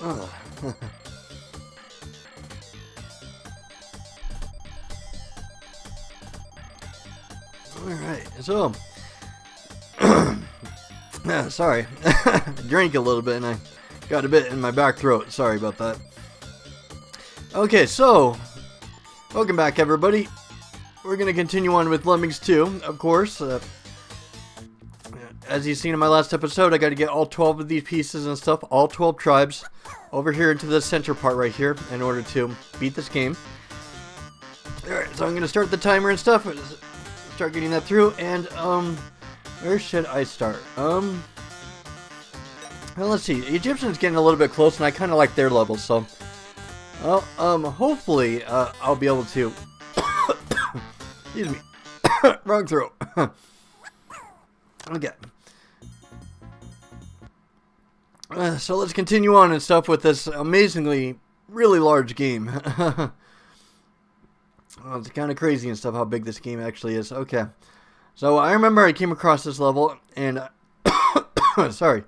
Ugh. Alright, so sorry. Drank a little bit and I got a bit in my back throat. Sorry about that. Okay, so welcome back, everybody. We're gonna continue on with Lemmings 2, of course. As you've seen in my last episode, I got to get all 12 of these pieces and stuff, all 12 tribes, over here into the center part right here in order to beat this game. Alright, so I'm gonna start the timer and stuff. Start getting that through, and where should I start? Well, let's see. Egyptian's getting a little bit close, and I kind of like their level, so well, hopefully I'll be able to excuse me. Wrong throat. Okay. So let's continue on and stuff with this amazingly really large game. Oh, it's kind of crazy and stuff how big this game actually is. Okay. So I remember I came across this level and sorry.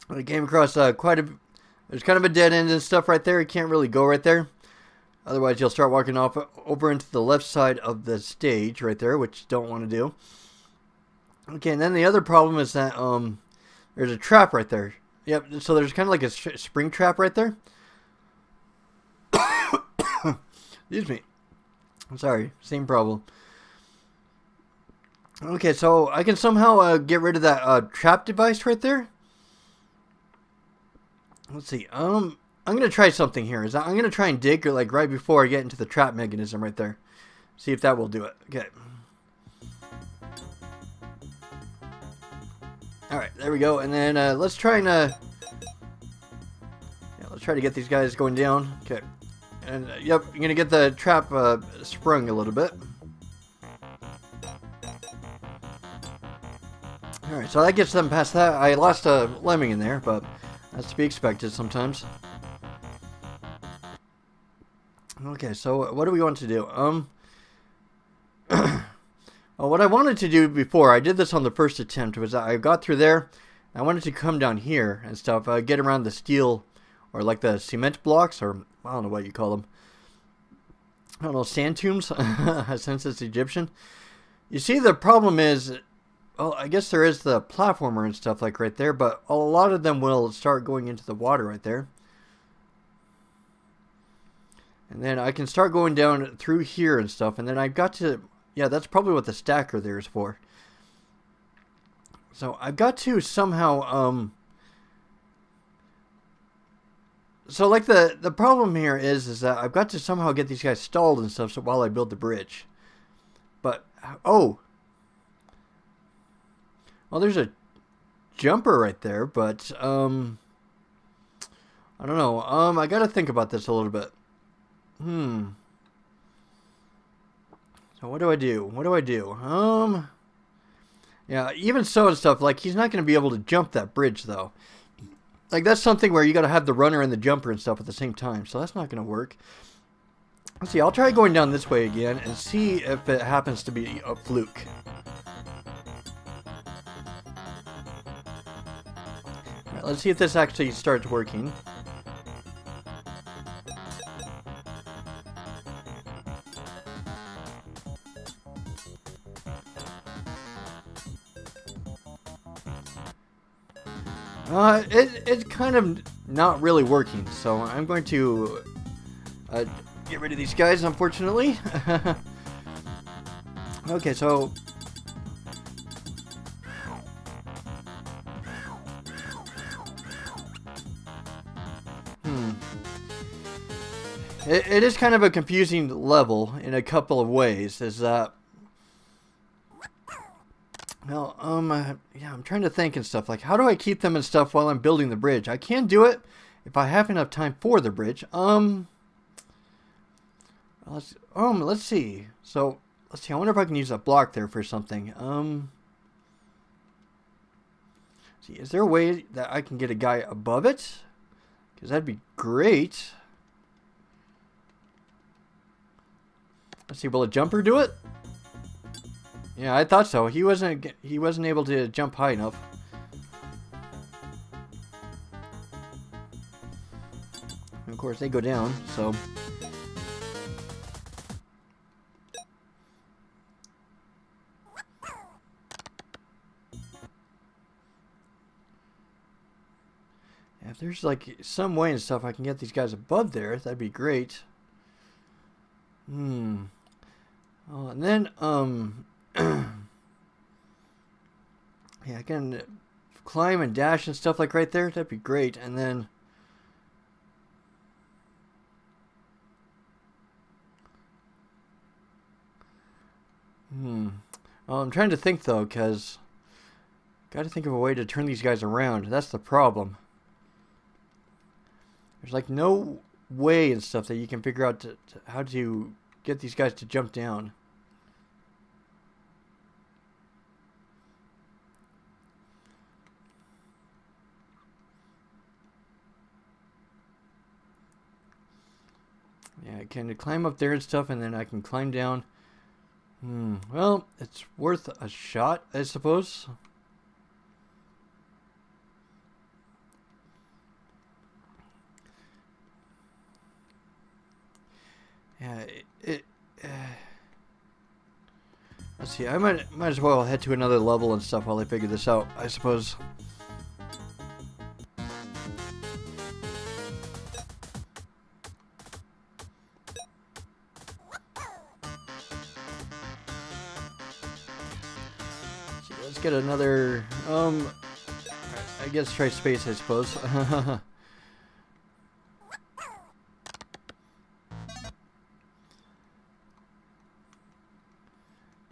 I came across there's kind of a dead end and stuff right there. You can't really go right there. Otherwise you'll start walking off over into the left side of the stage right there, which you don't want to do. Okay, and then the other problem is that there's a trap right there. Yep, so there's kind of like a spring trap right there. Excuse me. I'm sorry, same problem. Okay, so I can somehow get rid of that trap device right there. Let's see. I'm gonna try something here. I'm gonna try and dig like right before I get into the trap mechanism right there. See if that will do it. Okay. All right, there we go. And then let's try and let's try to get these guys going down. Okay. And yep, you're gonna get the trap sprung a little bit. All right, so that gets them past that. I lost a lemming in there, but that's to be expected sometimes. Okay, so what do we want to do? Well, what I wanted to do before, I did this on the first attempt, was I got through there. I wanted to come down here and stuff, get around the steel, or like the cement blocks, or I don't know what you call them. I don't know, sand tombs, since it's Egyptian. You see, the problem is, well, I guess there is the platformer and stuff like right there, but a lot of them will start going into the water right there. And then I can start going down through here and stuff, and then I've got to... Yeah, that's probably what the stacker there is for. So I've got to somehow, so like the problem here is that I've got to somehow get these guys stalled and stuff so while I build the bridge. But, oh. Well, there's a jumper right there, but, I don't know. I gotta think about this a little bit. So what do I do? What do I do? Yeah, even so and stuff, like, he's not going to be able to jump that bridge, though. Like, that's something where you got to have the runner and the jumper and stuff at the same time, so that's not going to work. Let's see, I'll try going down this way again and see if it happens to be a fluke. Alright, let's see if this actually starts working. It's kind of not really working, so I'm going to get rid of these guys, unfortunately. Okay, so... It is kind of a confusing level in a couple of ways, is that... Well, yeah, I'm trying to think and stuff. Like, how do I keep them and stuff while I'm building the bridge? I can do it if I have enough time for the bridge. Let's see. So, let's see. I wonder if I can use a block there for something. See, is there a way that I can get a guy above it? Because that'd be great. Let's see. Will a jumper do it? Yeah, I thought so. He wasn't able to jump high enough. course, they go down, so... If there's like some way and stuff I can get these guys above there, that'd be great. Oh, and then yeah, I can climb and dash and stuff like right there. That'd be great. And then well, I'm trying to think though, because got to think of a way to turn these guys around. That's the problem. There's like no way and stuff that you can figure out how to get these guys to jump down. Yeah, I can climb up there and stuff, and then I can climb down. Well, it's worth a shot, I suppose. Yeah, let's see. I might as well head to another level and stuff while I figure this out, I suppose. Let's get another, I guess try space, I suppose.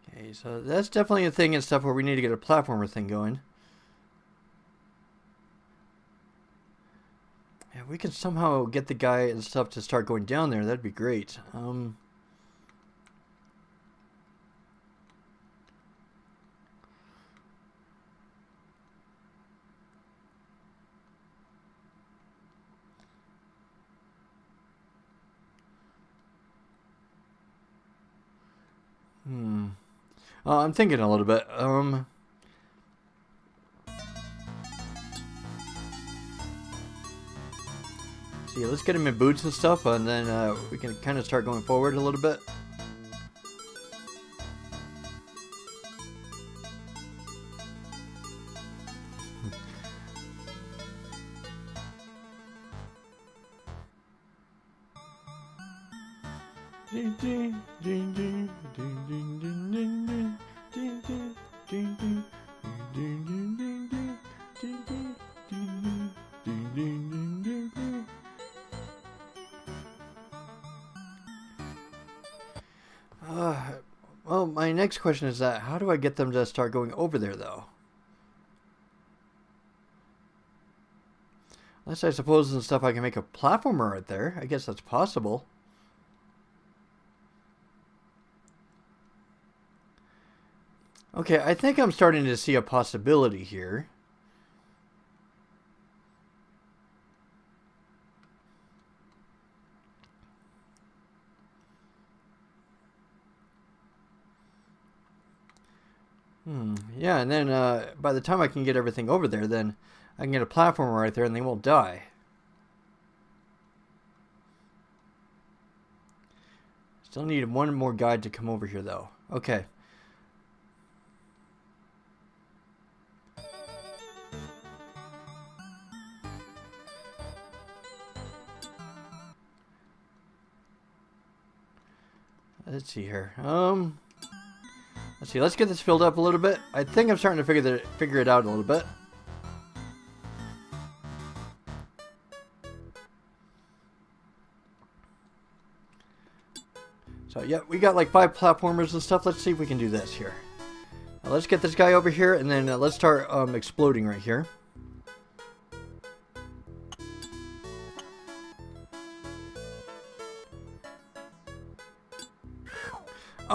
Okay, so that's definitely a thing and stuff where we need to get a platformer thing going. Yeah, we can somehow get the guy and stuff to start going down there. That'd be great. I'm thinking a little bit. See, let's get him in boots and stuff, and then we can kind of start going forward a little bit. Well, my next question is that how do I get them to start going over there, though? Unless I suppose and stuff I can make a platformer right there. I guess that's possible. Okay, I think I'm starting to see a possibility here. Yeah, and then by the time I can get everything over there, then I can get a platform right there and they won't die. Still need one more guide to come over here, though. Okay. Let's see here. Let's see. Let's get this filled up a little bit. I think I'm starting to figure it out a little bit. So yeah, we got like 5 platformers and stuff. Let's see if we can do this here. Now, let's get this guy over here, and then let's start exploding right here.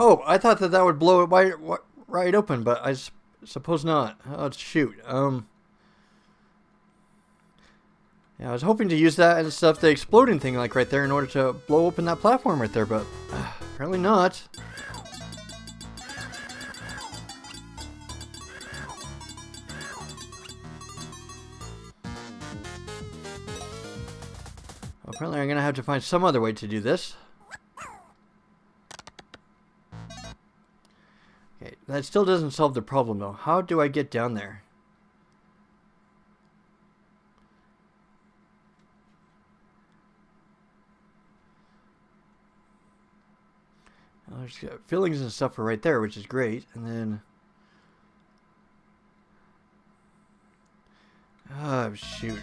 Oh, I thought that would blow it right open, but I suppose not. Oh, shoot. Yeah, I was hoping to use that and stuff, the exploding thing like right there, in order to blow open that platform right there, but apparently not. apparently I'm going to have to find some other way to do this. Okay, that still doesn't solve the problem though. How do I get down there? Well, there's fillings and stuff are right there, which is great. And then... oh, shoot.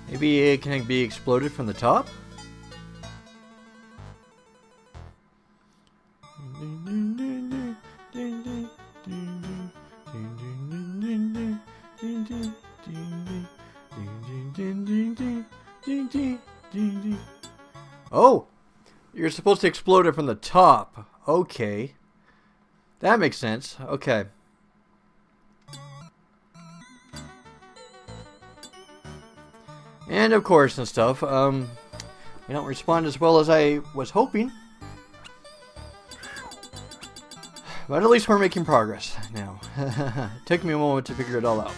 Maybe it can be exploded from the top? Oh! You're supposed to explode it from the top. Okay. That makes sense. Okay. And of course and stuff, you don't respond as well as I was hoping. But at least we're making progress now. It took me a moment to figure it all out.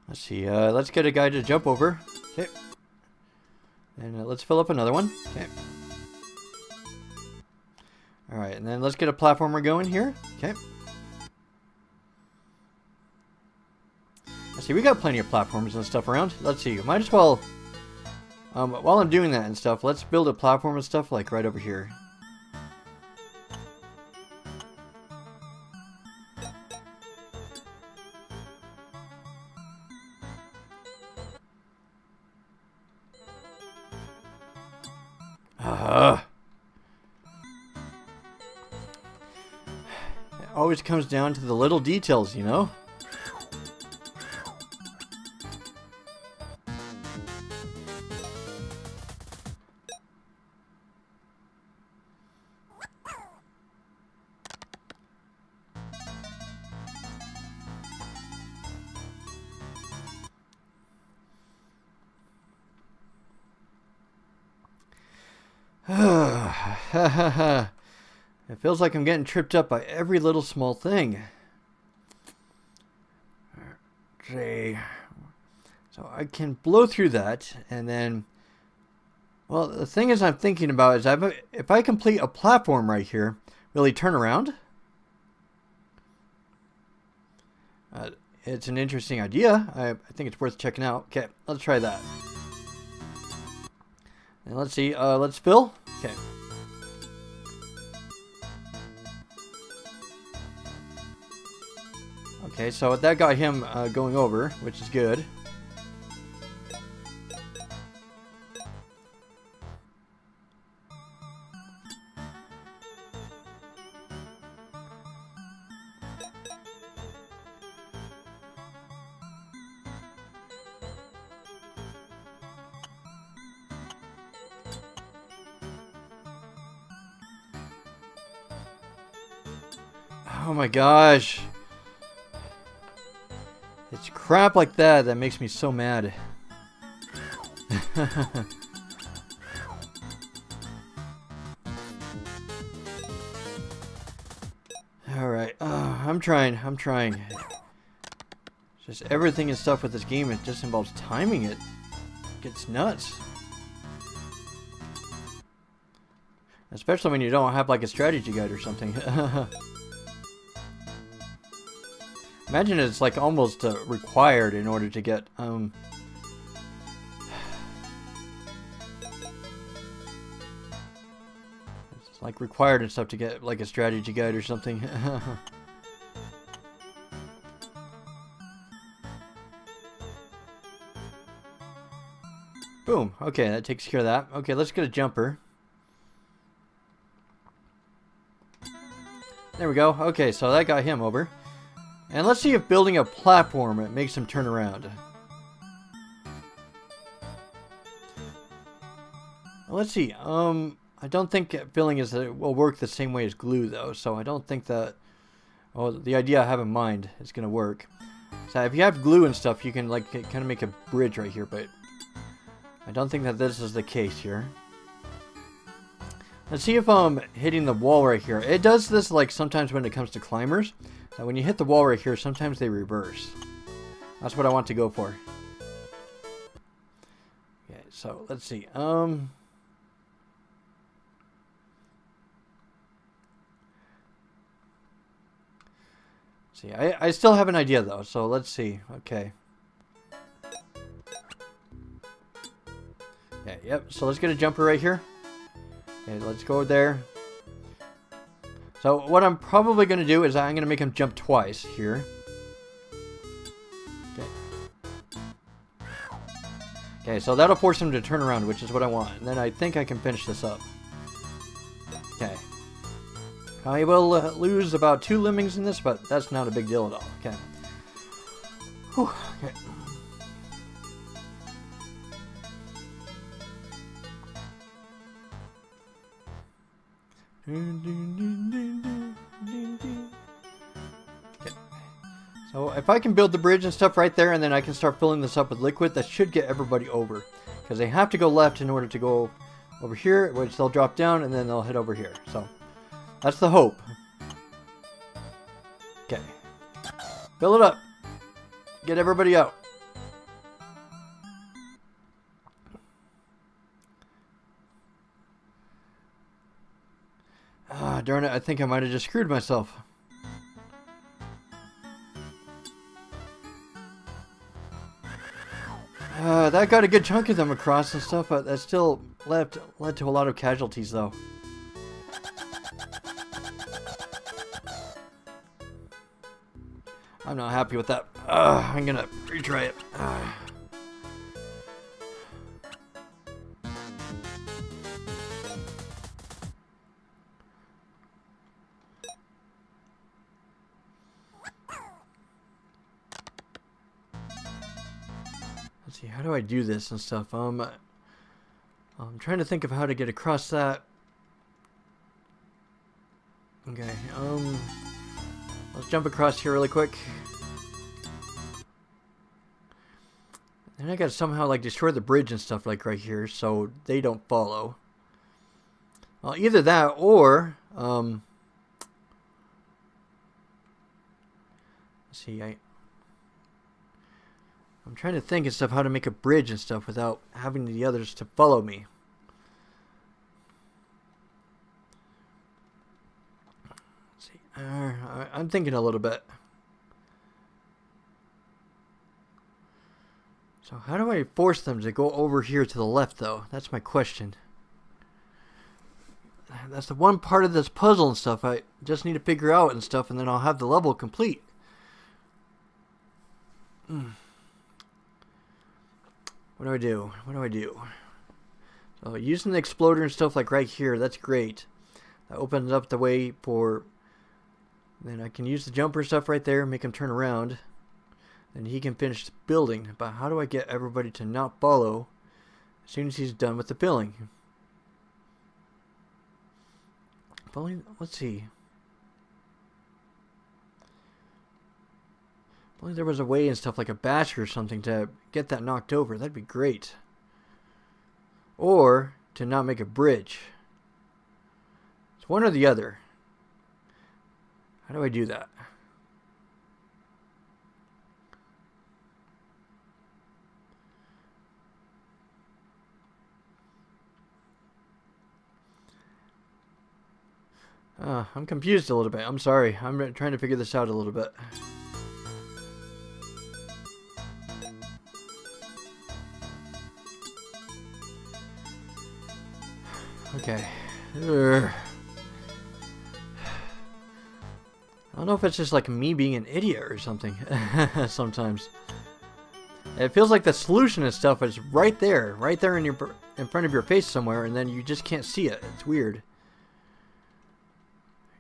Let's see, let's get a guy to jump over. Okay. And let's fill up another one. Okay. Alright, and then let's get a platformer going here. Okay. Let's see, we got plenty of platforms and stuff around. Let's see, might as well, while I'm doing that and stuff, let's build a platform and stuff like right over here. It always comes down to the little details, you know? It feels like I'm getting tripped up by every little small thing. Okay. So I can blow through that, and then... well, the thing is I'm thinking about is if I complete a platform right here, will he turn around? It's an interesting idea. I think it's worth checking out. Okay, let's try that. And let's see, let's fill. Okay. Okay, so that got him going over, which is good. Oh my gosh. It's crap like that that makes me so mad. Alright, I'm trying. Just everything and stuff with this game, it just involves timing it. It gets nuts. Especially when you don't have like a strategy guide or something. Imagine it's like almost required in order to get it's like required and stuff to get like a strategy guide or something. Boom. Okay, that takes care of that. Okay, let's get a jumper. There we go. Okay, so that got him over. And let's see if building a platform it makes him turn around. Let's see. I don't think filling will work the same way as glue though, so I don't think that. Oh, the idea I have in mind is gonna work. So if you have glue and stuff, you can like kind of make a bridge right here, but I don't think that this is the case here. Let's see if hitting the wall right here. It does this like sometimes when it comes to climbers. That when you hit the wall right here, sometimes they reverse. That's what I want to go for. Okay, so let's see. See, I still have an idea though, so let's see. Okay. Yeah, yep. So let's get a jumper right here. Okay, let's go there. So what I'm probably going to do is I'm going to make him jump twice here. Okay. Okay, so that'll force him to turn around, which is what I want. And then I think I can finish this up. Okay. I will lose about 2 lemmings in this, but that's not a big deal at all. Okay. Whew. Okay. Okay. So if I can build the bridge and stuff right there, and then I can start filling this up with liquid, that should get everybody over. Because they have to go left in order to go over here, which they'll drop down, and then they'll hit over here. So that's the hope. Okay. Fill it up. Get everybody out. Ah, darn it. I think I might have just screwed myself. That got a good chunk of them across and stuff, but that still led to a lot of casualties, though. I'm not happy with that. I'm gonna retry it. Let's see, how do I do this and stuff? I'm trying to think of how to get across that. Okay, let's jump across here really quick. And I gotta somehow like destroy the bridge and stuff like right here so they don't follow. Well, either that or let's see, I'm trying to think and stuff how to make a bridge and stuff without having the others to follow me. Let's see, I'm thinking a little bit. So how do I force them to go over here to the left though? That's my question. That's the one part of this puzzle and stuff I just need to figure out and stuff, and then I'll have the level complete. What do I do? What do I do? So using the exploder and stuff like right here, that's great. That opens up the way for... Then I can use the jumper stuff right there, make him turn around. Then he can finish the building. But how do I get everybody to not follow as soon as he's done with the filling? Let's see. If only there was a way and stuff like a basket or something to get that knocked over. That'd be great. Or to not make a bridge. It's one or the other. How do I do that? I'm confused a little bit. I'm sorry. I'm trying to figure this out a little bit. Okay. I don't know if it's just like me being an idiot or something. Sometimes. It feels like the solution and stuff is right there in front of your face somewhere, and then you just can't see it. It's weird.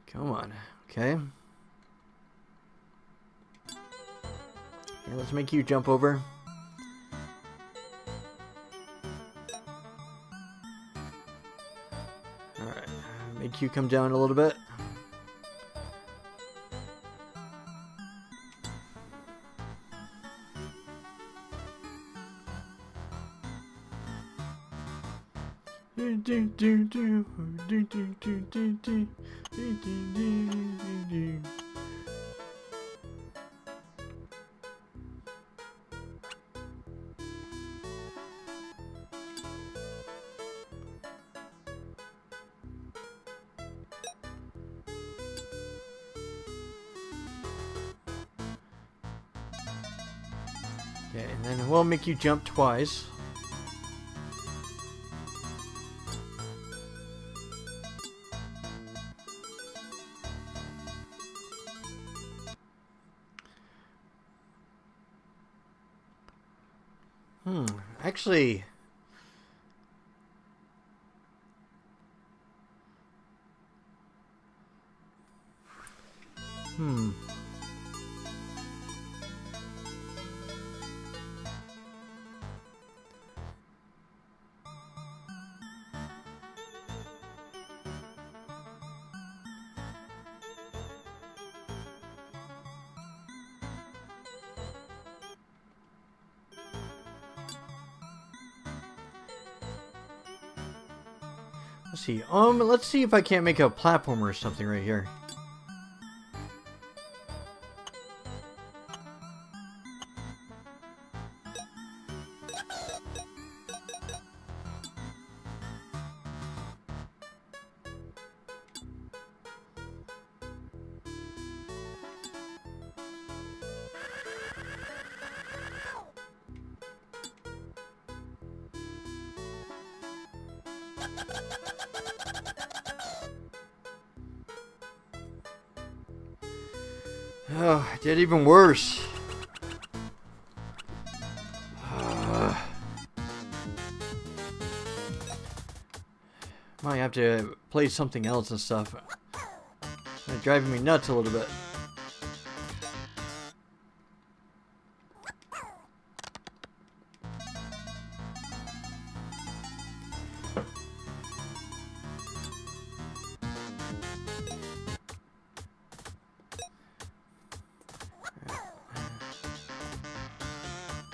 Come on. Okay. Okay, let's make you jump over. Alright. Make you come down a little bit. Okay, and then we'll make you jump twice. Actually, let's see. Let's see if I can't make a platformer or something right here. Oh, I did even worse. Might have to play something else and stuff. It's driving me nuts a little bit.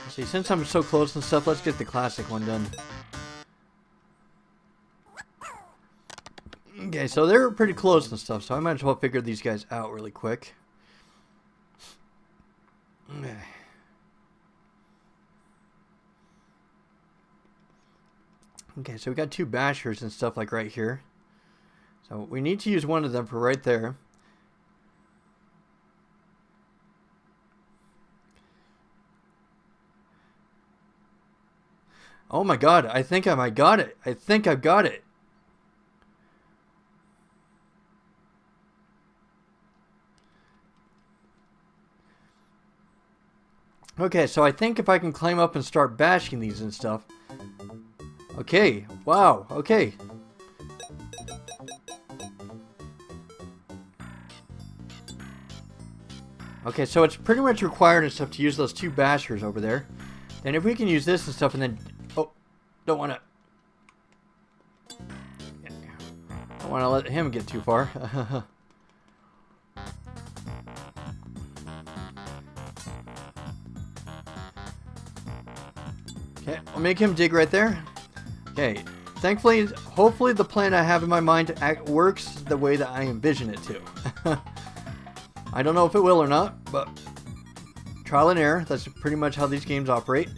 See, since I'm so close and stuff, let's get the classic one done. Okay, so they're pretty close and stuff, so I might as well figure these guys out really quick. Okay, so we got two bashers and stuff like right here. So we need to use one of them for right there. Oh my god, I think I got it. I think I've got it. Okay, so I think if I can climb up and start bashing these and stuff. Okay, wow, okay. Okay, so it's pretty much required and stuff to use those two bashers over there. Then if we can use this and stuff and then... Oh, don't want to... Don't want to let him get too far. Okay, I'll make him dig right there. Okay, thankfully, hopefully the plan I have in my mind works the way that I envision it to. I don't know if it will or not, but trial and error, that's pretty much how these games operate.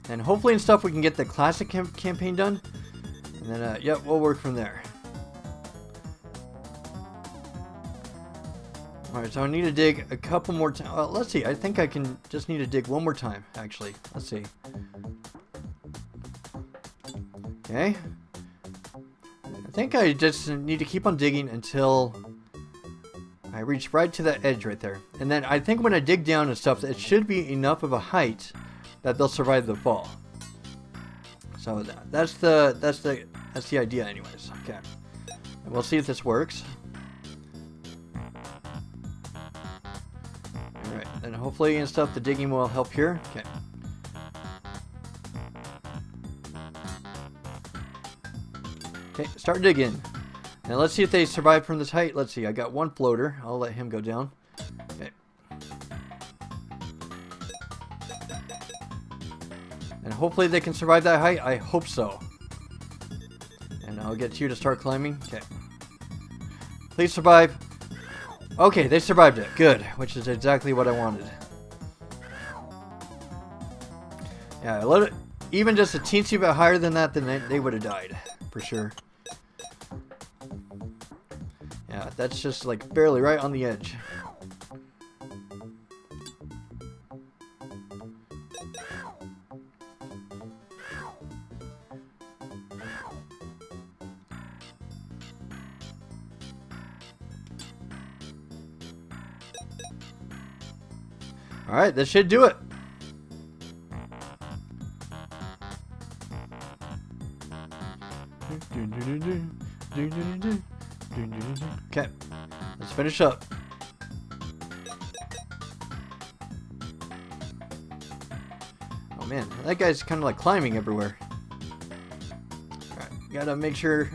And hopefully and stuff we can get the classic campaign done. And then, yep, we'll work from there. Alright, so I need to dig a couple more times. Let's see, I think I can just need to dig one more time, actually. Let's see. Okay. I think I just need to keep on digging until I reach right to that edge right there. And then I think when I dig down and stuff, it should be enough of a height that they'll survive the fall. So that's the idea anyways. Okay. And we'll see if this works. Alright, and hopefully and stuff the digging will help here. Okay. Okay, start digging. Now let's see if they survive from this height. Let's see, I got one floater. I'll let him go down. Okay. And hopefully they can survive that height. I hope so. And I'll get you to start climbing. Okay. Please survive. Okay, they survived it. Good, which is exactly what I wanted. Yeah, let it, even just a teensy bit higher than that, then they would have died. For sure. Yeah, that's just like barely right on the edge. Alright, this should do it. Okay, let's finish up. Oh man, that guy's kind of like climbing everywhere. Alright, gotta make sure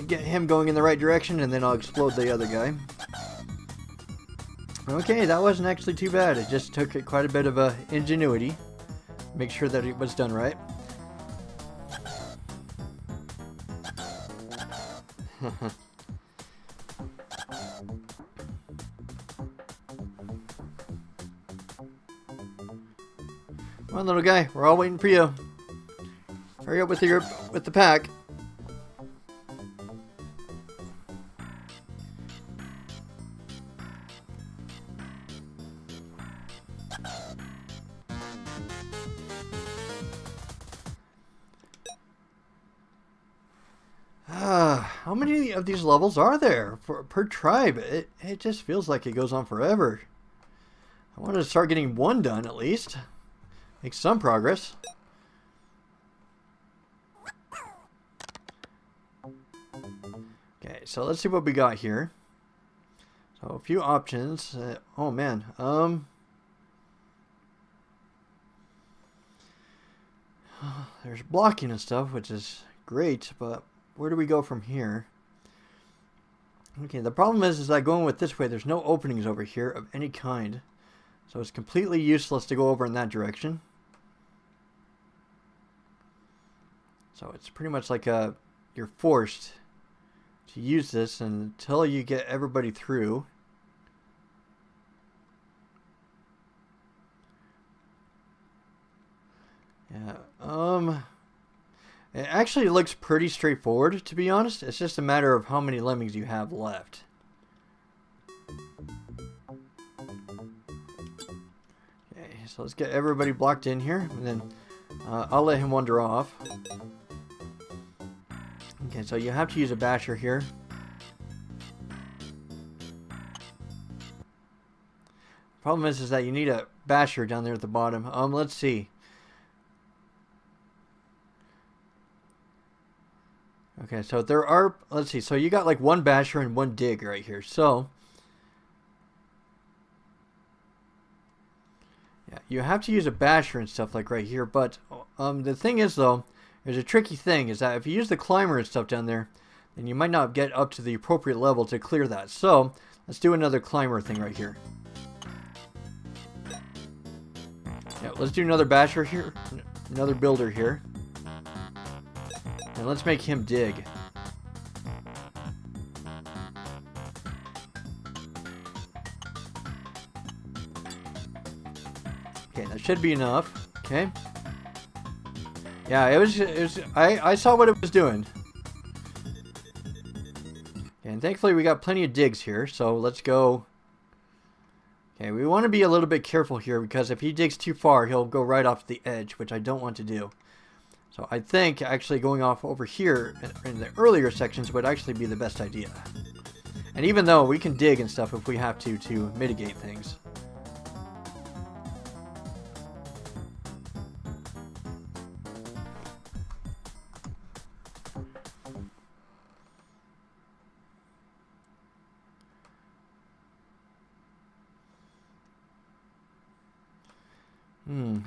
get him going in the right direction, and then I'll explode the other guy. Okay, that wasn't actually too bad. It just took quite a bit of ingenuity. Make sure that it was done right. Come on, little guy. We're all waiting for you. Hurry up with the pack. How many of these levels are there per tribe? It just feels like it goes on forever. I want to start getting one done at least. Make some progress. Okay, so let's see what we got here. So a few options. Oh man. There's blocking and stuff, which is great, but where do we go from here? Okay, the problem is that going with this way, there's no openings over here of any kind. So it's completely useless to go over in that direction. So it's pretty much like you're forced to use this until you get everybody through. Yeah, it actually looks pretty straightforward, to be honest. It's just a matter of how many lemmings you have left. Okay, so let's get everybody blocked in here, and then I'll let him wander off. Okay, so you have to use a basher here. Problem is that you need a basher down there at the bottom. Let's see. Okay, so there are, let's see, so you got like one basher and one dig right here. So, yeah, you have to use a basher and stuff like right here. But the thing is though, there's a tricky thing is that if you use the climber and stuff down there, then you might not get up to the appropriate level to clear that. So, let's do another climber thing right here. Yeah, let's do another basher here, another builder here. And let's make him dig. Okay, that should be enough. Okay. Yeah, it was I saw what it was doing. And thankfully we got plenty of digs here, so let's go. Okay, we want to be a little bit careful here because if he digs too far, he'll go right off the edge, which I don't want to do. So I think actually going off over here in the earlier sections would actually be the best idea. And even though we can dig and stuff if we have to mitigate things.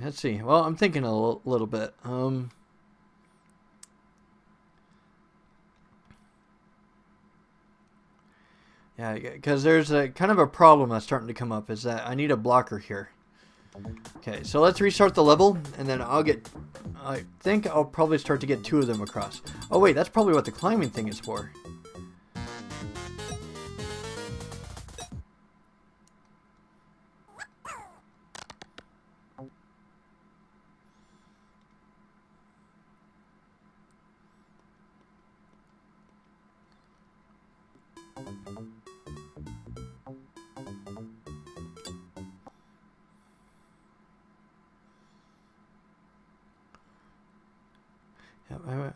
Let's see. Well, I'm thinking a little bit. Yeah, because there's a kind of a problem that's starting to come up, is that I need a blocker here. Okay, so let's restart the level, and then I think I'll probably start to get 2 of them across. Oh wait, that's probably what the climbing thing is for.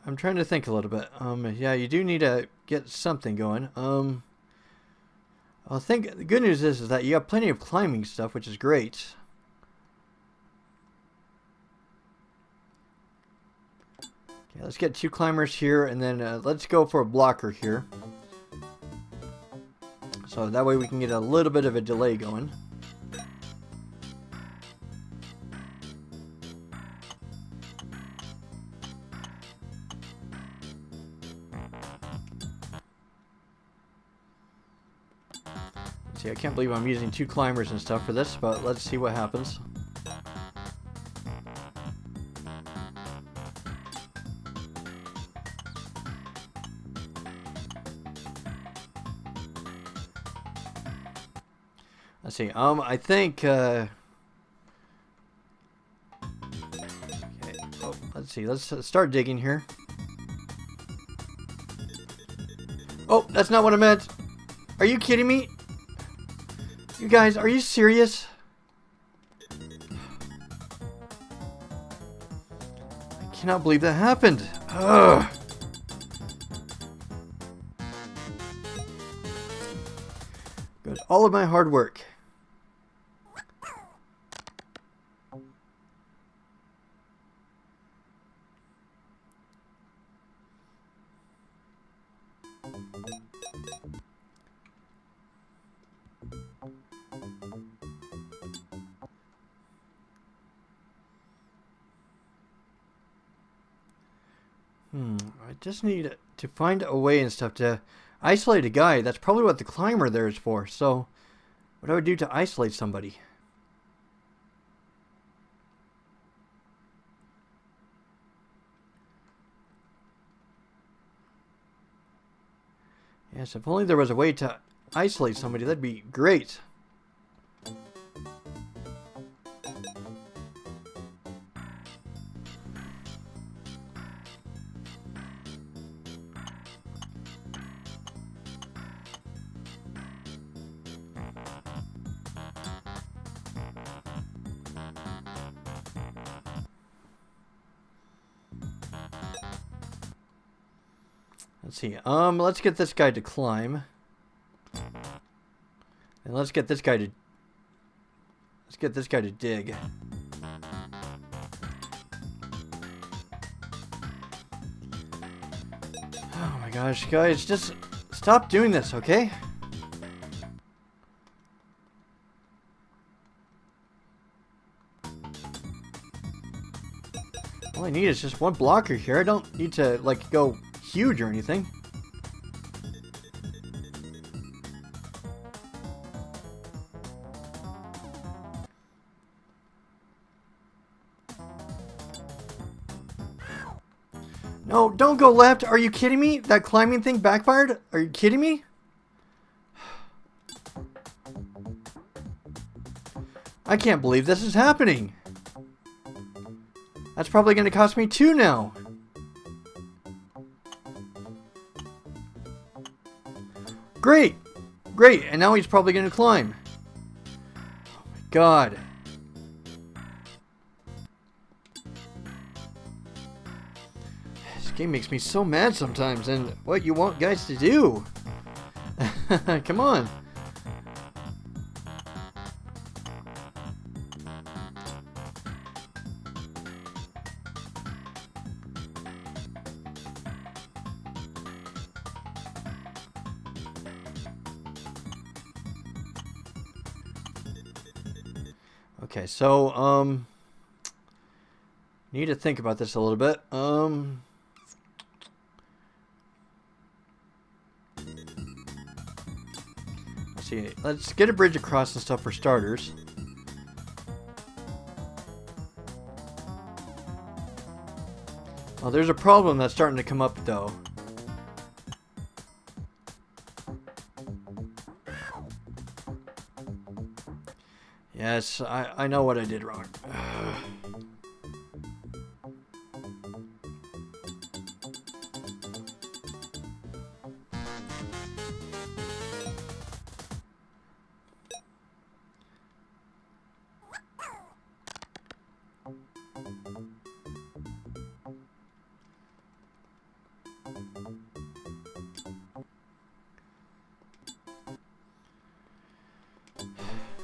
I'm trying to think a little bit. Yeah, you do need to get something going. I think the good news is that you have plenty of climbing stuff, which is great. Okay, let's get 2 climbers here, and then let's go for a blocker here. So that way we can get a little bit of a delay going. See, I can't believe I'm using 2 climbers and stuff for this, but let's see what happens. Let's see, I think, okay, oh, let's see, let's start digging here. Oh, that's not what I meant. Are you kidding me? You guys, are you serious? I cannot believe that happened. Ugh. Good. All of my hard work. I just need to find a way and stuff to isolate a guy. That's probably what the climber there is for. So, what do I do to isolate somebody? Yes, if only there was a way to isolate somebody, that'd be great. Let's see. Let's get this guy to climb. And let's get this guy to dig. Oh my gosh, guys, just stop doing this, okay? All I need is just 1 blocker here. I don't need to, like, go huge or anything. No, don't go left. Are you kidding me? That climbing thing backfired? Are you kidding me? I can't believe this is happening. That's probably going to cost me 2 now. Great! Great, and now he's probably going to climb. Oh my god. This game makes me so mad sometimes, and what you want guys to do. Come on. Okay, so, need to think about this a little bit. Let's see. Let's get a bridge across and stuff for starters. Well, there's a problem that's starting to come up, though. Yes, I know what I did wrong.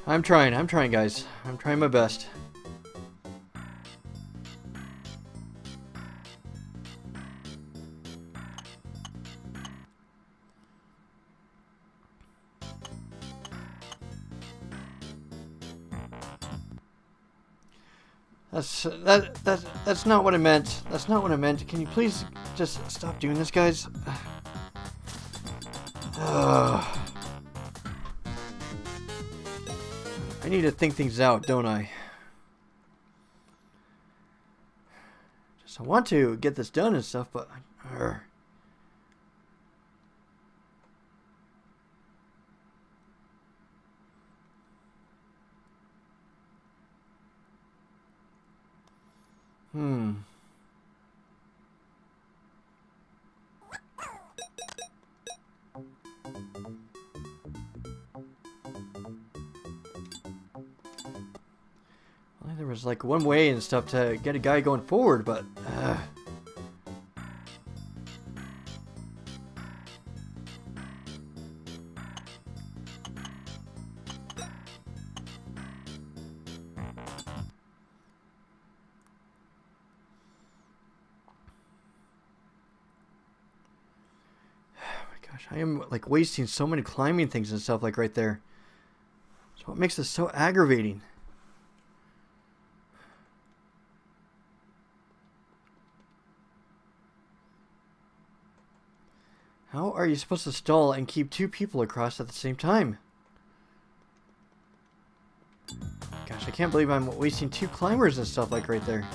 I'm trying, guys. I'm trying my best. That's not what I meant. That's not what I meant. Can you please just stop doing this, guys? I need to think things out, don't I? Just I want to get this done and stuff, but Well, there was like one way and stuff to get a guy going forward, but I am like wasting so many climbing things and stuff like right there. So what makes this so aggravating? How are you supposed to stall and keep two people across at the same time? Gosh, I can't believe I'm wasting two climbers and stuff like right there.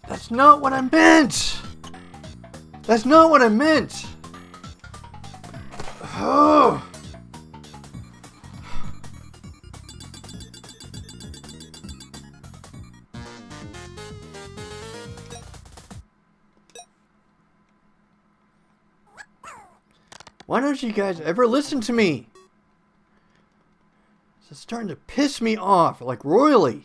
That's not what I meant! That's not what I meant! Oh! Why don't you guys ever listen to me? It's starting to piss me off, like royally.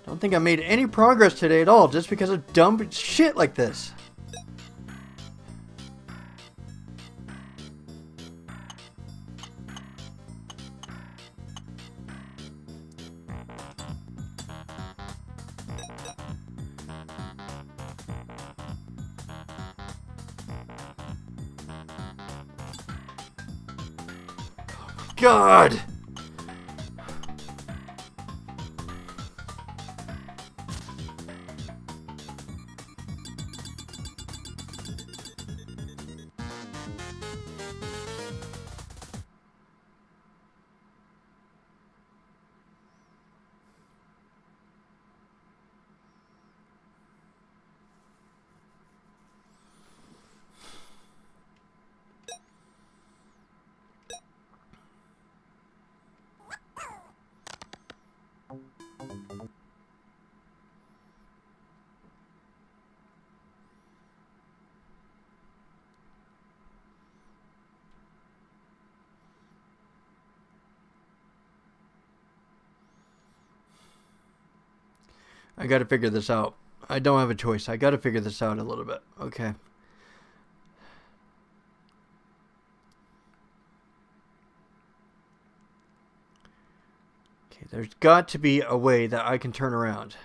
Don't think I made any progress today at all just because of dumb shit like this. God! I gotta figure this out. I don't have a choice. I gotta figure this out a little bit. Okay. Okay, there's got to be a way that I can turn around.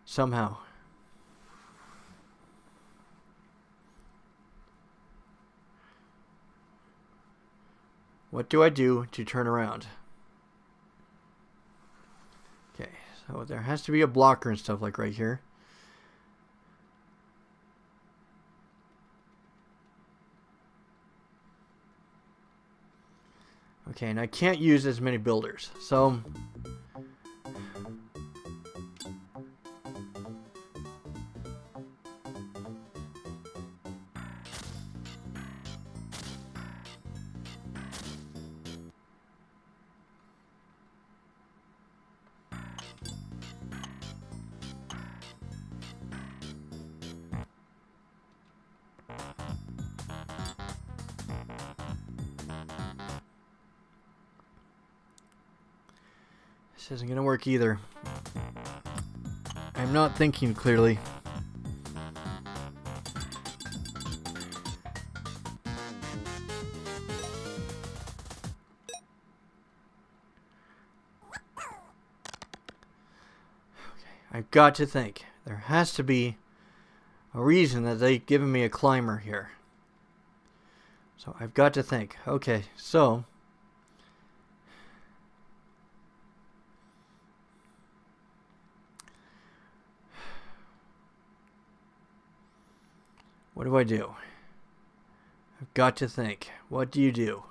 Somehow. What do I do to turn around? Okay, so there has to be a blocker and stuff like right here. Okay, and I can't use as many builders, so... This isn't gonna work either. I'm not thinking clearly. I've got to think. There has to be a reason that they've given me a climber here. So I've got to think. Okay, so... what do I do? I've got to think. What do you do?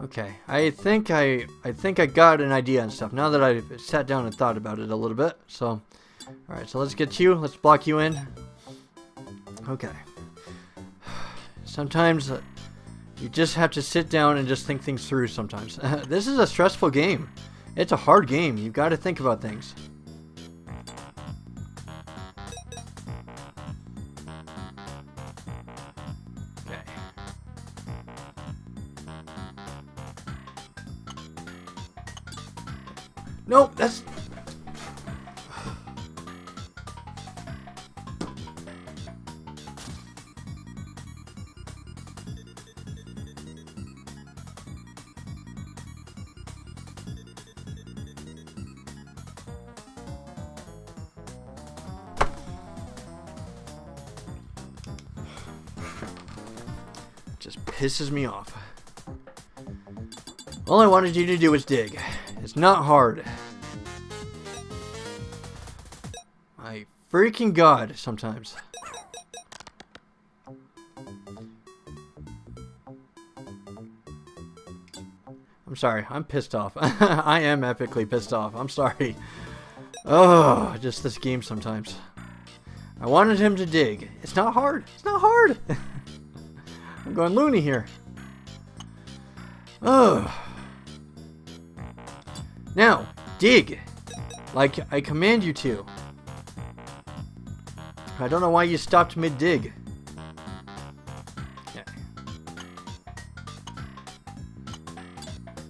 Okay, I think I got an idea and stuff now that I sat down and thought about it a little bit. So, all right, so let's get you. Let's block you in. Okay. Sometimes you just have to sit down and just think things through. Sometimes this is a stressful game. It's a hard game. You've got to think about things. Nope, that's... just pisses me off. All I wanted you to do was dig. It's not hard. My freaking god, sometimes. I'm sorry, I'm pissed off. I am epically pissed off. I'm sorry. Oh, just this game sometimes. I wanted him to dig. It's not hard. It's not hard. I'm going loony here. Oh. Now, dig. Like I command you to. I don't know why you stopped mid-dig. Okay.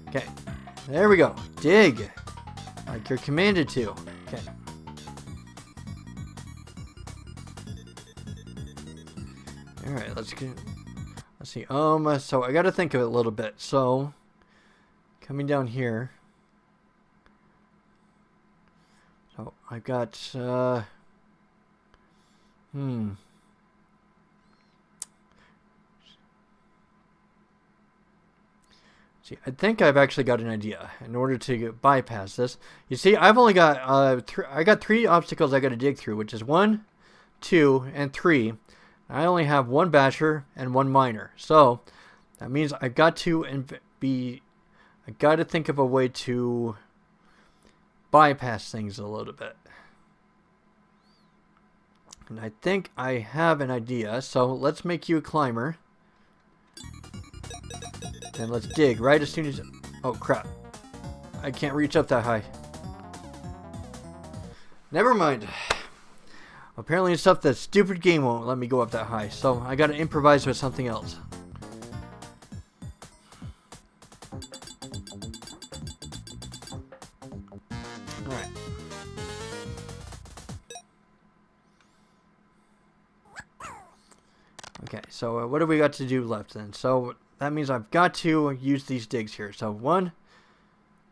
Okay. There we go. Dig. Like you're commanded to. Okay. Alright, let's see. So I gotta think of it a little bit. So coming down here. So I've got See, I think I've actually got an idea in order to bypass this. You see, I've only got I got 3 obstacles I got to dig through, which is 1, 2, and 3. I only have 1 basher and 1 miner, so that means I've got to I got to think of a way to bypass things a little bit. And I think I have an idea, so let's make you a climber. And let's dig right as soon as... oh, crap. I can't reach up that high. Never mind. Apparently it's stuff that stupid game won't let me go up that high, so I gotta improvise with something else. Alright. Okay, so what do we got to do left then? So that means I've got to use these digs here. So 1,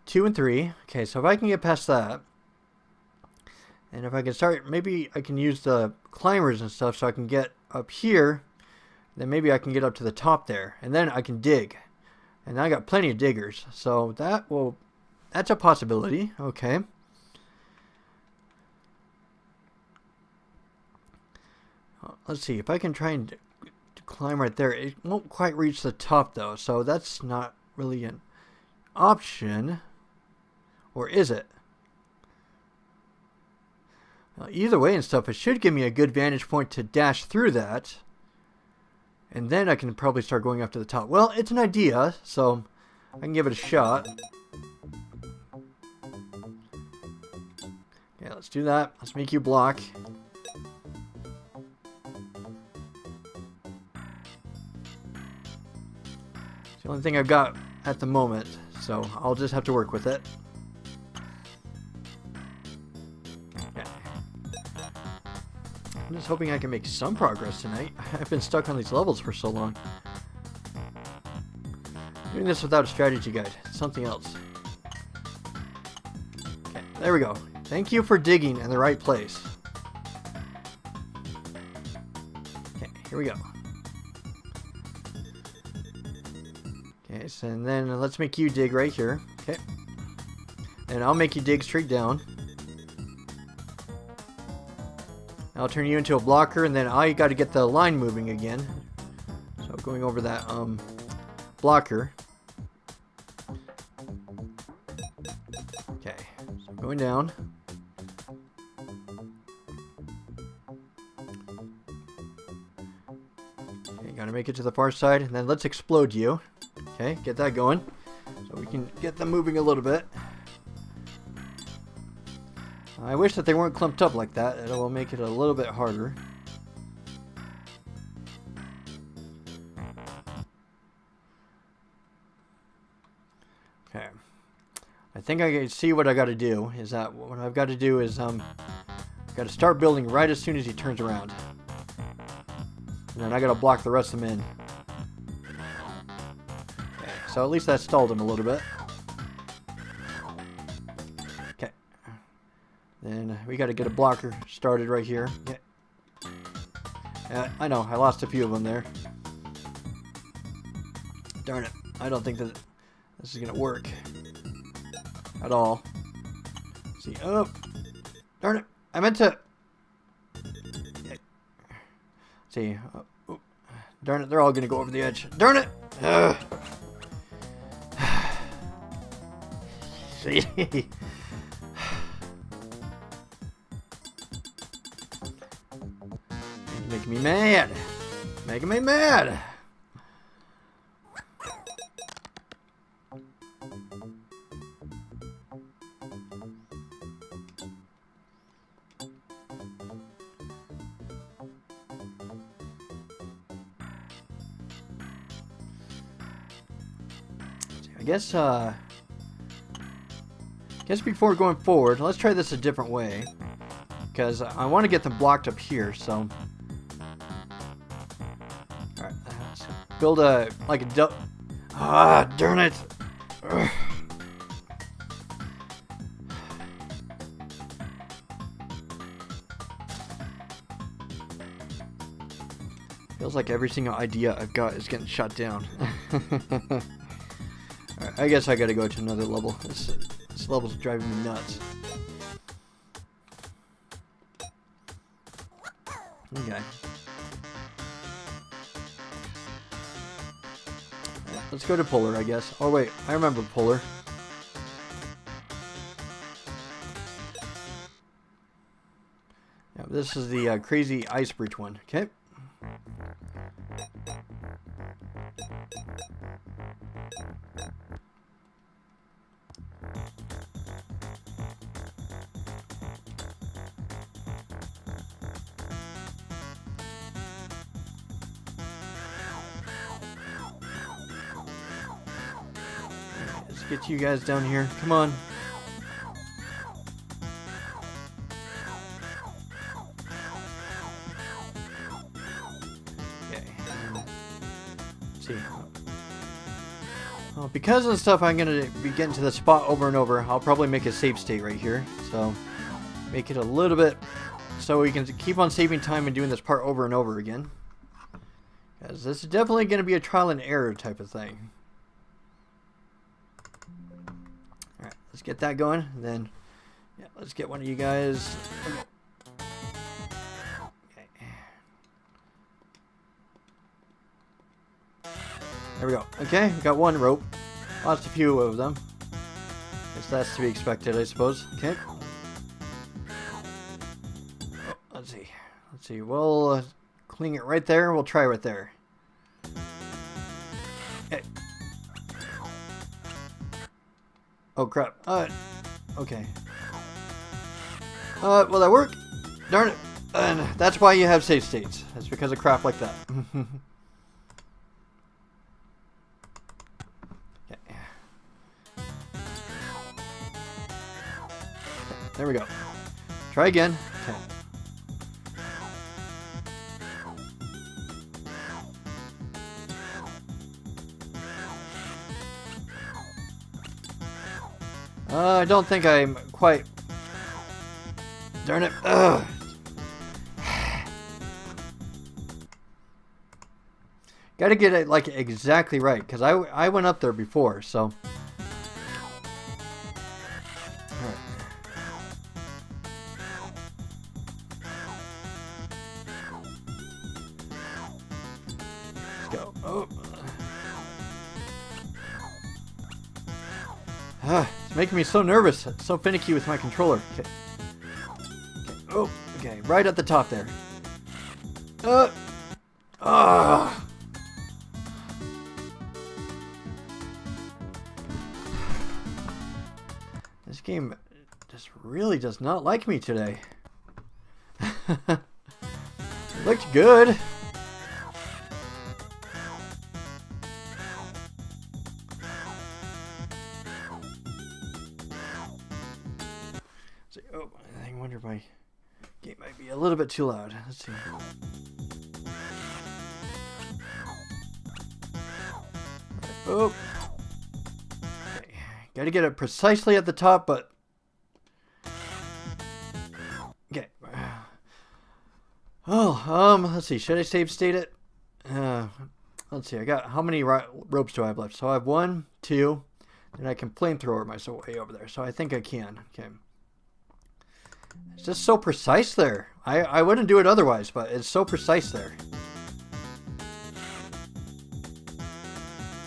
2, and 3. Okay, so if I can get past that, and if I can start, maybe I can use the climbers and stuff so I can get up here. Then maybe I can get up to the top there. And then I can dig. And I got plenty of diggers. So that's a possibility. Okay. Let's see. If I can try and climb right there. It won't quite reach the top though. So that's not really an option. Or is it? Either way and stuff, it should give me a good vantage point to dash through that. And then I can probably start going up to the top. Well, it's an idea, so I can give it a shot. Okay, let's do that. Let's make you block. It's the only thing I've got at the moment, so I'll just have to work with it. I'm just hoping I can make some progress tonight. I've been stuck on these levels for so long. Doing this without a strategy guide. Something else. Okay, there we go. Thank you for digging in the right place. Okay, here we go. Okay, so and then let's make you dig right here. Okay. And I'll make you dig straight down. I'll turn you into a blocker, and then I got to get the line moving again. So going over that blocker. Okay, so going down. Okay, gotta make it to the far side, and then let's explode you. Okay, get that going, so we can get them moving a little bit. I wish that they weren't clumped up like that. It will make it a little bit harder. Okay. I think I can see what I got to do. Is that what I've got to do is got to start building right as soon as he turns around. And then I got to block the rest of them in. Okay, so at least that stalled him a little bit. Then we got to get a blocker started right here. Yeah. I know, I lost a few of them there. Darn it. I don't think that this is going to work at all. Let's see. Oh, darn it. I meant to. Okay. See. Oh, darn it. They're all going to go over the edge. Darn it. See. Making me mad. Making me mad. I guess before going forward, let's try this a different way. Because I want to get them blocked up here, so. Alright, let's build a, like a darn it! Ugh. Feels like every single idea I've got is getting shut down. Alright, I guess I gotta go to another level. This level's driving me nuts. Okay. Let's go to Polar, I guess. Oh wait, I remember Polar. Yeah, this is the crazy ice bridge one. Okay. Let's get you guys down here. Come on. See. Well, because of the stuff I'm going to be getting to the spot over and over, I'll probably make a save state right here. So, make it a little bit so we can keep on saving time and doing this part over and over again. Because this is definitely going to be a trial and error type of thing. Alright, let's get that going. Then, yeah, let's get one of you guys. Okay. There we go. Okay, we got one rope. Lost a few of them. Guess that's to be expected, I suppose. Okay. Oh, let's see. Let's see. We'll clean it right there. We'll try right there. Okay. Oh, crap. Okay. Will that work? Darn it. And that's why you have save states. That's because of crap like that. There we go. Try again. Okay. I don't think I'm quite... Darn it. Ugh. Gotta get it like exactly right, because I went up there before, so... Go. Oh. It's making me so nervous. It's so finicky with my controller. Okay. Oh, okay. Right at the top there. This game just really does not like me today. It looked good. Oh, I wonder if my game might be a little bit too loud. Let's see. Oh. Okay. Gotta get it precisely at the top, but... Okay. Oh, let's see. Should I save state it? Let's see. I got... How many ropes do I have left? So I have 1, 2, and I can flamethrower my way over there. So I think I can. Okay. It's just so precise there. I wouldn't do it otherwise, but it's so precise there.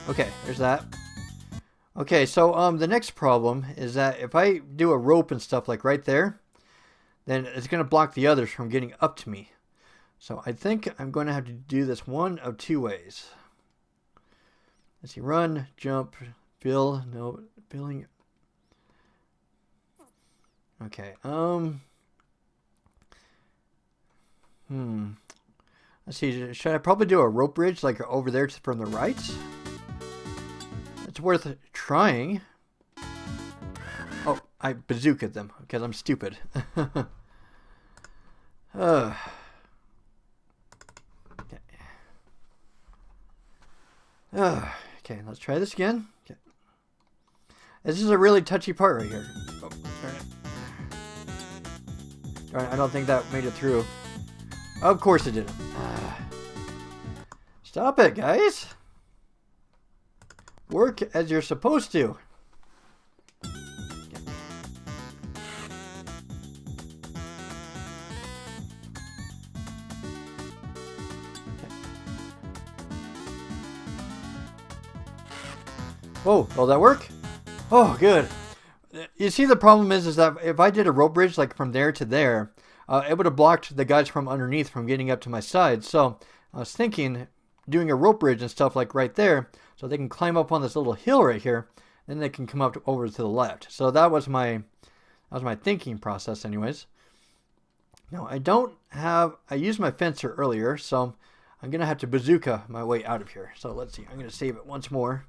Okay, there's that. Okay, so the next problem is that if I do a rope and stuff like right there, then it's going to block the others from getting up to me. So I think I'm going to have to do this one of two ways. Let's see, run, jump, fill, no, filling. Okay, let's see, should I probably do a rope bridge like over there from the right? It's worth trying. Oh, I bazookaed them because I'm stupid. Okay. Okay, let's try this again. Okay. This is a really touchy part right here. Oh, darn it. Darn it, I don't think that made it through. Of course it didn't. Stop it, guys. Work as you're supposed to. Whoa, will that work? Oh, good. You see, the problem is that if I did a rope bridge like from there to there, it would have blocked the guys from underneath from getting up to my side. So I was thinking doing a rope bridge and stuff like right there so they can climb up on this little hill right here. then they can come up over to the left. So that was my thinking process anyways. Now I used my fencer earlier, so I'm going to have to bazooka my way out of here. So let's see, I'm going to save it once more.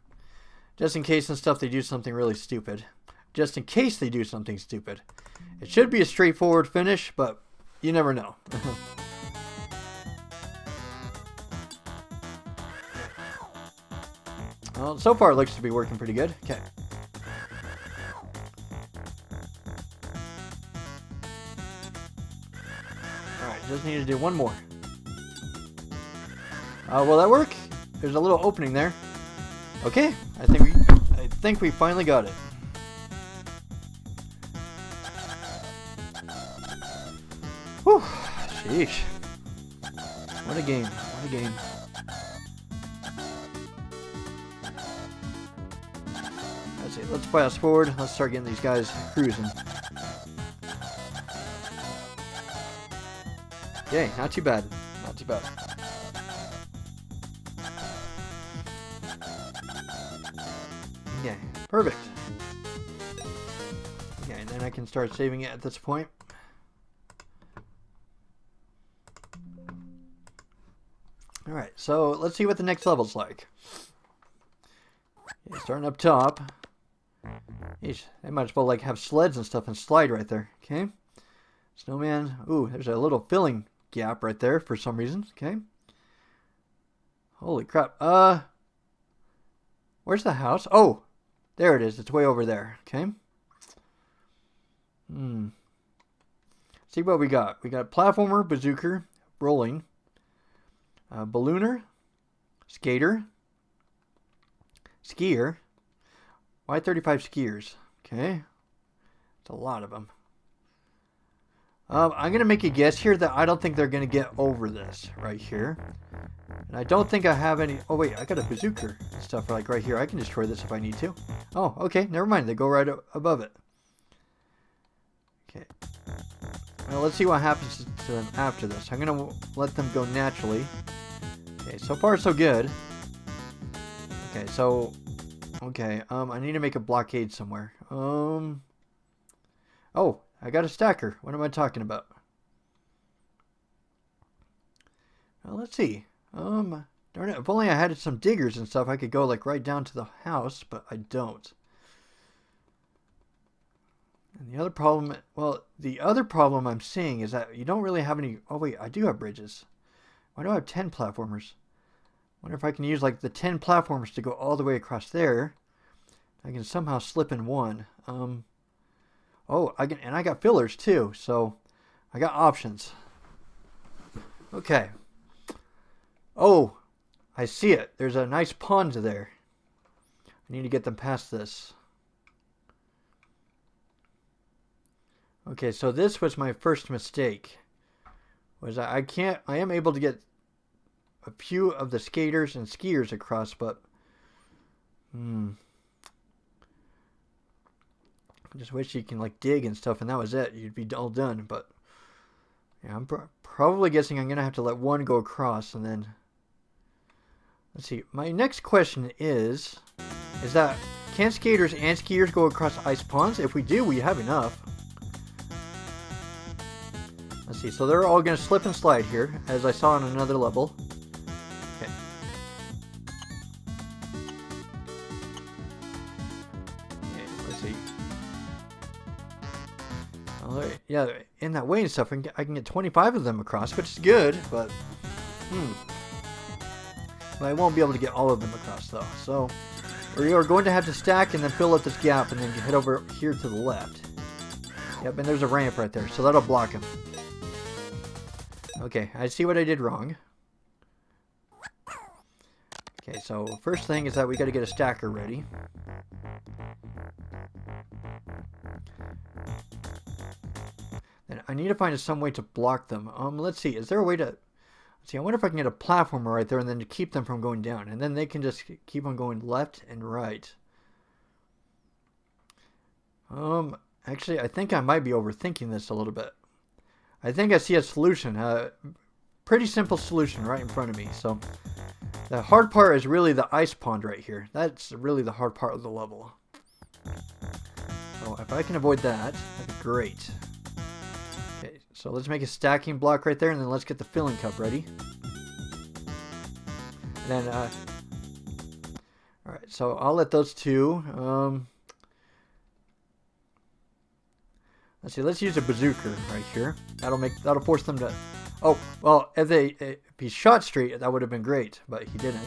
Just in case and stuff they do something really stupid. Just in case they do something stupid. It should be a straightforward finish, but you never know. Well, so far it looks to be working pretty good. Okay. Alright, just need to do one more. Will that work? There's a little opening there. Okay, I think we finally got it. Whew, sheesh. What a game, what a game. Let's see, let's fast forward. Let's start getting these guys cruising. Okay, not too bad, not too bad. Okay, perfect. Okay, and then I can start saving it at this point. Alright, so let's see what the next level's like. Okay, starting up top. Eesh, they might as well like have sleds and stuff and slide right there. Okay. Snowman. Ooh, there's a little filling gap right there for some reason. Okay. Holy crap. Where's the house? Oh, there it is. It's way over there. Okay. See what we got. We got platformer, bazooker, rolling, ballooner, skater, skier, Y35 skiers. Okay. It's a lot of them. I'm going to make a guess here that I don't think they're going to get over this right here. And I don't think I have any... Oh, wait. I got a bazooka stuff like right here. I can destroy this if I need to. Oh, okay. Never mind. They go right above it. Okay. Well, let's see what happens to them after this. I'm going to let them go naturally. Okay. So far, so good. Okay. So... Okay. I need to make a blockade somewhere. Oh, I got a stacker. What am I talking about? Well, let's see. Darn it. If only I had some diggers and stuff, I could go like right down to the house, but I don't. And the other problem, well, the other problem I'm seeing is that you don't really have any. Oh wait, I do have bridges. Why do I have 10 platformers? Wonder if I can use like the 10 platformers to go all the way across there. I can somehow slip in one. Oh, I got fillers too, so I got options. Okay. Oh, I see it. There's a nice pond there. I need to get them past this. Okay, so this was my first mistake. Was I am able to get a few of the skaters and skiers across, but I just wish you can like dig and stuff and that was it. You'd be all done. But yeah, I'm probably guessing I'm going to have to let one go across and then... Let's see. My next question is that can skaters and skiers go across ice ponds? If we do, we have enough. Let's see. So they're all going to slip and slide here as I saw on another level. Okay. Let's see. Yeah, in that way and stuff, I can get 25 of them across, which is good, but I won't be able to get all of them across, though. So, we are going to have to stack and then fill up this gap and then head over here to the left. Yep, and there's a ramp right there, so that'll block him. Okay, I see what I did wrong. Okay, so first thing is that we got to get a stacker ready. And I need to find some way to block them. Let's see. Is there a way to... Let's see. I wonder if I can get a platformer right there and then to keep them from going down. And then they can just keep on going left and right. Actually, I think I might be overthinking this a little bit. I think I see a solution. Pretty simple solution right in front of me. So, the hard part is really the ice pond right here. That's really the hard part of the level. So if I can avoid that, that'd be great. Okay, so let's make a stacking block right there, and then let's get the filling cup ready. And then, alright, so I'll let those two, let's see, let's use a bazooka right here. That'll force them to, oh, well, if he shot straight, that would have been great, but he didn't.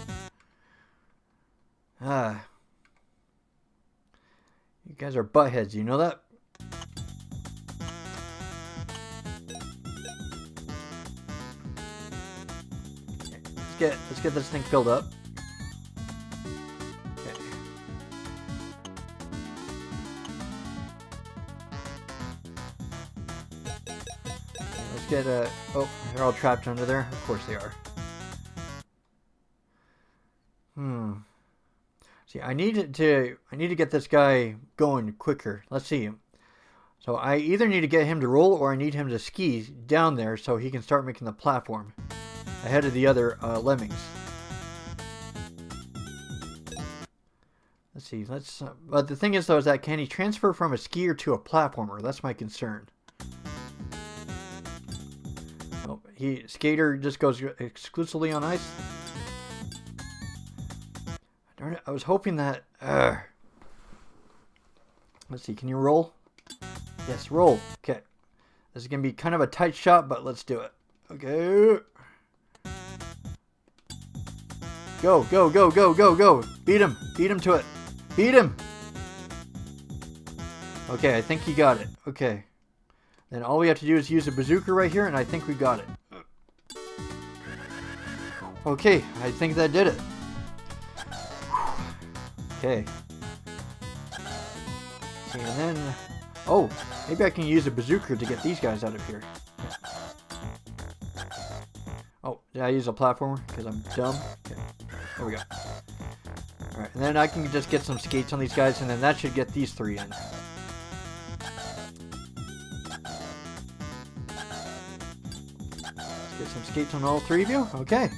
You guys are buttheads, you know that? Okay, let's get this thing filled up. Okay. Let's get oh, they're all trapped under there. Of course they are. See, I need to get this guy going quicker. Let's see. So I either need to get him to roll, or I need him to ski down there so he can start making the platform ahead of the other lemmings. Let's see. But the thing is, though, is that can he transfer from a skier to a platformer? That's my concern. Oh, skater just goes exclusively on ice. Darn it! I was hoping that. Let's see. Can you roll? Yes, roll. Okay. This is gonna be kind of a tight shot, but let's do it. Okay. Go, go, go, go, go, go. Beat him. Beat him to it. Beat him. Okay, I think he got it. Okay. Then all we have to do is use a bazooka right here, and I think we got it. Okay, I think that did it. Okay. See, and then... Oh, maybe I can use a bazooka to get these guys out of here. Oh, did I use a platformer? Because I'm dumb? Okay. There we go. Alright, and then I can just get some skates on these guys, and then that should get these three in. Let's get some skates on all three of you. Okay.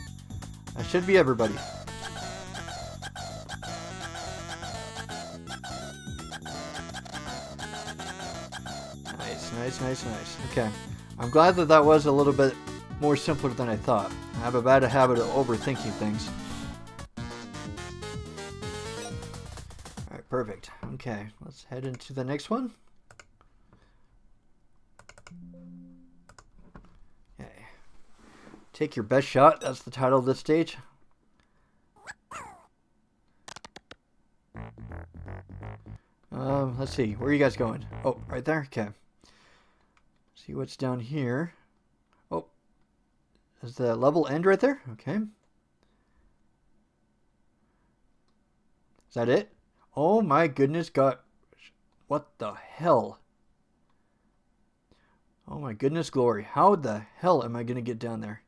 That should be everybody. Nice, nice, nice, nice. Okay. I'm glad that was a little bit more simpler than I thought. I have a bad habit of overthinking things. Alright, perfect. Okay, let's head into the next one. Okay. Take your best shot. That's the title of this stage. Let's see. Where are you guys going? Oh, right there? Okay. See what's down here. Oh. Does the level end right there? Okay. Is that it? Oh my goodness, God. What the hell? Oh my goodness glory. How the hell am I going to get down there?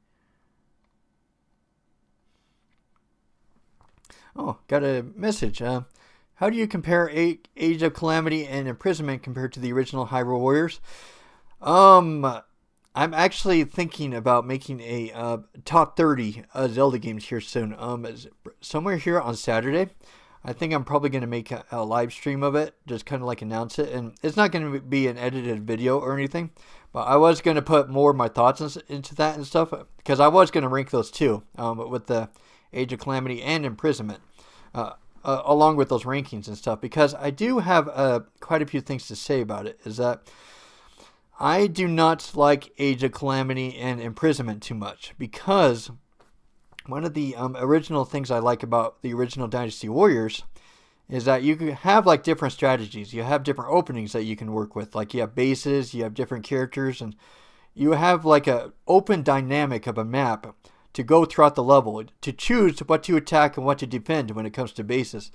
Oh, got a message. How do you compare Age of Calamity and Imprisonment compared to the original Hyrule Warriors? I'm actually thinking about making a top 30 Zelda games here soon. Somewhere here on Saturday. I think I'm probably going to make a live stream of it, just kind of like announce it. And it's not going to be an edited video or anything, but I was going to put more of my thoughts into that and stuff, because I was going to rank those too, with the Age of Calamity and Imprisonment, along with those rankings and stuff, because I do have quite a few things to say about it. Is that I do not like Age of Calamity and Imprisonment too much, because one of the original things I like about the original Dynasty Warriors is that you can have like different strategies. You have different openings that you can work with. Like you have bases, you have different characters, and you have like a open dynamic of a map to go throughout the level to choose what to attack and what to defend when it comes to bases.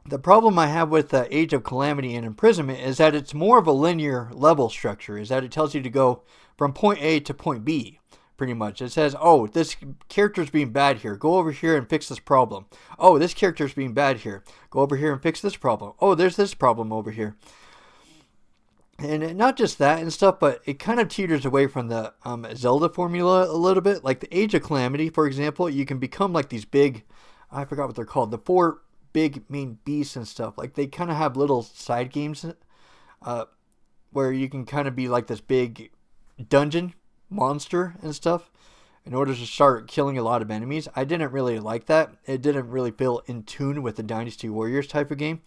The problem I have with Age of Calamity and Imprisonment is that it's more of a linear level structure, is that it tells you to go from point A to point B, pretty much. It says, oh, this character's being bad here. Go over here and fix this problem. Oh, this character's being bad here. Go over here and fix this problem. Oh, there's this problem over here. And not just that and stuff, but it kind of teeters away from the Zelda formula a little bit. Like the Age of Calamity, for example, you can become like these big, I forgot what they're called, the four big main beasts and stuff. Like they kind of have little side games where you can kind of be like this big dungeon monster and stuff in order to start killing a lot of enemies. I didn't really like that. It didn't really feel in tune with the Dynasty Warriors type of game.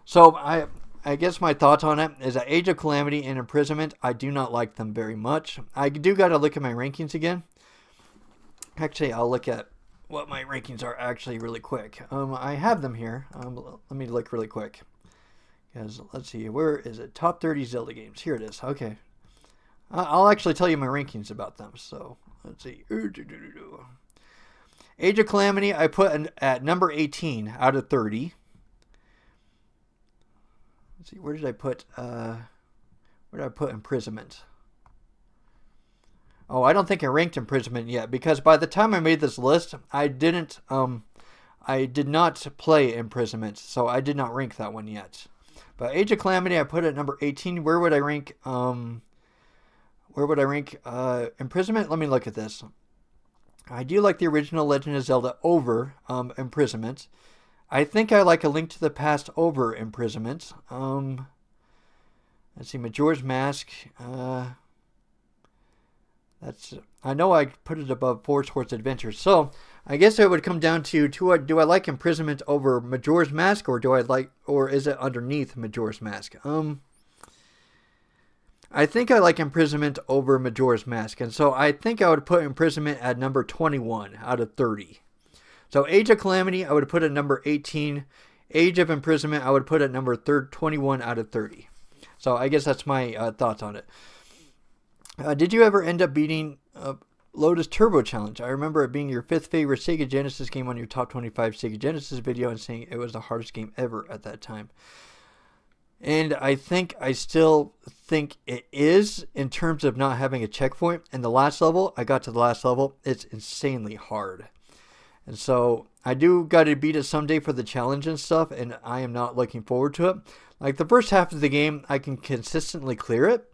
So I guess my thoughts on it is that Age of Calamity and Imprisonment, I do not like them very much. I do got to look at my rankings again. Actually, I'll look at what my rankings are actually really quick. I have them here. Let me look really quick. Because let's see, where is it? Top 30 Zelda games. Here it is. Okay. I'll actually tell you my rankings about them. So let's see. Age of Calamity, I put at number 18 out of 30. Let's see, where did I put Imprisonment? Oh, I don't think I ranked Imprisonment yet, because by the time I made this list, I did not play Imprisonment, so I did not rank that one yet. But Age of Calamity, I put at number 18. Where would I rank Imprisonment? Let me look at this. I do like the original Legend of Zelda over Imprisonment. I think I like A Link to the Past over Imprisonment. Let's see, Majora's Mask. I know I put it above Four Swords Adventure. So I guess it would come down to do I like Imprisonment over Majora's Mask, or is it underneath Majora's Mask? I think I like Imprisonment over Majora's Mask, and so I think I would put Imprisonment at number 21 out of 30. So Age of Calamity, I would put at number 18. Age of Imprisonment, I would put at number 21 out of 30. So I guess that's my thoughts on it. Did you ever end up beating Lotus Turbo Challenge? I remember it being your 5th favorite Sega Genesis game on your top 25 Sega Genesis video and saying it was the hardest game ever at that time. And I still think it is in terms of not having a checkpoint. And the last level, I got to the last level, it's insanely hard. And so I do got to beat it someday for the challenge and stuff, and I am not looking forward to it. Like the first half of the game, I can consistently clear it.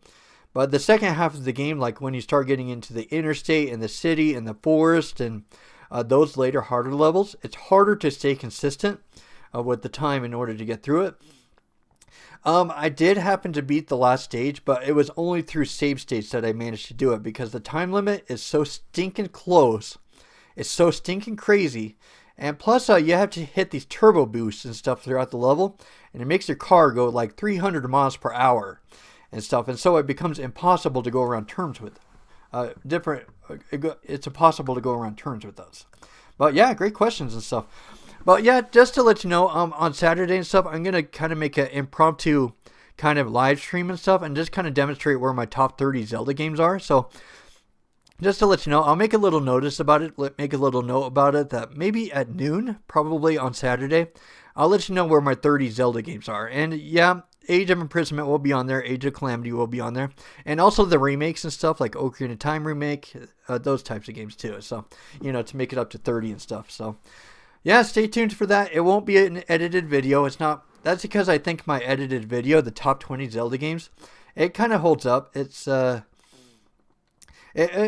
But the second half of the game, like when you start getting into the interstate and the city and the forest and those later harder levels, it's harder to stay consistent with the time in order to get through it. I did happen to beat the last stage, but it was only through save states that I managed to do it because the time limit is so stinking close. It's so stinking crazy. And plus, you have to hit these turbo boosts and stuff throughout the level, and it makes your car go like 300 miles per hour and stuff. And so it becomes impossible to go around turns with it's impossible to go around turns with those. But yeah, great questions and stuff. But yeah, just to let you know, on Saturday and stuff, I'm going to kind of make an impromptu kind of live stream and stuff and just kind of demonstrate where my top 30 Zelda games are. So just to let you know, I'll make a little notice about it, make a little note about it that maybe at noon, probably on Saturday, I'll let you know where my 30 Zelda games are. And yeah, Age of Imprisonment will be on there, Age of Calamity will be on there, and also the remakes and stuff like Ocarina of Time remake, those types of games too. So, to make it up to 30 and stuff. So yeah, stay tuned for that. It won't be an edited video. That's because I think my edited video, the top 20 Zelda games, it kind of holds up. It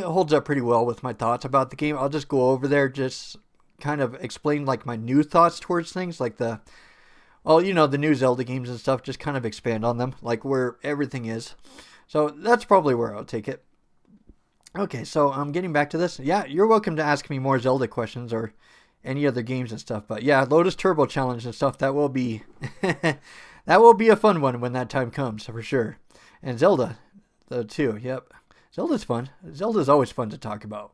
holds up pretty well with my thoughts about the game. I'll just go over there, just kind of explain like my new thoughts towards things, like the new Zelda games and stuff, just kind of expand on them, like where everything is. So that's probably where I'll take it. Okay, so I'm getting back to this. Yeah, you're welcome to ask me more Zelda questions or any other games and stuff. But yeah, Lotus Turbo Challenge and stuff, that will be that will be a fun one when that time comes, for sure. And Zelda, though, too. Yep. Zelda's fun. Zelda's always fun to talk about.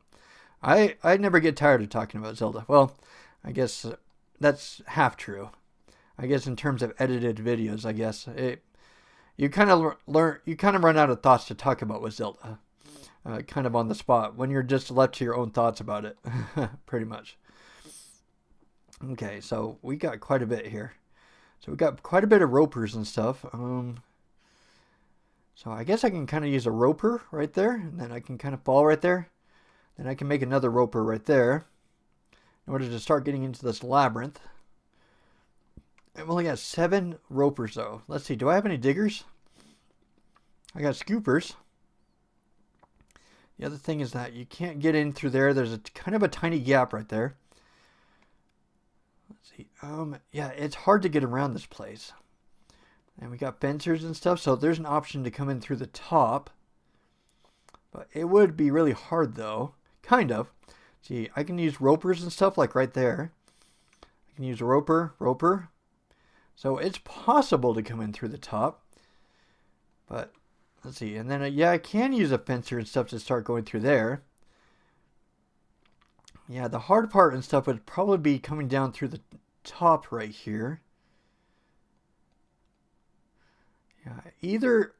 I never get tired of talking about Zelda. Well, I guess that's half true. I guess in terms of edited videos, I guess you kind of run out of thoughts to talk about with Zelda, kind of on the spot when you're just left to your own thoughts about it, pretty much. Okay, so we got quite a bit here. So we got quite a bit of ropers and stuff. So I guess I can kind of use a roper right there, and then I can kind of fall right there. Then I can make another roper right there in order to start getting into this labyrinth. I've only got 7 ropers, though. Let's see. Do I have any diggers? I got scoopers. The other thing is that you can't get in through there. There's kind of a tiny gap right there. See, yeah, it's hard to get around this place. And we got fencers and stuff, so there's an option to come in through the top. But it would be really hard, though. Kind of. See, I can use ropers and stuff, like right there. I can use a roper. So it's possible to come in through the top. But, let's see. And then, yeah, I can use a fencer and stuff to start going through there. Yeah, the hard part and stuff would probably be coming down through the top right here. Yeah,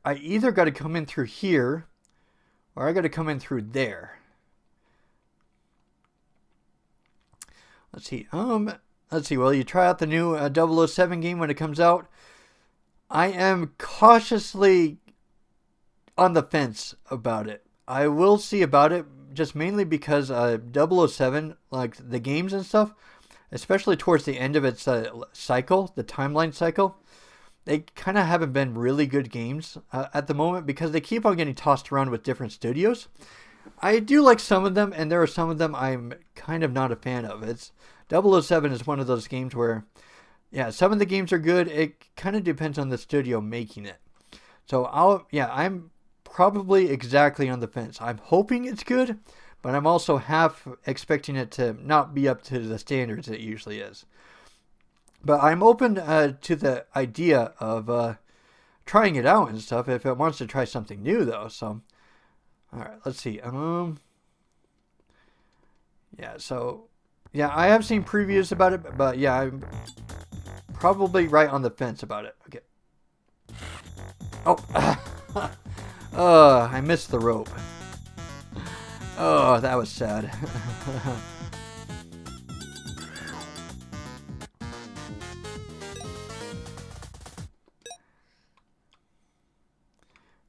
I either got to come in through here, or I got to come in through there. Let's see. Well, you try out the new 007 game when it comes out. I am cautiously on the fence about it. I will see about it, just mainly because 007, like the games and stuff, especially towards the end of its cycle, the timeline cycle, they kind of haven't been really good games at the moment because they keep on getting tossed around with different studios. I do like some of them, and there are some of them I'm kind of not a fan of. 007 is one of those games where, yeah, some of the games are good. It kind of depends on the studio making it. So I'm probably exactly on the fence. I'm hoping it's good, but I'm also half expecting it to not be up to the standards it usually is. But I'm open to the idea of trying it out and stuff if it wants to try something new, though. So, all right, let's see. Yeah, I have seen previews about it, but yeah, I'm probably right on the fence about it. Okay. Oh, I missed the rope. Oh, that was sad.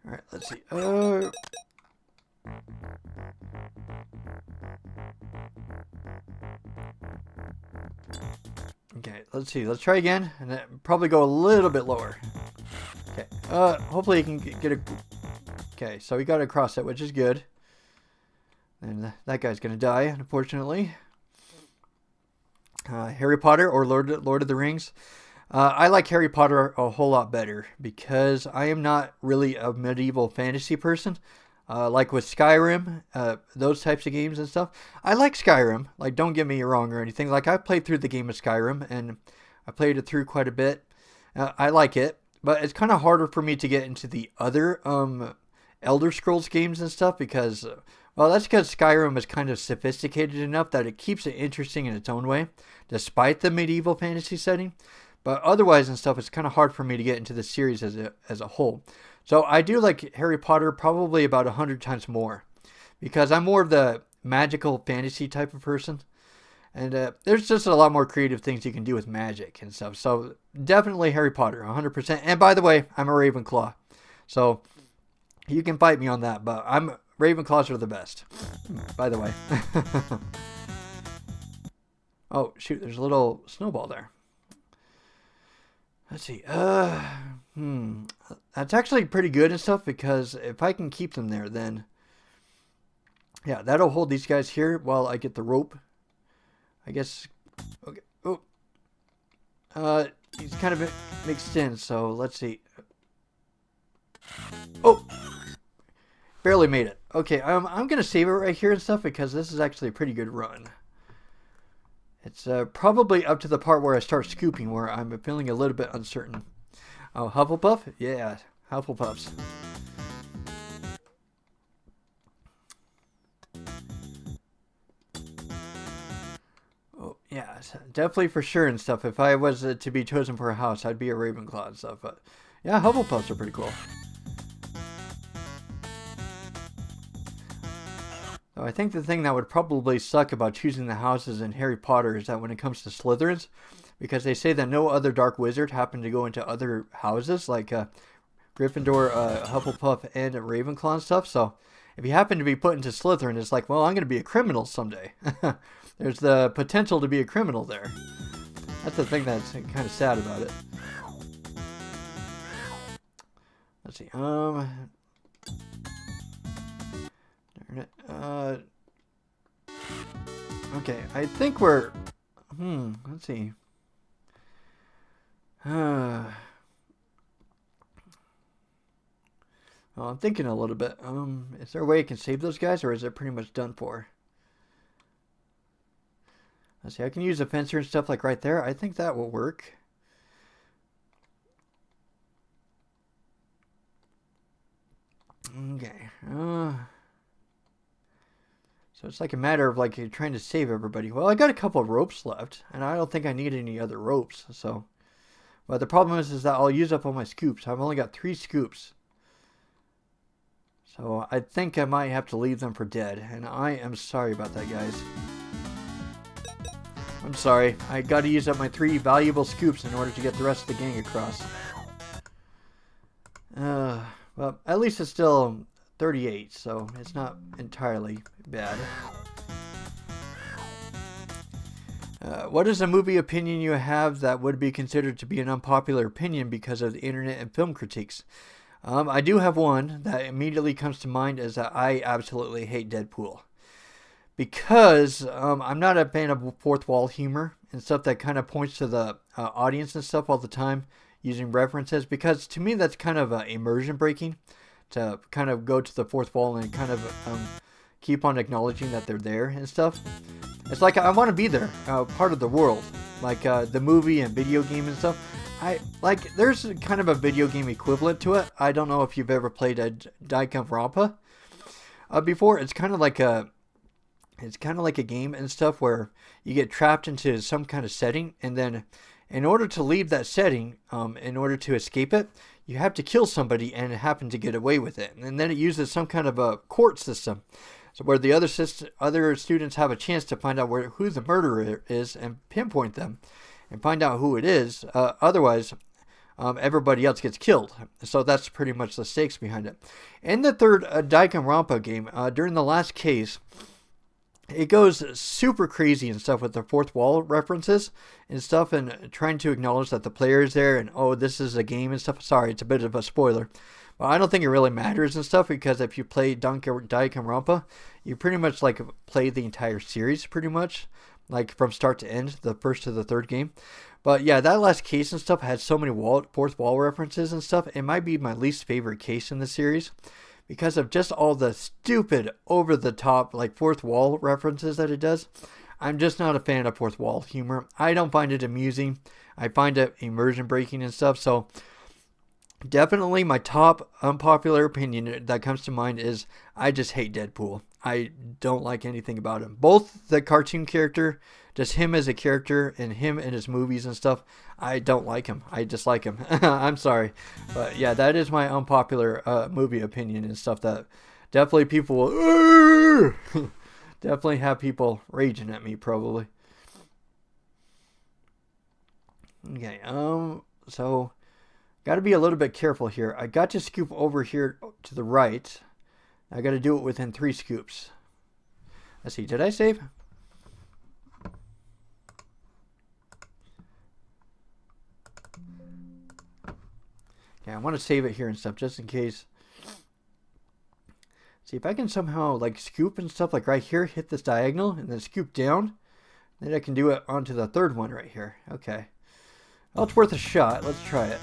Alright, let's see. Okay, let's see. Let's try again, and then probably go a little bit lower. Okay. Hopefully you can get a... Okay, so we got across it, which is good. And that guy's gonna die, unfortunately. Harry Potter or Lord of the Rings. I like Harry Potter a whole lot better because I am not really a medieval fantasy person. Like with Skyrim, those types of games and stuff. I like Skyrim. Like, don't get me wrong or anything. Like, I played through the game of Skyrim, and I played it through quite a bit. I like it, but it's kind of harder for me to get into the other Elder Scrolls games and stuff because, well, that's because Skyrim is kind of sophisticated enough that it keeps it interesting in its own way, despite the medieval fantasy setting. But otherwise and stuff, it's kind of hard for me to get into the series as a whole. So I do like Harry Potter probably about 100 times more because I'm more of the magical fantasy type of person. And there's just a lot more creative things you can do with magic and stuff. So definitely Harry Potter, 100%. And by the way, I'm a Ravenclaw. So you can fight me on that, but Ravenclaws are the best, by the way. Oh, shoot, there's a little snowball there. Let's see. That's actually pretty good and stuff because if I can keep them there, then yeah, that'll hold these guys here while I get the rope. I guess. Okay. Oh. He's kind of mixed in, so let's see. Oh, barely made it. Okay, I'm gonna save it right here and stuff because this is actually a pretty good run. It's probably up to the part where I start scooping, where I'm feeling a little bit uncertain. Oh, Hufflepuff? Yeah, Hufflepuffs. Oh, yeah, definitely for sure and stuff. If I was to be chosen for a house, I'd be a Ravenclaw and stuff. But yeah, Hufflepuffs are pretty cool. So I think the thing that would probably suck about choosing the houses in Harry Potter is that when it comes to Slytherins, because they say that no other dark wizard happened to go into other houses like Gryffindor, Hufflepuff, and Ravenclaw and stuff. So if you happen to be put into Slytherin, it's like, well, I'm going to be a criminal someday. There's the potential to be a criminal there. That's the thing that's kind of sad about it. Let's see. Okay, I think we're... let's see. Well, I'm thinking a little bit. Is there a way I can save those guys, or is it pretty much done for? Let's see. I can use a fencer and stuff like right there. I think that will work. Okay. So it's like a matter of like you're trying to save everybody. Well, I got a couple of ropes left, and I don't think I need any other ropes. So, but the problem is that I'll use up all my scoops. I've only got 3 scoops. So I think I might have to leave them for dead, and I am sorry about that, guys. I'm sorry. I got to use up my 3 valuable scoops in order to get the rest of the gang across. Well, at least it's still 38, so it's not entirely bad. What is a movie opinion you have that would be considered to be an unpopular opinion because of the internet and film critiques? I do have one that immediately comes to mind, is that I absolutely hate Deadpool. Because I'm not a fan of fourth wall humor and stuff that kind of points to the audience and stuff all the time using references. Because to me that's kind of immersion breaking, to kind of go to the fourth wall and kind of keep on acknowledging that they're there and stuff. It's like I want to be there, part of the world, like the movie and video game and stuff. There's kind of a video game equivalent to it. I don't know if you've ever played a Danganronpa before. It's kind of like a game and stuff where you get trapped into some kind of setting, and then in order to leave that setting, in order to escape it, you have to kill somebody and happen to get away with it. And then it uses some kind of a court system, so where the other students have a chance to find out who the murderer is and pinpoint them and find out who it is. Otherwise, everybody else gets killed. So that's pretty much the stakes behind it. In the third Danganronpa game, during the last case, it goes super crazy and stuff with the fourth wall references and stuff, and trying to acknowledge that the player is there and, oh, this is a game and stuff. Sorry, it's a bit of a spoiler. But I don't think it really matters and stuff, because if you play Danganronpa, you pretty much like play the entire series pretty much, like from start to end, the first to the third game. But yeah, that last case and stuff had so many fourth wall references and stuff. It might be my least favorite case in the series, because of just all the stupid, over-the-top, like, fourth wall references that it does. I'm just not a fan of fourth wall humor. I don't find it amusing. I find it immersion-breaking and stuff. So, definitely my top unpopular opinion that comes to mind is I just hate Deadpool. I don't like anything about him. Both the cartoon character, just him as a character, and him in his movies and stuff, I don't like him. I dislike him. I'm sorry. But yeah, that is my unpopular movie opinion and stuff that definitely people will definitely have people raging at me probably. Okay, so got to be a little bit careful here. I got to scoop over here to the right. I got to do it within 3 scoops. Let's see, did I save? Yeah, I want to save it here and stuff just in case. See if I can somehow like scoop and stuff like right here, hit this diagonal and then scoop down. Then I can do it onto the third one right here. Okay. Well, it's worth a shot. Let's try it.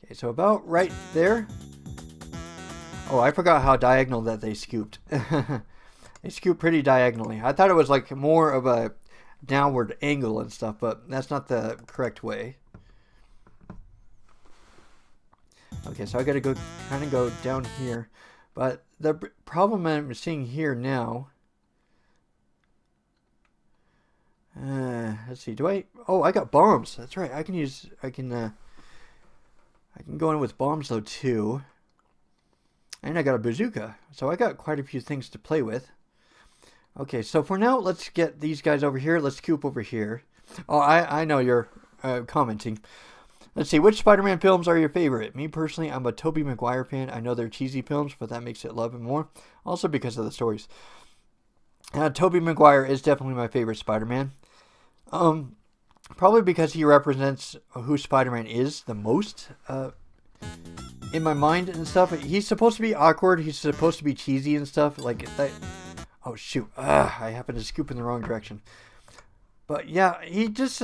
Okay, so about right there. Oh, I forgot how diagonal that they scooped. They scoop pretty diagonally. I thought it was like more of a downward angle and stuff, but that's not the correct way. Okay, so I gotta go kind of go down here. But the problem I'm seeing here now. Let's see. Oh, I got bombs. That's right. I can go in with bombs though too. And I got a bazooka. So I got quite a few things to play with. Okay, so for now, let's get these guys over here. Let's scoop over here. Oh, I know you're commenting. Let's see, which Spider-Man films are your favorite? Me, personally, I'm a Tobey Maguire fan. I know they're cheesy films, but that makes it love him more. Also because of the stories. Tobey Maguire is definitely my favorite Spider-Man. Probably because he represents who Spider-Man is the most in my mind and stuff. He's supposed to be awkward. He's supposed to be cheesy and stuff. Like that. Oh, shoot. I happened to scoop in the wrong direction. But yeah, he just...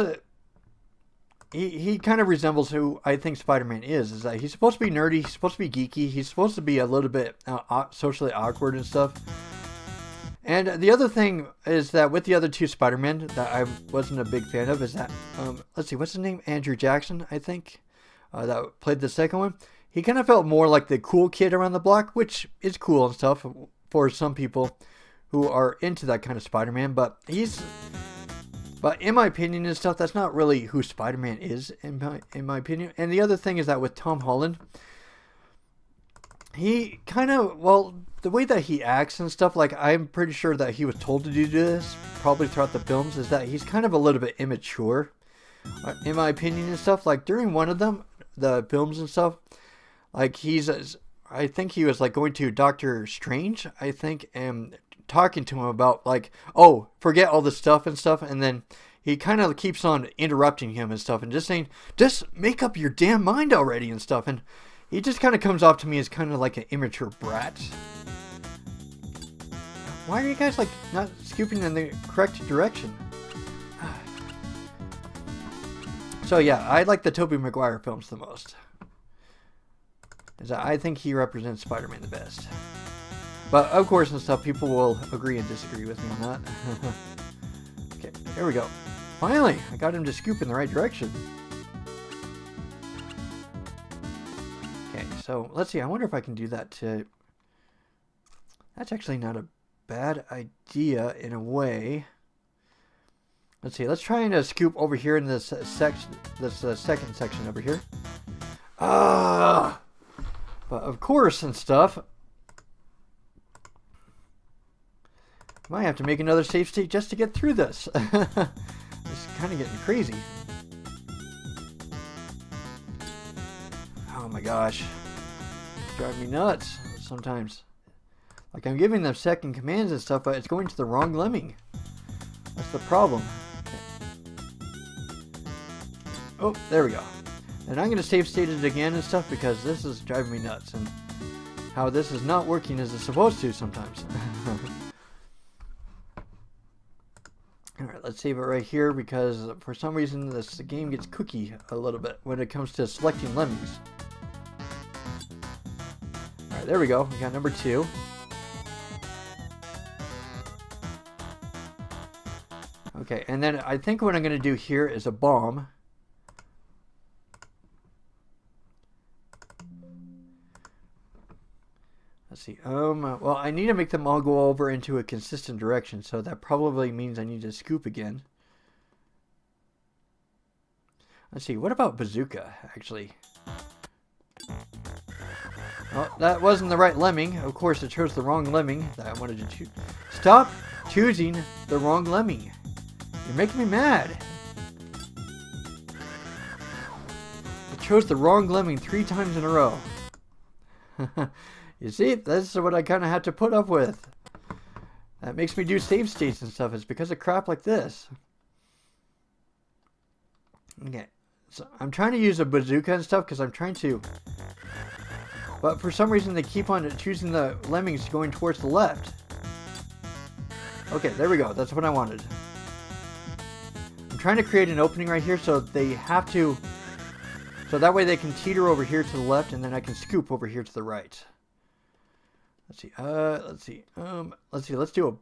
He kind of resembles who I think Spider-Man is that he's supposed to be nerdy, he's supposed to be geeky, he's supposed to be a little bit socially awkward and stuff. And the other thing is that with the other two Spider-Men that I wasn't a big fan of is that, let's see, what's his name? Andrew Jackson, I think, that played the second one. He kind of felt more like the cool kid around the block, which is cool and stuff for some people who are into that kind of Spider-Man, but in my opinion and stuff, that's not really who Spider-Man is, in my opinion. And the other thing is that with Tom Holland, he kind of, well, the way that he acts and stuff, like, I'm pretty sure that he was told to do this, probably throughout the films, is that he's kind of a little bit immature, in my opinion and stuff. Like, during one of them, the films and stuff, like, I think he was, like, going to Doctor Strange, I think, and talking to him about, like, oh, forget all this stuff and stuff, and then he kind of keeps on interrupting him and stuff and just saying, just make up your damn mind already and stuff. And he just kind of comes off to me as kind of like an immature brat. Why are you guys, like, not scooping in the correct direction? So yeah, I like the Tobey Maguire films the most, I think he represents Spider-Man the best. But, of course, and stuff, people will agree and disagree with me on that. Okay, there we go. Finally, I got him to scoop in the right direction. Okay, so, let's see. I wonder if I can do that to... That's actually not a bad idea in a way. Let's see. Let's try and scoop over here in this section, second section over here. But, of course, and stuff... Might have to make another save state just to get through this. It's kind of getting crazy. Oh my gosh. It's driving me nuts sometimes. Like, I'm giving them second commands and stuff, but it's going to the wrong lemming. That's the problem. Okay. Oh, there we go. And I'm going to save state it again and stuff because this is driving me nuts. And how this is not working as it's supposed to sometimes. Alright, let's save it right here because for some reason the game gets cookie a little bit when it comes to selecting lemmings. Alright, there we go. We got number 2. Okay, and then I think what I'm going to do here is a bomb. Let's see. Well, I need to make them all go over into a consistent direction, so that probably means I need to scoop again. Let's see. What about bazooka, actually? Oh, that wasn't the right lemming. Of course, it chose the wrong lemming that I wanted to choose. Stop choosing the wrong lemming. You're making me mad. I chose the wrong lemming 3 times in a row. You see, that's what I kind of had to put up with. That makes me do save states and stuff. It's because of crap like this. Okay, so I'm trying to use a bazooka and stuff because I'm trying to... But for some reason they keep on choosing the lemmings going towards the left. Okay, there we go. That's what I wanted. I'm trying to create an opening right here so they have to... So that way they can teeter over here to the left and then I can scoop over here to the right. Let's see. Let's do a...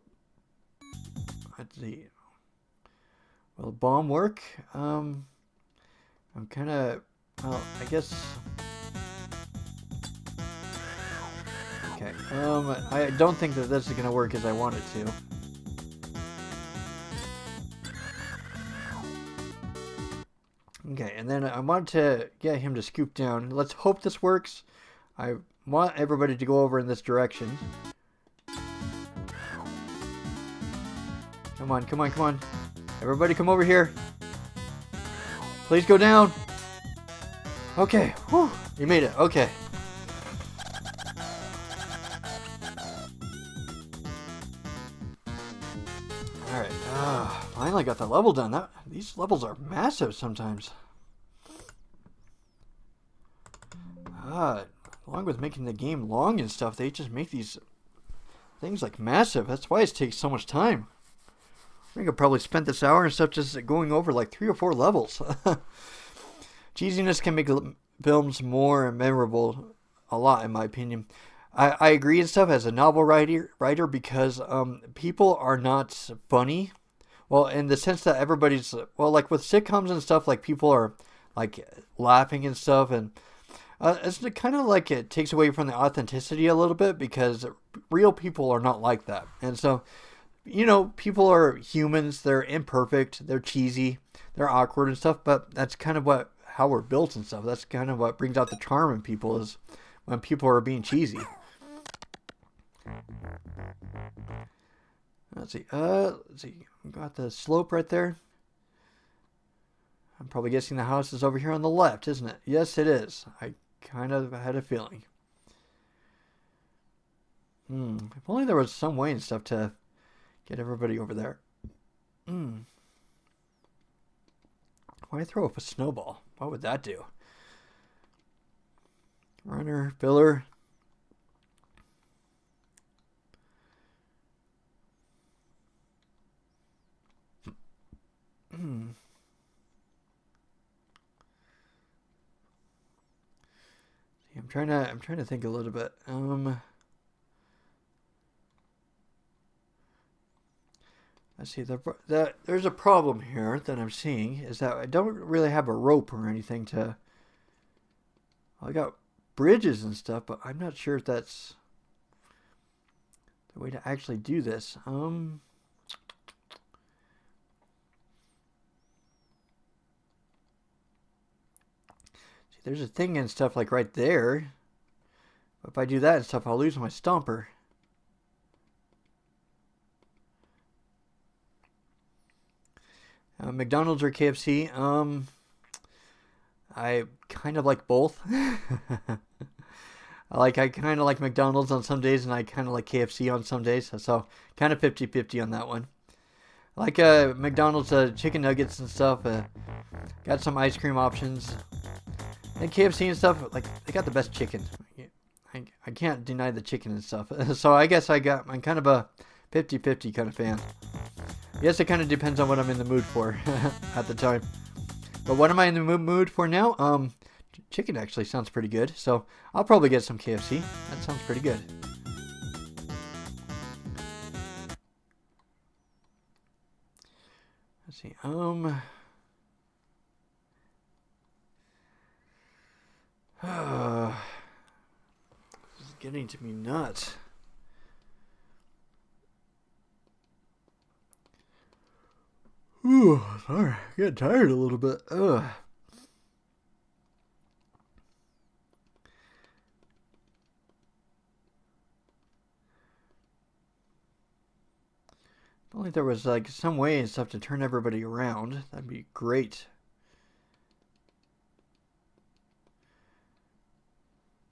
Let's see. Will a bomb work? I'm kind of... Well, I guess... Okay. I don't think that this is going to work as I want it to. Okay, and then I want to get him to scoop down. Let's hope this works. I want everybody to go over in this direction. Come on, come on, come on. Everybody come over here. Please go down. Okay, whew, you made it, okay. Alright, finally got the level done. These levels are massive sometimes. Along with making the game long and stuff, they just make these thing's like massive. That's why it takes so much time. I think I probably spent this hour and stuff just going over like 3 or 4 levels. Cheesiness can make films more memorable a lot, in my opinion. I agree and stuff as a novel writer because people are not funny. Well, in the sense that everybody's, well, like with sitcoms and stuff, like people are like laughing and stuff, and it's kind of like it takes away from the authenticity a little bit because real people are not like that. And so, people are humans, they're imperfect, they're cheesy, they're awkward and stuff, but that's kind of how we're built and stuff. That's kind of what brings out the charm in people is when people are being cheesy. Let's see. Got the slope right there. I'm probably guessing the house is over here on the left, isn't it? Yes, it is. I kind of had a feeling. If only there was some way and stuff to get everybody over there. Why throw up a snowball? What would that do? Runner, filler. I'm trying to think a little bit. Let's see. There's a problem here that I'm seeing is that I don't really have a rope or anything to. I got bridges and stuff, but I'm not sure if that's the way to actually do this. There's a thing and stuff like right there. If I do that and stuff, I'll lose my stomper. McDonald's or KFC? I kind of like both. I kind of like McDonald's on some days, and I kind of like KFC on some days. So kind of 50-50 on that one. I like McDonald's chicken nuggets and stuff. Got some ice cream options. And KFC and stuff, like, they got the best chicken. I can't deny the chicken and stuff. So I guess I'm kind of a 50-50 kind of fan. Yes, it kind of depends on what I'm in the mood for at the time. But what am I in the mood for now? Chicken actually sounds pretty good. So I'll probably get some KFC. That sounds pretty good. Let's see. This is getting to me nuts. Ooh, sorry. I'm getting tired a little bit. Ugh. If only there was like some way and stuff to turn everybody around. That'd be great.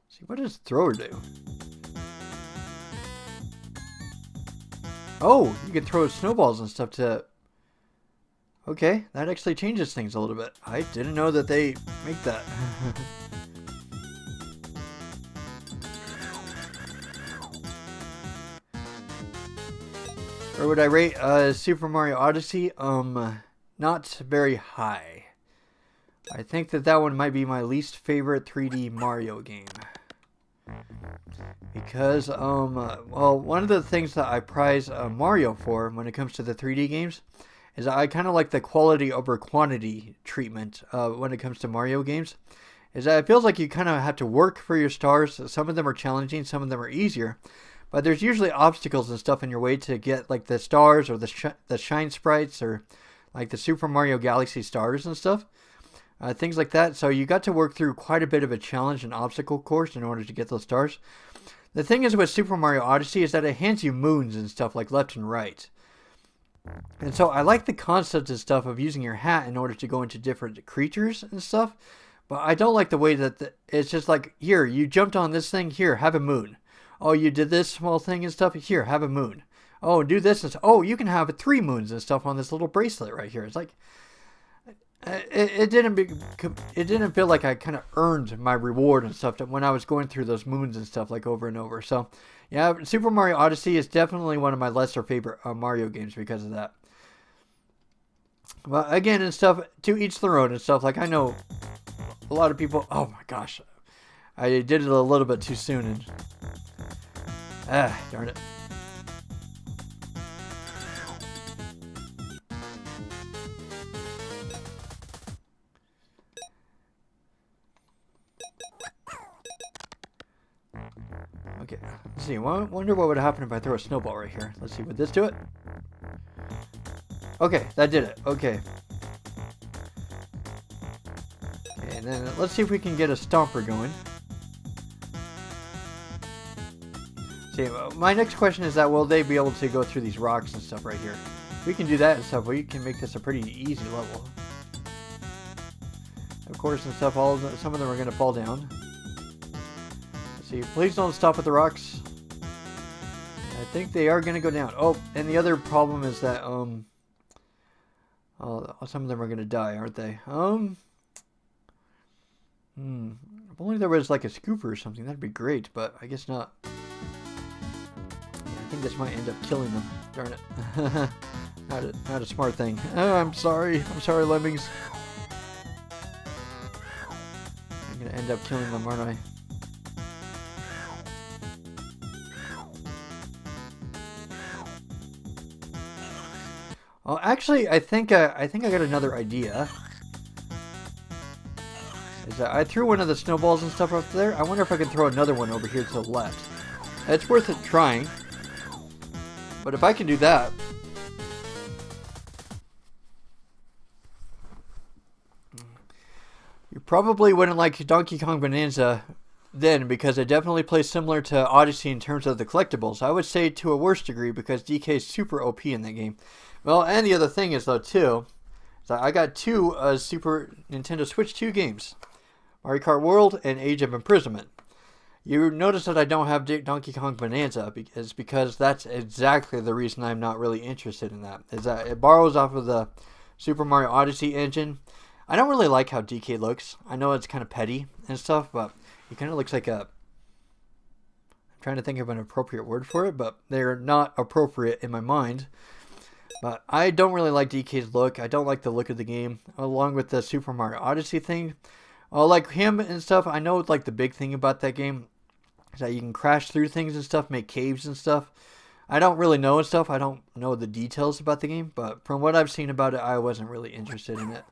See, what does thrower do? Oh, you can throw snowballs and stuff to... Okay, that actually changes things a little bit. I didn't know that they make that. Where would I rate Super Mario Odyssey? Not very high. I think that one might be my least favorite 3D Mario game. Because, well, one of the things that I prize Mario for when it comes to the 3D games is I kind of like the quality over quantity treatment when it comes to Mario games. Is that it feels like you kind of have to work for your stars. Some of them are challenging, some of them are easier. But there's usually obstacles and stuff in your way to get like the stars or the shine sprites or like the Super Mario Galaxy stars and stuff. Things like that. So you got to work through quite a bit of a challenge and obstacle course in order to get those stars. The thing is with Super Mario Odyssey is that it hands you moons and stuff like left and right. And so I like the concept and stuff of using your hat in order to go into different creatures and stuff. But I don't like the way that it's just like, here, you jumped on this thing, here, have a moon. Oh, you did this small thing and stuff, here, have a moon. Oh, do this and stuff. Oh, you can have 3 moons and stuff on this little bracelet right here. It's like... it didn't feel like I kind of earned my reward and stuff when I was going through those moons and stuff like over and over. So yeah, Super Mario Odyssey is definitely one of my lesser favorite Mario games because of that. But again, and stuff, to each their own and stuff. Like, I know a lot of people. Oh my gosh, I did it a little bit too soon, and darn it. Okay, let's see. Wonder what would happen if I throw a snowball right here. Let's see. Would this do it? Okay, that did it. Okay. Okay, and then let's see if we can get a stomper going. See, my next question is that will they be able to go through these rocks and stuff right here? If we can do that and stuff, we can make this a pretty easy level. Of course, and stuff, some of them are going to fall down. Let's see, please don't stop at the rocks. I think they are going to go down. Oh, and the other problem is that, some of them are going to die, aren't they? If only there was like a scooper or something, that'd be great, but I guess not. Yeah, I think this might end up killing them. Darn it. Not a smart thing. Oh, I'm sorry, Lemmings. I'm going to end up killing them, aren't I? Oh, actually, I think I got another idea. Is that I threw one of the snowballs and stuff up there. I wonder if I can throw another one over here to the left. It's worth it trying. But if I can do that, you probably wouldn't like Donkey Kong Bonanza then, because it definitely plays similar to Odyssey in terms of the collectibles. I would say to a worse degree, because DK is super OP in that game. Well, and the other thing is, though, too, is that I got two Super Nintendo Switch 2 games. Mario Kart World and Age of Imprisonment. You notice that I don't have Donkey Kong Bonanza because that's exactly the reason I'm not really interested in that. Is that it borrows off of the Super Mario Odyssey engine. I don't really like how DK looks. I know it's kind of petty and stuff, but it kind of looks like a... I'm trying to think of an appropriate word for it, but they're not appropriate in my mind. But I don't really like DK's look. I don't like the look of the game, along with the Super Mario Odyssey thing. Like him and stuff, I know like the big thing about that game is that you can crash through things and stuff, make caves and stuff. I don't really know and stuff. I don't know the details about the game, but from what I've seen about it, I wasn't really interested in it.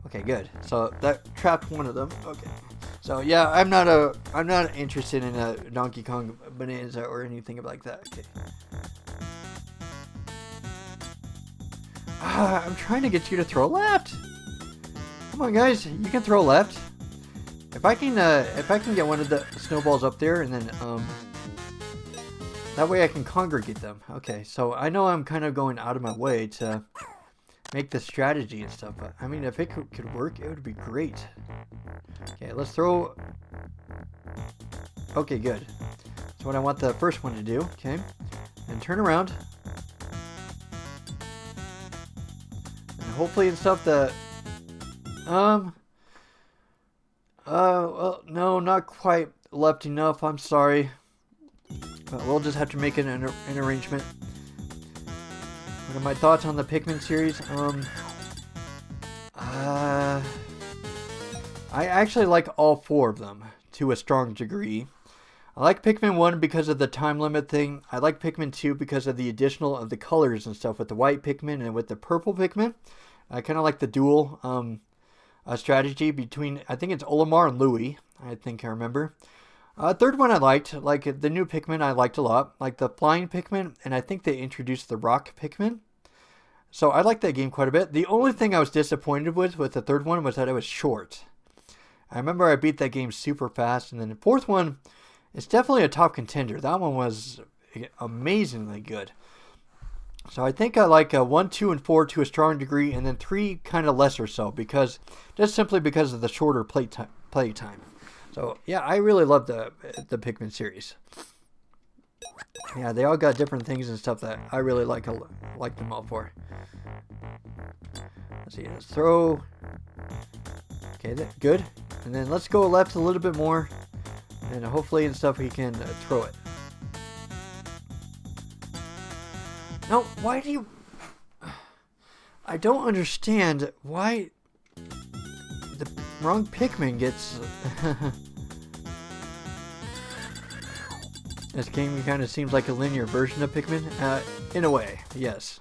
Okay, good. So that trapped one of them. Okay. So yeah, I'm not interested in a Donkey Kong Bonanza or anything like that. Okay. I'm trying to get you to throw left. Come on, guys, you can throw left. If I can get one of the snowballs up there, and then that way I can congregate them. Okay, so I know I'm kind of going out of my way to make the strategy and stuff, but I mean, if it could work, it would be great. Okay, let's throw. Okay, good. That's what I want the first one to do. Okay, and turn around. Hopefully and stuff that well, no, not quite left enough. I'm sorry, but we'll just have to make an arrangement. What are my thoughts on the Pikmin series? I actually like all four of them to a strong degree. I like Pikmin 1 because of the time limit thing. I like Pikmin 2 because of the additional of the colors and stuff with the white Pikmin and with the purple Pikmin. I kind of like the dual strategy between, I think it's Olimar and Louie, I think I remember. Third one I liked, like the new Pikmin I liked a lot, like the flying Pikmin, and I think they introduced the rock Pikmin. So I liked that game quite a bit. The only thing I was disappointed with the third one was that it was short. I remember I beat that game super fast, and then the fourth one, it's definitely a top contender. That one was amazingly good. So I think I like 1, 2, and 4 to a strong degree, and then 3 kind of lesser so, just simply because of the shorter play time. So yeah, I really love the Pikmin series. Yeah, they all got different things and stuff that I really like them all for. Let's see, let's throw. Okay, good. And then let's go left a little bit more, and hopefully and stuff he can throw it. Now, why do you... I don't understand why the wrong Pikmin gets... This game kind of seems like a linear version of Pikmin. In a way, yes.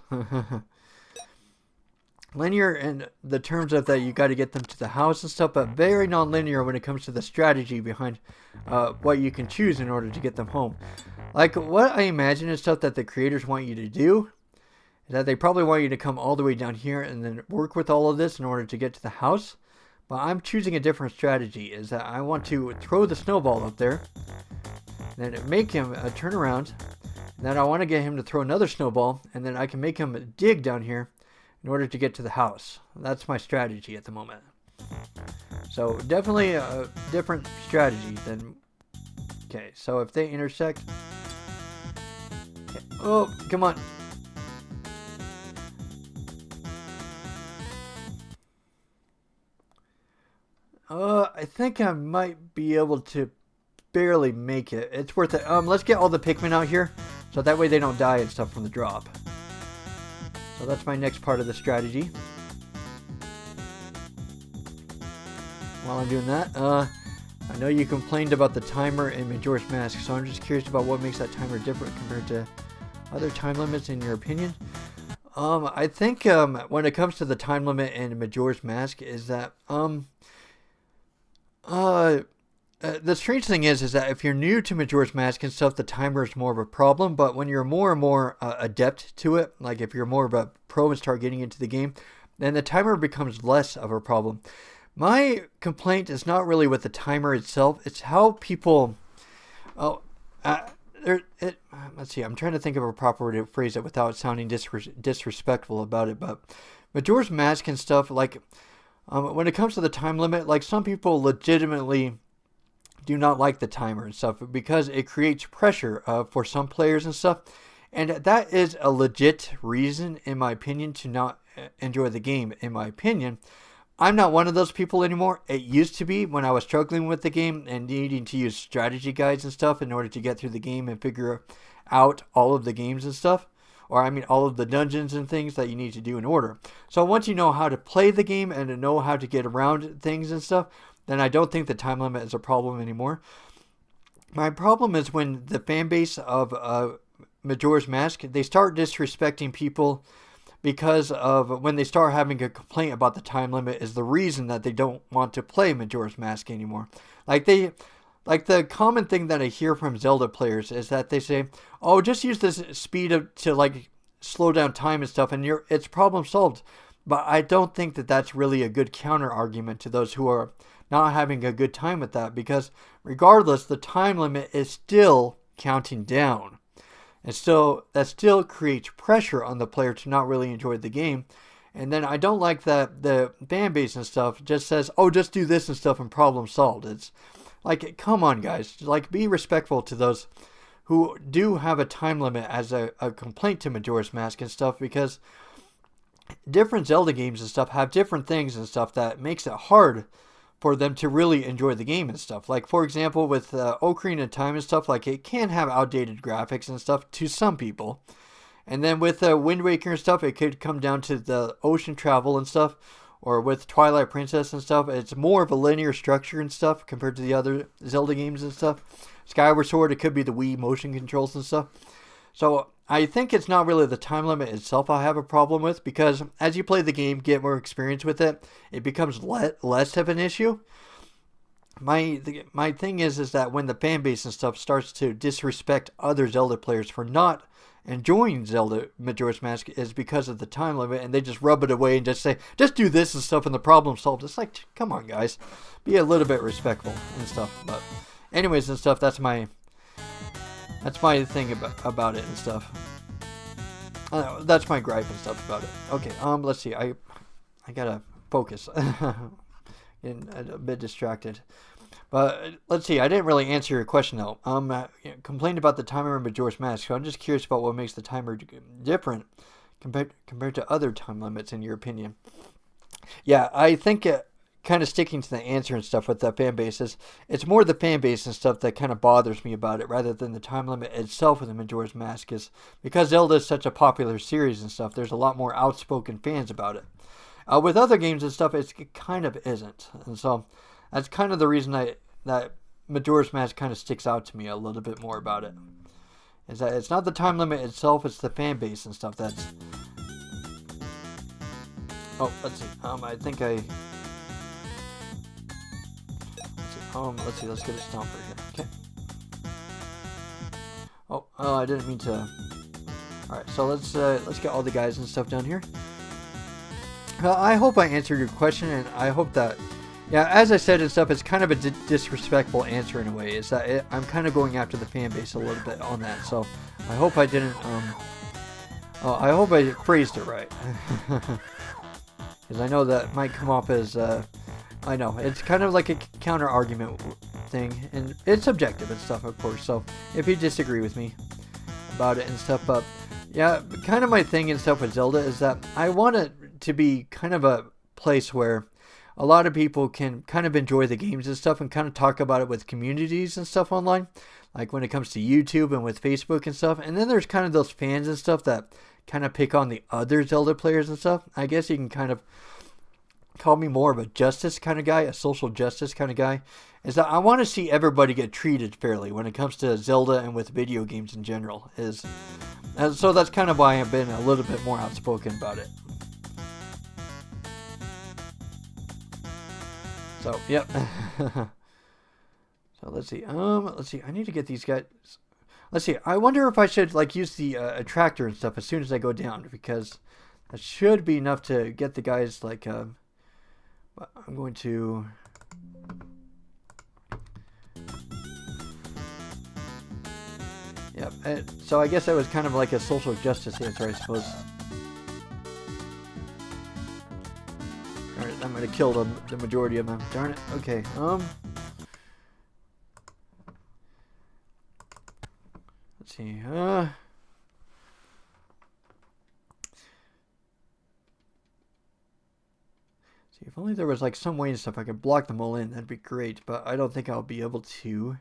Linear in the terms of that you got to get them to the house and stuff, but very non-linear when it comes to the strategy behind what you can choose in order to get them home. Like, what I imagine is stuff that the creators want you to do, is that they probably want you to come all the way down here and then work with all of this in order to get to the house. But I'm choosing a different strategy, is that I want to throw the snowball up there, then make him turn around, and then I want to get him to throw another snowball, and then I can make him dig down here in order to get to the house. That's my strategy at the moment. So definitely a different strategy than... Okay, so if they intersect... Okay. Oh, come on. I think I might be able to barely make it. It's worth it. Let's get all the Pikmin out here, so that way they don't die and stuff from the drop. So that's my next part of the strategy. While I'm doing that, I know you complained about the timer in Majora's Mask, so I'm just curious about what makes that timer different compared to other time limits in your opinion. I think when it comes to the time limit in Majora's Mask is that the strange thing is that if you're new to Majora's Mask and stuff, the timer is more of a problem. But when you're more and more adept to it, like if you're more of a pro and start getting into the game, then the timer becomes less of a problem. My complaint is not really with the timer itself; it's how people. Let's see. I'm trying to think of a proper way to phrase it without sounding disrespectful about it. But Majora's Mask and stuff, like when it comes to the time limit, like some people legitimately do not like the timer and stuff because it creates pressure for some players and stuff, and that is a legit reason, in my opinion, to not enjoy the game. In my opinion, I'm not one of those people anymore. It used to be when I was struggling with the game and needing to use strategy guides and stuff in order to get through the game and figure out all of the games and stuff, or I mean all of the dungeons and things that you need to do in order. So once you know how to play the game and to know how to get around things and stuff, then I don't think the time limit is a problem anymore. My problem is when the fan base of Majora's Mask, they start disrespecting people because of when they start having a complaint about the time limit is the reason that they don't want to play Majora's Mask anymore. Like the common thing that I hear from Zelda players is that they say, "Oh, just use this speed to like slow down time and stuff, and it's problem solved." But I don't think that that's really a good counter argument to those who are not having a good time with that, because regardless, the time limit is still counting down. And so that still creates pressure on the player to not really enjoy the game. And then I don't like that the fan base and stuff just says, "Oh, just do this and stuff and problem solved." It's like, come on, guys. Like, be respectful to those who do have a time limit as a complaint to Majora's Mask and stuff, because different Zelda games and stuff have different things and stuff that makes it hard for them to really enjoy the game and stuff. Like, for example, with Ocarina of Time and stuff, like, it can have outdated graphics and stuff to some people. And then with Wind Waker and stuff, it could come down to the ocean travel and stuff. Or with Twilight Princess and stuff, it's more of a linear structure and stuff compared to the other Zelda games and stuff. Skyward Sword, it could be the Wii motion controls and stuff. So I think it's not really the time limit itself I have a problem with, because as you play the game, get more experience with it, it becomes less of an issue. My thing is that when the fan base and stuff starts to disrespect other Zelda players for not enjoying Zelda Majora's Mask is because of the time limit, and they just rub it away and just say, "Just do this and stuff and the problem solved." It's like, come on, guys, be a little bit respectful and stuff. But anyways and stuff, that's my thing about it and stuff. That's my gripe and stuff about it. Okay, let's see. I gotta focus. Getting a bit distracted. But let's see. I didn't really answer your question though. Complained about the timer in Majora's Mask. So I'm just curious about what makes the timer different compared to other time limits, in your opinion. Yeah, I think kind of sticking to the answer and stuff with the fan base is it's more the fan base and stuff that kind of bothers me about it rather than the time limit itself with the Majora's Mask. Is because Zelda is such a popular series and stuff. There's a lot more outspoken fans about it. With other games and stuff, it kind of isn't, and so that's kind of the reason that Majora's Mask kind of sticks out to me a little bit more about it. Is that it's not the time limit itself; it's the fan base and stuff. That's. Oh, let's see. I think I. Let's see. Let's get a stomper here. Okay. Oh, I didn't mean to. All right, so let's get all the guys and stuff down here. I hope I answered your question, and I hope that, yeah, as I said and stuff, it's kind of a disrespectful answer in a way. Is that I'm kind of going after the fan base a little bit on that. So I hope I didn't. I hope I phrased it right, because I know that might come off as. I know it's kind of like a counter argument thing, and it's subjective and stuff, of course. So if you disagree with me about it and stuff, but yeah, kind of my thing and stuff with Zelda is that I want it to be kind of a place where a lot of people can kind of enjoy the games and stuff and kind of talk about it with communities and stuff online, like when it comes to YouTube and with Facebook and stuff. And then there's kind of those fans and stuff that kind of pick on the other Zelda players and stuff. I guess you can kind of call me more of a justice kind of guy, a social justice kind of guy, is that I want to see everybody get treated fairly when it comes to Zelda and with video games in general. So that's kind of why I've been a little bit more outspoken about it. So, yep. So let's see. I need to get these guys. Let's see. I wonder if I should like use the attractor and stuff as soon as I go down, because that should be enough to get the guys like. I'm going to. Yep. So I guess that was kind of like a social justice answer, I suppose. Alright, I'm gonna kill the majority of them. Darn it. Okay. Let's see. See, if only there was like some way and stuff I could block them all in, that'd be great. But I don't think I'll be able to.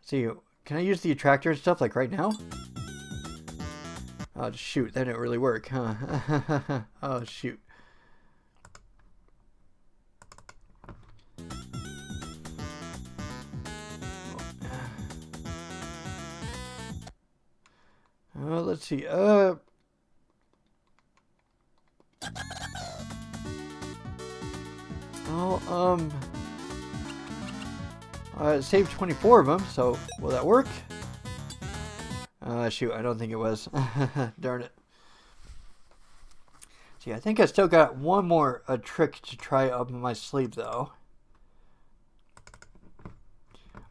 Let's see, can I use the attractor and stuff like right now? Oh shoot, that didn't really work, huh? Oh shoot. Let's see. Saved 24 of them, so will that work? Shoot, I don't think it was. Darn it. See, I think I still got one more trick to try up my sleeve, though.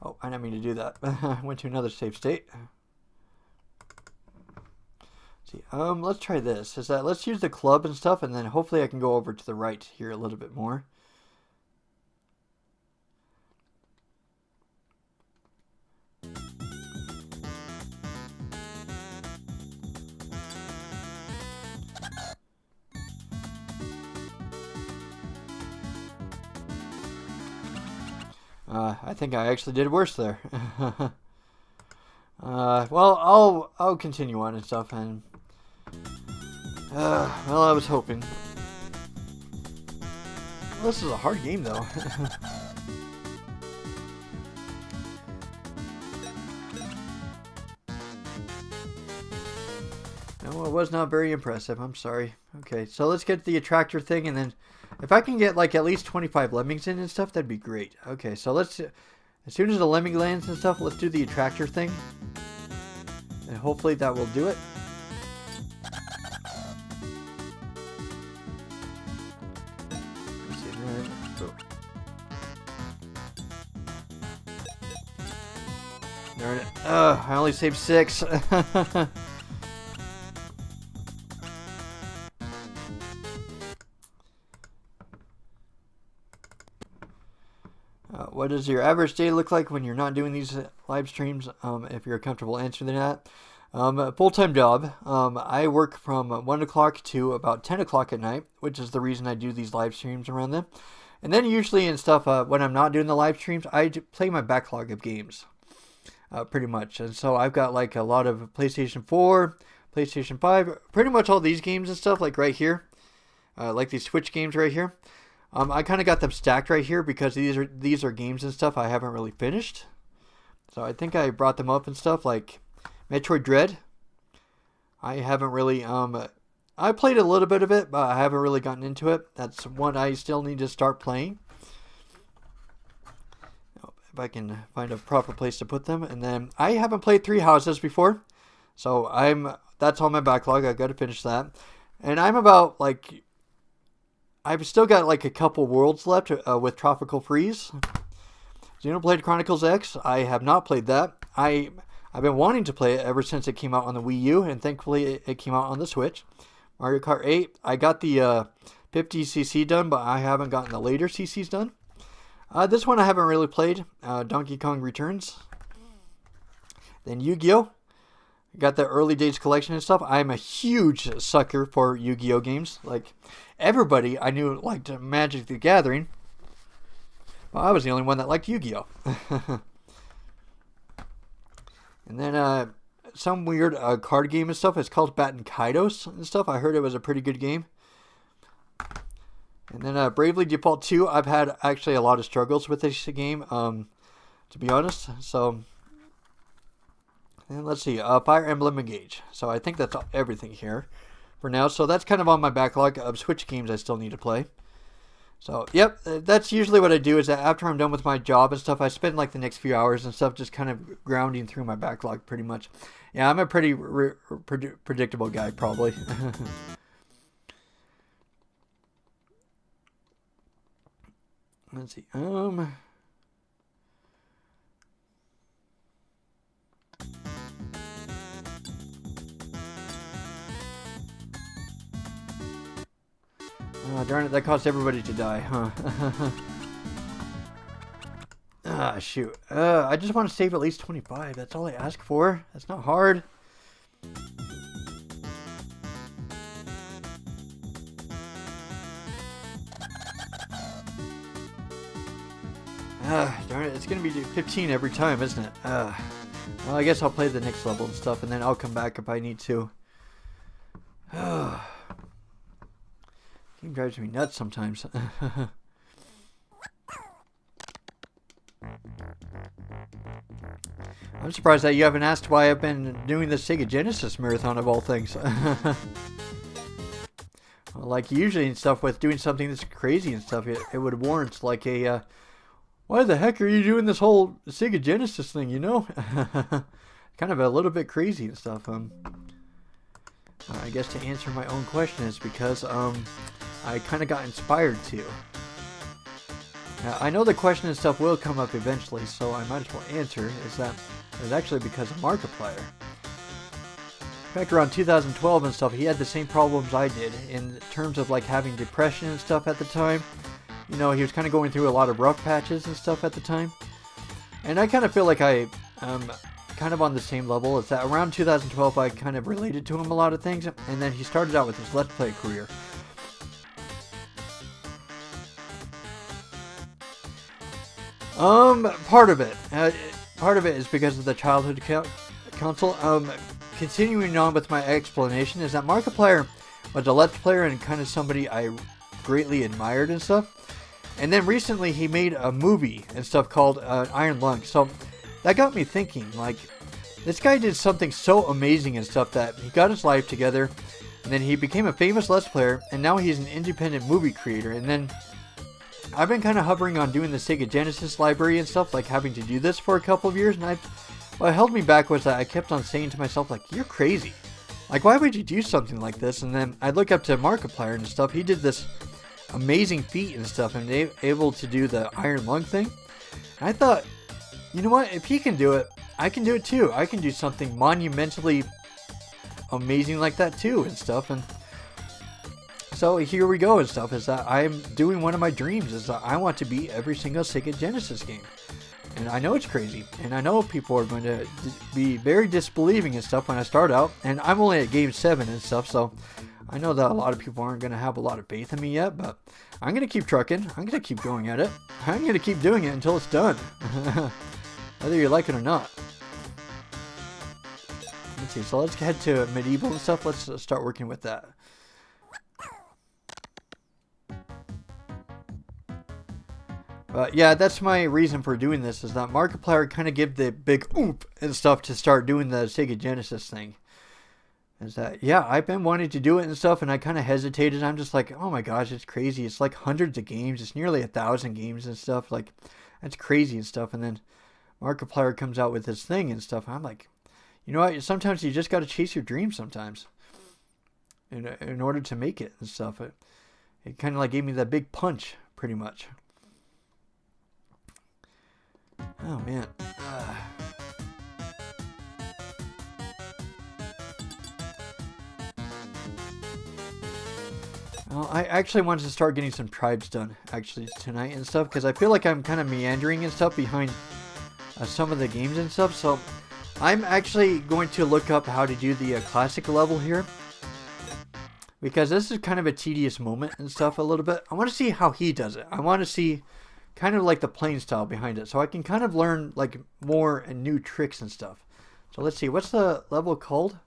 Oh, I didn't mean to do that. I went to another save state. See, let's try this. Let's use the club and stuff, and then hopefully I can go over to the right here a little bit more. I think I actually did worse there. Well, I'll continue on and stuff, and well, I was hoping. Well, this is a hard game, though. No, it was not very impressive. I'm sorry. Okay, so let's get the attractor thing, and then if I can get like at least 25 lemmings in and stuff, that'd be great. Okay, so let's, as soon as the lemming lands and stuff, let's do the attractor thing, and hopefully that will do it. Let's see, darn it! I only saved 6. What does your average day look like when you're not doing these live streams? If you're comfortable answering that. Full-time job. I work from 1 o'clock to about 10 o'clock at night, which is the reason I do these live streams around them. And then usually and stuff, when I'm not doing the live streams, I play my backlog of games, pretty much. And so I've got like a lot of PlayStation 4, PlayStation 5, pretty much all these games and stuff, like right here. Like these Switch games right here. I kind of got them stacked right here because these are games and stuff I haven't really finished. So I think I brought them up and stuff, like Metroid Dread. I haven't really, I played a little bit of it, but I haven't really gotten into it. That's one I still need to start playing. If I can find a proper place to put them. And then I haven't played Three Houses before. So that's on my backlog. I got to finish that. And I'm about like, I've still got like a couple worlds left with Tropical Freeze. Xenoblade Chronicles X, I have not played that. I've been wanting to play it ever since it came out on the Wii U, and thankfully it came out on the Switch. Mario Kart 8, I got the 50cc done, but I haven't gotten the later CCs done. This one I haven't really played, Donkey Kong Returns. Then Yu-Gi-Oh! Got the early days collection and stuff. I'm a huge sucker for Yu-Gi-Oh! Games. Like, everybody I knew liked Magic the Gathering. Well, I was the only one that liked Yu-Gi-Oh! And then some weird card game and stuff. It's called Batten Kaidos and stuff. I heard it was a pretty good game. And then Bravely Default 2. I've had actually a lot of struggles with this game, to be honest. So, and let's see. Fire Emblem Engage. So I think that's everything here for now. So that's kind of on my backlog of Switch games I still need to play. So, yep, that's usually what I do is that after I'm done with my job and stuff, I spend like the next few hours and stuff just kind of grounding through my backlog pretty much. Yeah, I'm a pretty predictable guy, probably. Let's see. Oh, darn it, that caused everybody to die, huh? Ah, shoot. I just want to save at least 25. That's all I ask for. That's not hard. Darn it, it's going to be 15 every time, isn't it? Well, I guess I'll play the next level and stuff, and then I'll come back if I need to. Game drives me nuts sometimes. I'm surprised that you haven't asked why I've been doing the Sega Genesis marathon of all things. Well, like usually and stuff with doing something that's crazy and stuff, it would warrant like a, why the heck are you doing this whole Sega Genesis thing, you know? Kind of a little bit crazy and stuff. I guess to answer my own question is because I kind of got inspired to. I know the question and stuff will come up eventually, so I might as well answer, is that it was actually because of Markiplier. Back around 2012 and stuff, he had the same problems I did in terms of like having depression and stuff at the time. You know, he was kind of going through a lot of rough patches and stuff at the time. And I kind of feel like I kind of on the same level. It's that around 2012 I kind of related to him a lot of things, and then he started out with his Let's Play career. Part of it is because of the childhood council. Continuing on with my explanation is that Markiplier was a Let's Player and kind of somebody I greatly admired and stuff. And then recently he made a movie and stuff called Iron Lung. So that got me thinking, like, this guy did something so amazing and stuff that he got his life together, and then he became a famous Let's Player, and now he's an independent movie creator. And then I've been kind of hovering on doing the Sega Genesis library and stuff, like having to do this for a couple of years, and what held me back was that I kept on saying to myself, like, you're crazy. Like, why would you do something like this? And then I'd look up to Markiplier and stuff. He did this amazing feat and stuff, and able to do the Iron Lung thing. And I thought, you know what? If he can do it, I can do it too. I can do something monumentally amazing like that too and stuff. And so here we go and stuff, is that I'm doing one of my dreams, is that I want to beat every single Sega Genesis game. And I know it's crazy, and I know people are going to be very disbelieving and stuff when I start out, and I'm only at game 7 and stuff, so I know that a lot of people aren't going to have a lot of faith in me yet, but I'm going to keep trucking. I'm going to keep going at it. I'm going to keep doing it until it's done, whether you like it or not. Let's see, so let's head to medieval and stuff. Let's start working with that. But yeah, that's my reason for doing this, is that Markiplier kind of give the big oomph and stuff to start doing the Sega Genesis thing. Is that, yeah, I've been wanting to do it and stuff, and I kind of hesitated. I'm just like, oh my gosh, it's crazy. It's like hundreds of games. It's nearly 1,000 games and stuff. Like, that's crazy and stuff. And then Markiplier comes out with this thing and stuff. And I'm like, you know what? Sometimes you just got to chase your dreams sometimes in order to make it and stuff. It kind of like gave me that big punch, pretty much. Oh, man. Well, I actually wanted to start getting some tribes done, actually, tonight and stuff, because I feel like I'm kind of meandering and stuff behind some of the games and stuff, so I'm actually going to look up how to do the classic level here, because this is kind of a tedious moment and stuff a little bit. I want to see how he does it. I want to see kind of like the playing style behind it, so I can kind of learn like more and new tricks and stuff. So let's see, what's the level called?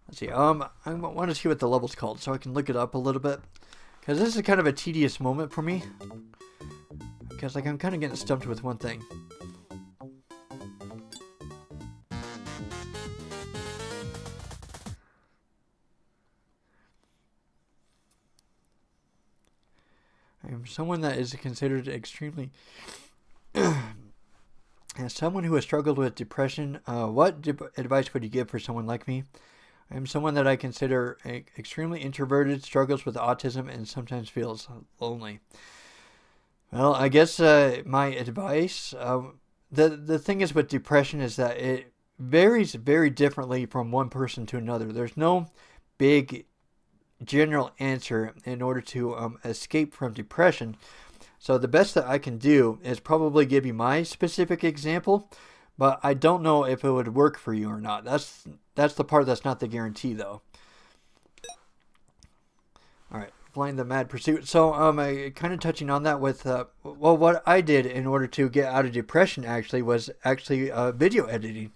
Let's see, I want to see what the level's called so I can look it up a little bit, because this is kind of a tedious moment for me, because like I'm kind of getting stumped with one thing. I am someone that is considered extremely as someone who has struggled with depression. What advice would you give for someone like me? I am someone that I consider extremely introverted, struggles with autism, and sometimes feels lonely. Well, I guess my advice, the thing is with depression is that it varies very differently from one person to another. There's no big general answer in order to escape from depression. So the best that I can do is probably give you my specific example, but I don't know if it would work for you or not. That's the part that's not the guarantee, though. All right, Flying the Mad Pursuit. So I kind of touching on that with well, what I did in order to get out of depression was video editing.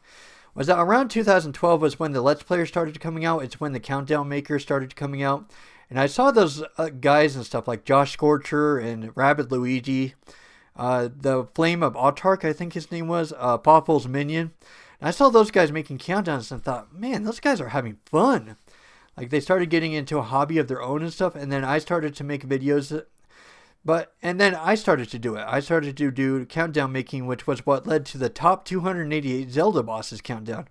Was that around 2012 was when the Let's Players started coming out. It's when the Countdown Maker started coming out. And I saw those guys and stuff like Josh Scorcher and Rabbit Luigi. The Flame of Autark, I think his name was. Pawful's Minion. And I saw those guys making countdowns and thought, man, those guys are having fun. Like they started getting into a hobby of their own and stuff. And then I started to make videos. And then I started to do it. I started to do countdown making, which was what led to the top 288 Zelda bosses countdown.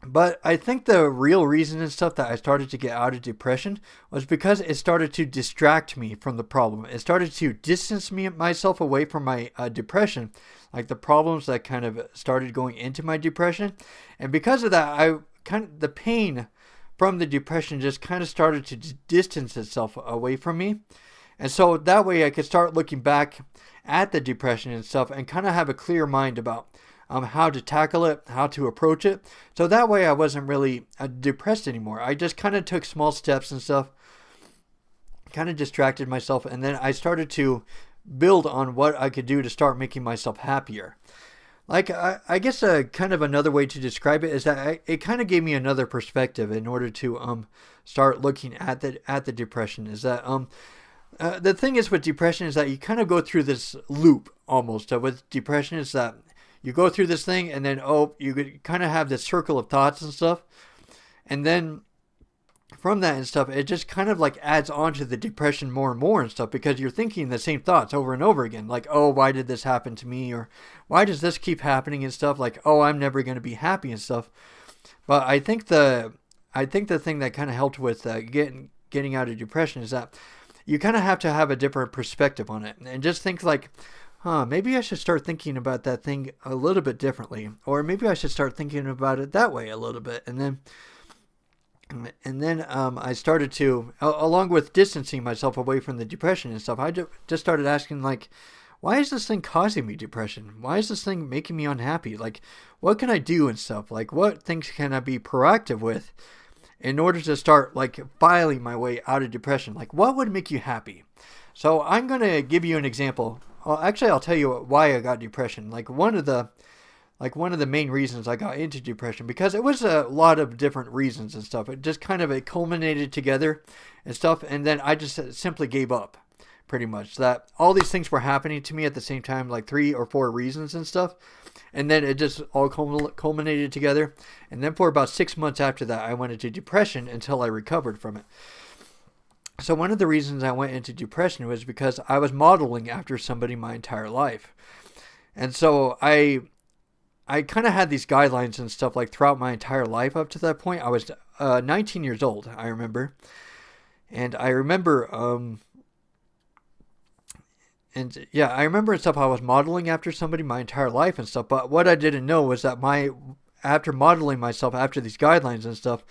But I think the real reason and stuff that I started to get out of depression was because it started to distract me from the problem. It started to distance myself away from my depression, like the problems that kind of started going into my depression. And because of that, the pain from the depression just kind of started to distance itself away from me. And so that way I could start looking back at the depression and stuff and kind of have a clear mind about how to tackle it, how to approach it. So that way I wasn't really depressed anymore. I just kind of took small steps and stuff, kind of distracted myself, and then I started to build on what I could do to start making myself happier. Like, I guess kind of another way to describe it is that it kind of gave me another perspective in order to start looking at the depression. Is that the thing is with depression is that you kind of go through this loop almost. With depression is that you go through this thing and then, you kind of have this circle of thoughts and stuff. And then from that and stuff, it just kind of like adds on to the depression more and more and stuff because you're thinking the same thoughts over and over again. Like, oh, why did this happen to me? Or why does this keep happening and stuff? Like, oh, I'm never going to be happy and stuff. But I think the thing that kind of helped with getting out of depression is that you kind of have to have a different perspective on it and just think like, maybe I should start thinking about that thing a little bit differently, or maybe I should start thinking about it that way a little bit. And then And then I started to, along with distancing myself away from the depression and stuff, I just started asking, like, why is this thing causing me depression? Why is this thing making me unhappy? Like, what can I do and stuff? Like, what things can I be proactive with in order to start, like, filing my way out of depression? Like, what would make you happy? So I'm going to give you an example. Well, actually, I'll tell you why I got depression. One of the main reasons I got into depression, because it was a lot of different reasons and stuff. It just kind of it culminated together and stuff, and then I just simply gave up, pretty much. That all these things were happening to me at the same time, like 3 or 4 reasons and stuff, and then it just all culminated together. And then for about 6 months after that, I went into depression until I recovered from it. So one of the reasons I went into depression was because I was modeling after somebody my entire life, and so I kind of had these guidelines and stuff like throughout my entire life up to that point. I was 19 years old, I remember. And I remember, I remember and stuff, I was modeling after somebody my entire life and stuff. But what I didn't know was that after modeling myself after these guidelines and stuff,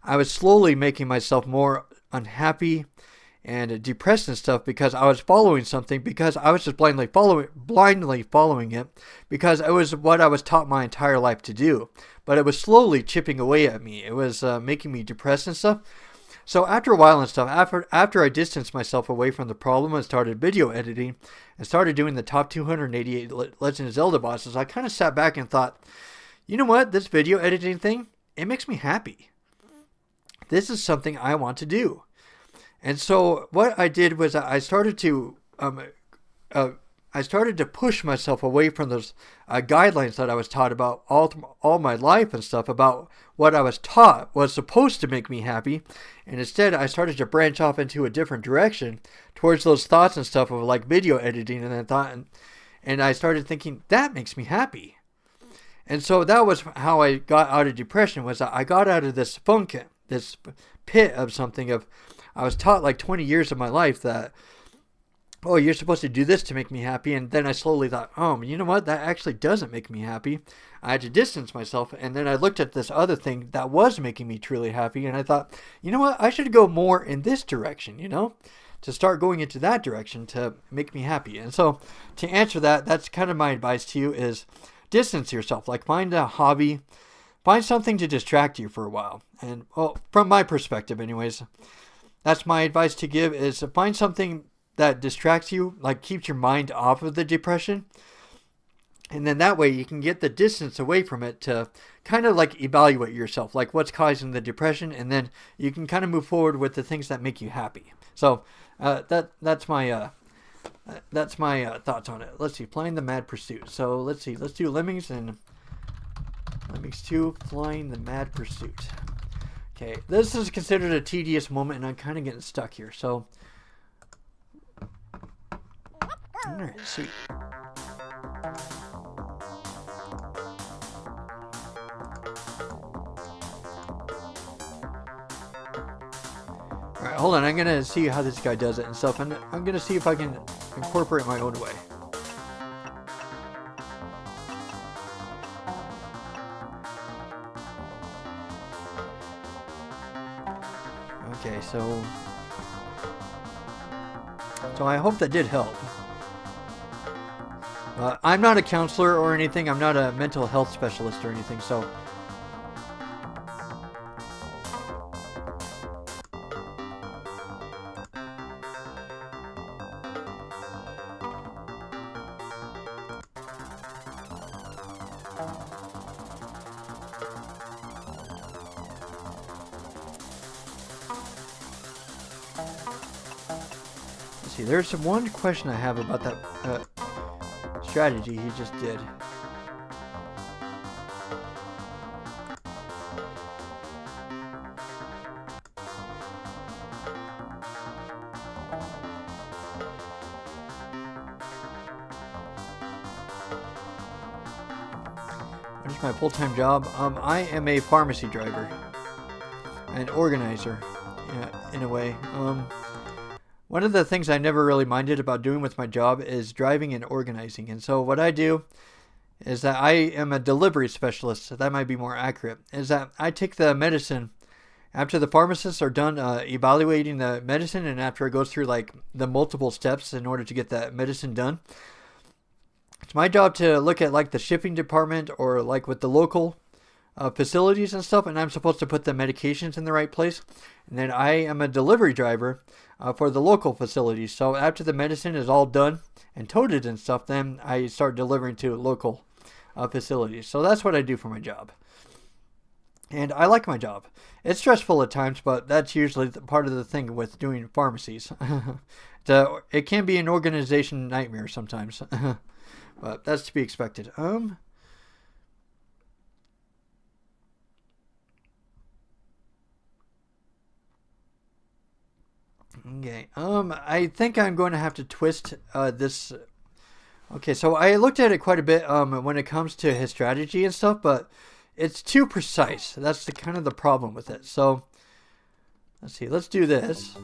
I was slowly making myself more unhappy and depressed and stuff, because I was following something, because I was just blindly following it, because it was what I was taught my entire life to do. But it was slowly chipping away at me. It was making me depressed and stuff. So after a while and stuff, after I distanced myself away from the problem and started video editing and started doing the top 288 Legend of Zelda bosses, I kind of sat back and thought, you know what, this video editing thing, it makes me happy. This is something I want to do. And so what I did was I started to push myself away from those guidelines that I was taught about all my life and stuff, about what I was taught was supposed to make me happy. And instead, I started to branch off into a different direction towards those thoughts and stuff of like video editing. And I started thinking, that makes me happy. And so that was how I got out of depression, was that I got out of this funk, this pit of something of, I was taught like 20 years of my life that, oh, you're supposed to do this to make me happy. And then I slowly thought, oh, you know what? That actually doesn't make me happy. I had to distance myself. And then I looked at this other thing that was making me truly happy. And I thought, you know what? I should go more in this direction, to start going into that direction to make me happy. And so to answer that, that's kind of my advice to you is distance yourself. Like find a hobby, find something to distract you for a while. And well, from my perspective anyways, that's my advice to give, is to find something that distracts you, like keeps your mind off of the depression. And then that way you can get the distance away from it to kind of like evaluate yourself, like what's causing the depression. And then you can kind of move forward with the things that make you happy. So that's my thoughts on it. Let's see, Flying the Mad Pursuit. So let's see, let's do Lemmings and Lemmings 2, Flying the Mad Pursuit. Okay, this is considered a tedious moment, and I'm kind of getting stuck here, so... Alright, sweet. Alright, hold on, I'm going to see how this guy does it and stuff, and I'm going to see if I can incorporate my own way. Okay, so I hope that did help. I'm not a counselor or anything. I'm not a mental health specialist or anything, so... Let's see, there's one question I have about that strategy he just did. What is my full-time job? I am a pharmacy driver, an organizer, in a way. One of the things I never really minded about doing with my job is driving and organizing. And so what I do is that I am a delivery specialist, so that might be more accurate, is that I take the medicine After the pharmacists are done evaluating the medicine, and after it goes through like the multiple steps in order to get that medicine done, it's my job to look at like the shipping department or like with the local facilities and stuff, and I'm supposed to put the medications in the right place. And then I am a delivery driver for the local facilities. So after the medicine is all done and toted and stuff, then I start delivering to local facilities. So that's what I do for my job. And I like my job. It's stressful at times, but that's usually part of the thing with doing pharmacies. It can be an organization nightmare sometimes, but that's to be expected. Okay. I think I'm going to have to twist this. Okay, so I looked at it quite a bit when it comes to his strategy and stuff, but it's too precise. That's the kind of the problem with it. So let's see. Let's do this.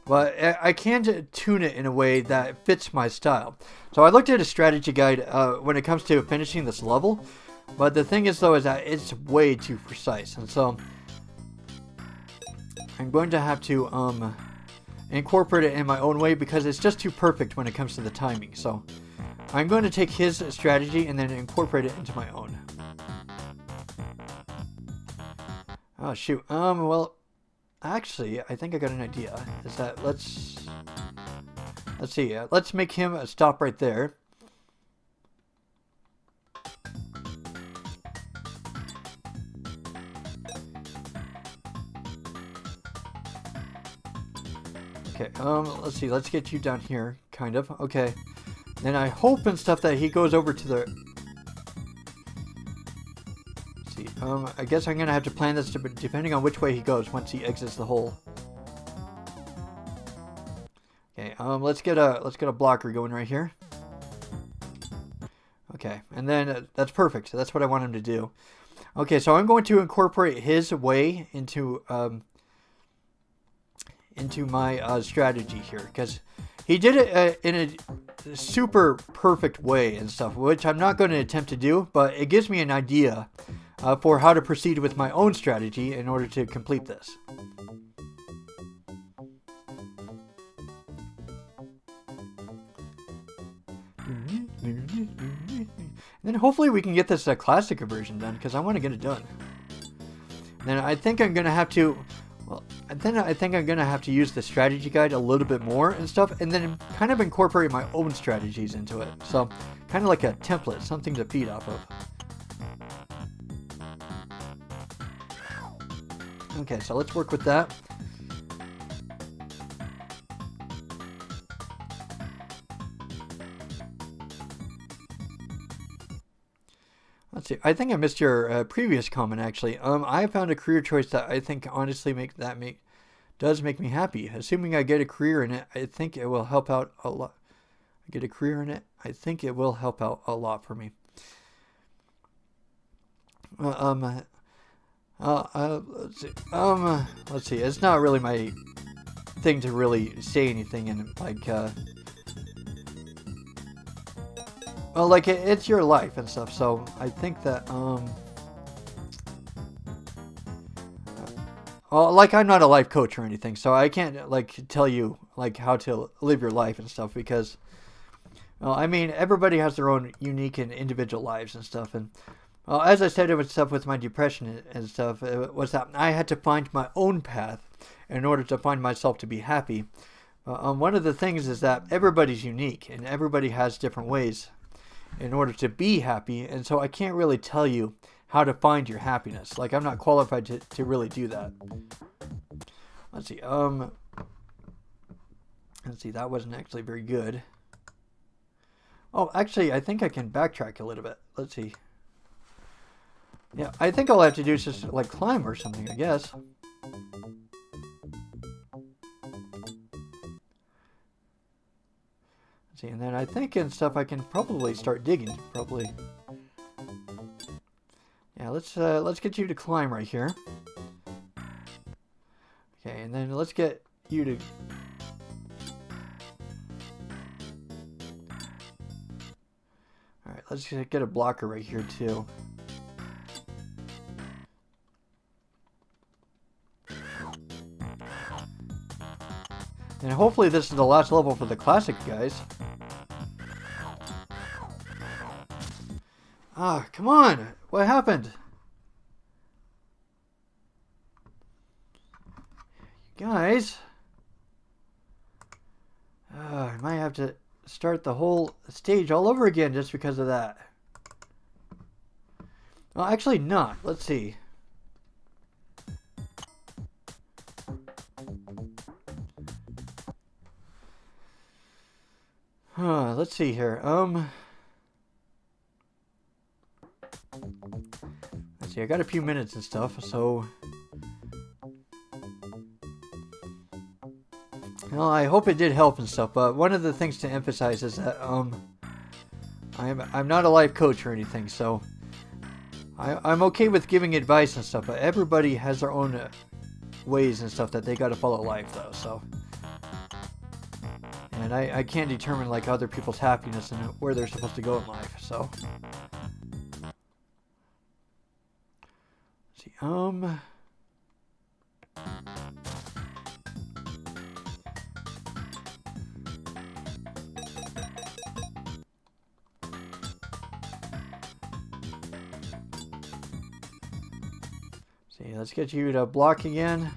But I can tune it in a way that fits my style. So I looked at a strategy guide when it comes to finishing this level. But the thing is, though, is that it's way too precise. And so I'm going to have to incorporate it in my own way because it's just too perfect when it comes to the timing. So I'm going to take his strategy and then incorporate it into my own. Oh, shoot. Well, actually, I think I got an idea. Is that let's see. Let's make him stop right there. Okay, let's see, let's get you down here, kind of. Okay. Then I hope and stuff that he goes over to the... Let's see, I guess I'm gonna have to plan this depending on which way he goes once he exits the hole. Okay, let's get a blocker going right here. Okay, and then that's perfect. So that's what I want him to do. Okay, so I'm going to incorporate his way into my strategy here, because he did it in a super perfect way and stuff, which I'm not going to attempt to do, but it gives me an idea for how to proceed with my own strategy in order to complete this. And then hopefully we can get this classic version done, because I want to get it done. And then I think I'm going to have to... Well, and then I think I'm going to have to use the strategy guide a little bit more and stuff, and then kind of incorporate my own strategies into it. So, kind of like a template, something to feed off of. Okay, so let's work with that. Let's see. I think I missed your previous comment, actually. I found a career choice that I think honestly does make me happy. Assuming I get a career in it, I think it will help out a lot. I get a career in it, I think it will help out a lot for me. Let's see. Let's see. It's not really my thing to really say anything in like. Well, like, it's your life and stuff, so I think that, well, like, I'm not a life coach or anything, so I can't, like, tell you, like, how to live your life and stuff, because, well, I mean, everybody has their own unique and individual lives and stuff, and, well, as I said with stuff with my depression and stuff, it was that I had to find my own path in order to find myself to be happy. One of the things is that everybody's unique, and everybody has different ways in order to be happy, and so I can't really tell you how to find your happiness. Like, I'm not qualified to really do that. Let's see, that wasn't actually very good. Oh, actually, I think I can backtrack a little bit. Let's see. Yeah, I think all I have to do is just, like, climb or something, I guess. And then I think and stuff I can probably start digging, probably. Yeah, let's get you to climb right here. Okay, and then let's get you to... Alright, let's get a blocker right here too. And hopefully this is the last level for the classic guys. Ah, come on! What happened? Guys! I might have to start the whole stage all over again just because of that. Well, actually not. Let's see. Let's see here. Let's see. I got a few minutes and stuff, so. Well, I hope it did help and stuff. But one of the things to emphasize is that I'm not a life coach or anything, so I'm okay with giving advice and stuff. But everybody has their own ways and stuff that they got to follow life, though. So. And I can't determine like other people's happiness and where they're supposed to go in life. So, let's see. See, let's get you to block again.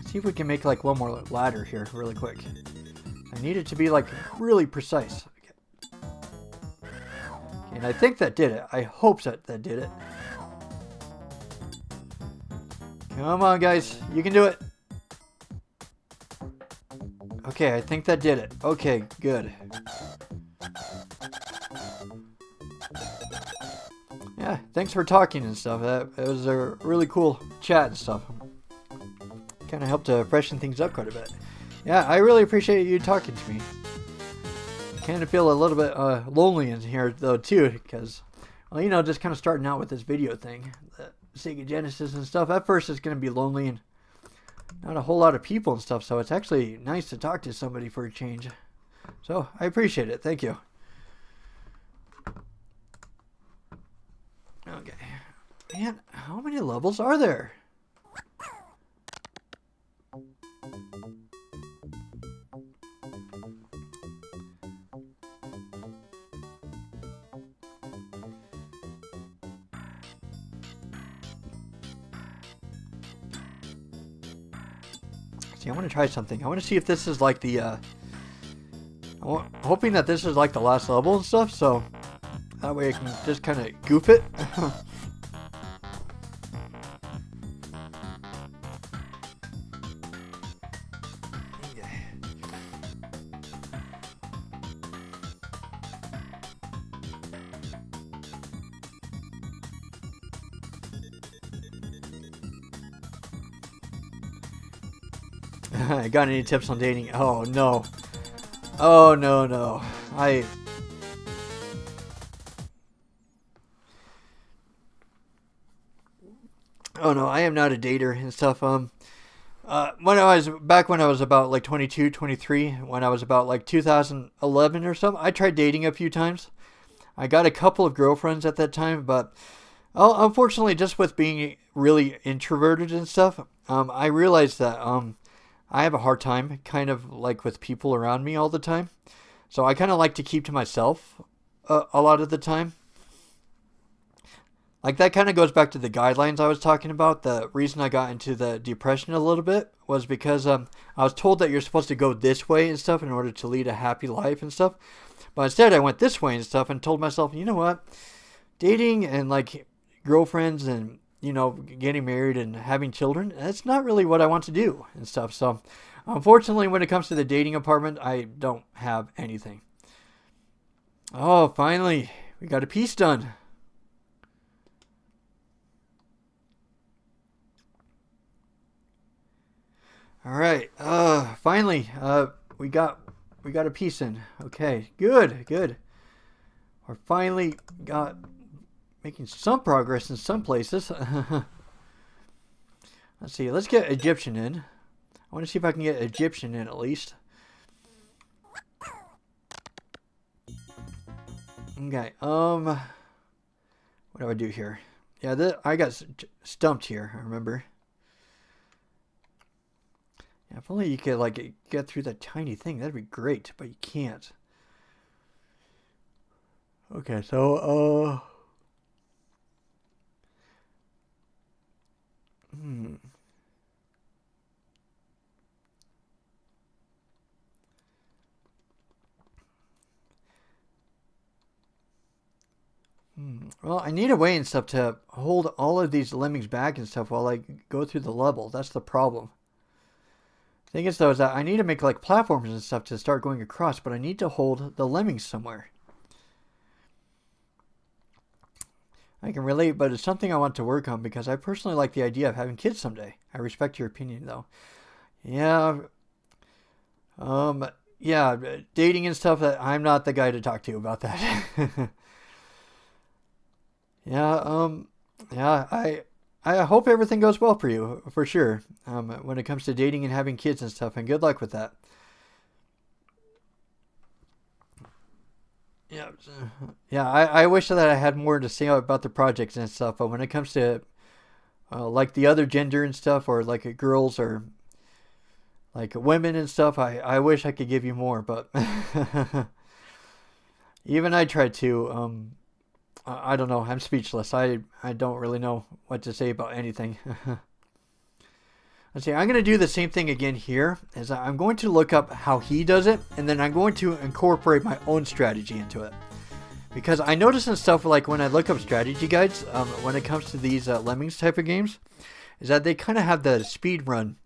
See if we can make like one more ladder here really quick. I need it to be like really precise. Okay. And I think that did it. I hope that did it. Come on, guys. You can do it. Okay, I think that did it. Okay, good. Yeah, thanks for talking and stuff. It was a really cool chat and stuff. Kind of helped to freshen things up quite a bit. Yeah, I really appreciate you talking to me. Kind of feel a little bit lonely in here though too, because, well, you know, just kind of starting out with this video thing, the Sega Genesis and stuff. At first, it's going to be lonely and not a whole lot of people and stuff. So it's actually nice to talk to somebody for a change. So I appreciate it. Thank you. Okay, man, how many levels are there? See, I want to try something. I want to see if this is like the, I'm hoping that this is like the last level and stuff, so that way I can just kind of goof it. Got any tips on dating? Oh no. Oh no. Oh no, I am not a dater and stuff. When I was about like 22, 23, when I was about like 2011 or something, I tried dating a few times. I got a couple of girlfriends at that time, but unfortunately, just with being really introverted and stuff, I realized that I have a hard time kind of like with people around me all the time. So I kind of like to keep to myself a lot of the time. Like that kind of goes back to the guidelines I was talking about. The reason I got into the depression a little bit was because I was told that you're supposed to go this way and stuff in order to lead a happy life and stuff. But instead I went this way and stuff and told myself, you know what? Dating and like girlfriends and, you know, getting married and having children, that's not really what I want to do and stuff. So unfortunately, when it comes to the dating apartment, I don't have anything. Oh, finally, we got a piece done. All right. Finally, we got a piece in. Okay, good. We're finally making some progress in some places. Let's see. Let's get Egyptian in. I want to see if I can get Egyptian in at least. Okay. What do I do here? Yeah, I got stumped here. I remember. Yeah, if only you could like get through that tiny thing, that'd be great, but you can't. Okay, so hmm. Well, I need a way and stuff to hold all of these lemmings back and stuff while I go through the level. That's the problem. Thing is, though, is that I need to make like platforms and stuff to start going across, but I need to hold the lemmings somewhere. I can relate, but it's something I want to work on because I personally like the idea of having kids someday. I respect your opinion, though. Yeah, yeah, dating and stuff. I'm not the guy to talk to about that. Yeah, yeah. I hope everything goes well for you, for sure. When it comes to dating and having kids and stuff, and good luck with that. Yeah, yeah. I wish that I had more to say about the projects and stuff, but when it comes to like the other gender and stuff, or like girls or like women and stuff, I wish I could give you more, but even I tried to. I don't know. I'm speechless. I don't really know what to say about anything. Let's see. I'm going to do the same thing again here. Is I'm going to look up how he does it, and then I'm going to incorporate my own strategy into it. Because I notice in stuff like when I look up strategy guides, when it comes to these Lemmings type of games, is that they kind of have the speed run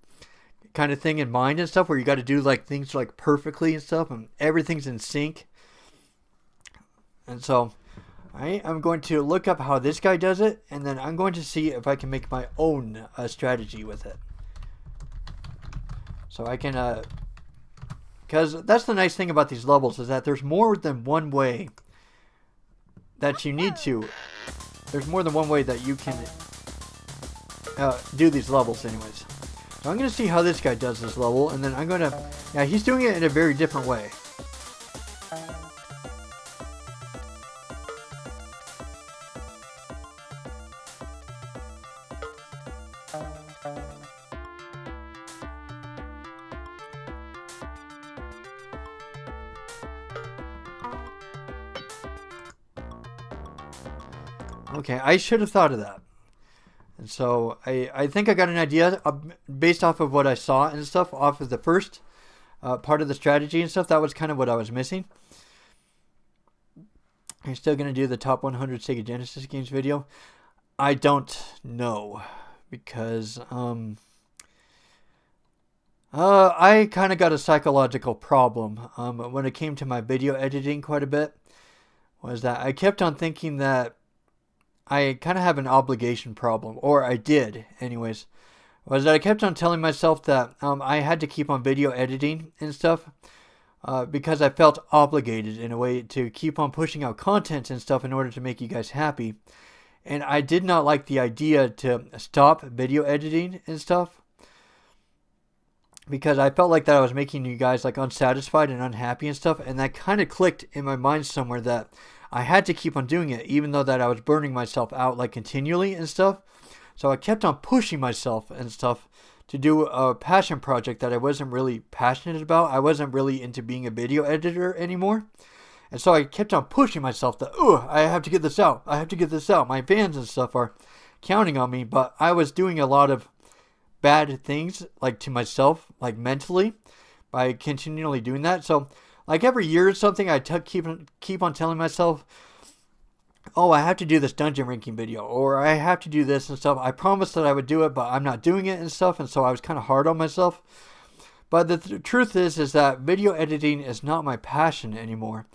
kind of thing in mind and stuff, where you got to do like things like perfectly and stuff, and everything's in sync. And so I'm going to look up how this guy does it, and then I'm going to see if I can make my own strategy with it. So I can, because that's the nice thing about these levels, is that there's more than one way that you need to. There's more than one way that you can do these levels anyways. So I'm going to see how this guy does this level, and then I'm going to, yeah, he's doing it in a very different way. Okay, I should have thought of that. And so I think I got an idea based off of what I saw and stuff off of the first part of the strategy and stuff. That was kind of what I was missing. I'm still going to do the top 100 Sega Genesis games video. I don't know because I kind of got a psychological problem when it came to my video editing quite a bit. Was that I kept on thinking that I kind of have an obligation problem, or I did anyways, was that I kept on telling myself that I had to keep on video editing and stuff because I felt obligated in a way to keep on pushing out content and stuff in order to make you guys happy. And I did not like the idea to stop video editing and stuff because I felt like that I was making you guys like unsatisfied and unhappy and stuff, and that kind of clicked in my mind somewhere that I had to keep on doing it, even though that I was burning myself out like continually and stuff. So I kept on pushing myself and stuff to do a passion project that I wasn't really passionate about. I wasn't really into being a video editor anymore. And so I kept on pushing myself that, I have to get this out. I have to get this out. My fans and stuff are counting on me, but I was doing a lot of bad things like to myself, like mentally, by continually doing that. So like every year or something, I keep on telling myself, oh, I have to do this dungeon ranking video, or I have to do this and stuff. I promised that I would do it, but I'm not doing it and stuff, and so I was kind of hard on myself. But the truth is that video editing is not my passion anymore.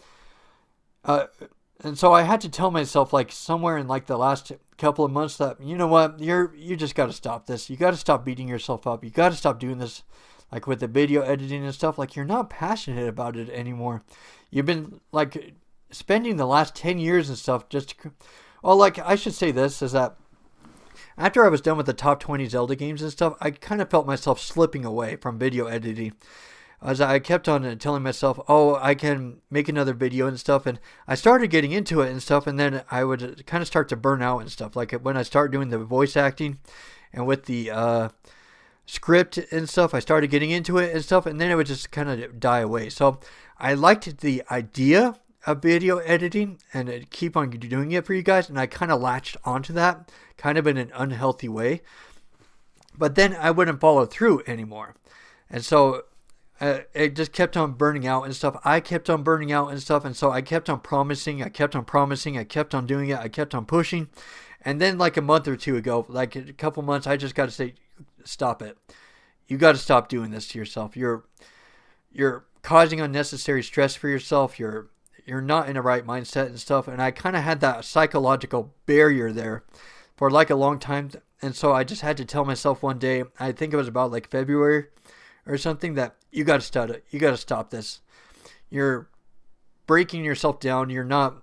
And so I had to tell myself, like somewhere in like the last couple of months, that you know what, you just got to stop this. You got to stop beating yourself up. You got to stop doing this. Like with the video editing and stuff, like you're not passionate about it anymore. You've been like spending the last 10 years and stuff just to, well, like I should say this is that after I was done with the top 20 Zelda games and stuff, I kind of felt myself slipping away from video editing. As I kept on telling myself, oh, I can make another video and stuff, and I started getting into it and stuff, and then I would kind of start to burn out and stuff. Like when I start doing the voice acting and with the script and stuff. I started getting into it and stuff, and then it would just kind of die away. So I liked the idea of video editing and keep on doing it for you guys, and I kind of latched onto that, kind of in an unhealthy way. But then I wouldn't follow through anymore, and so it just kept on burning out and stuff. I kept on burning out and stuff, and so I kept on promising. I kept on promising. I kept on doing it. I kept on pushing, and then like a month or two ago, like a couple months, I just got to say, stop it. You got to stop doing this to yourself. You're causing unnecessary stress for yourself. You're not in the right mindset and stuff. And I kind of had that psychological barrier there for like a long time. And so I just had to tell myself one day, I think it was about like February or something, that you got to stop it. You got to stop this. You're breaking yourself down. You're not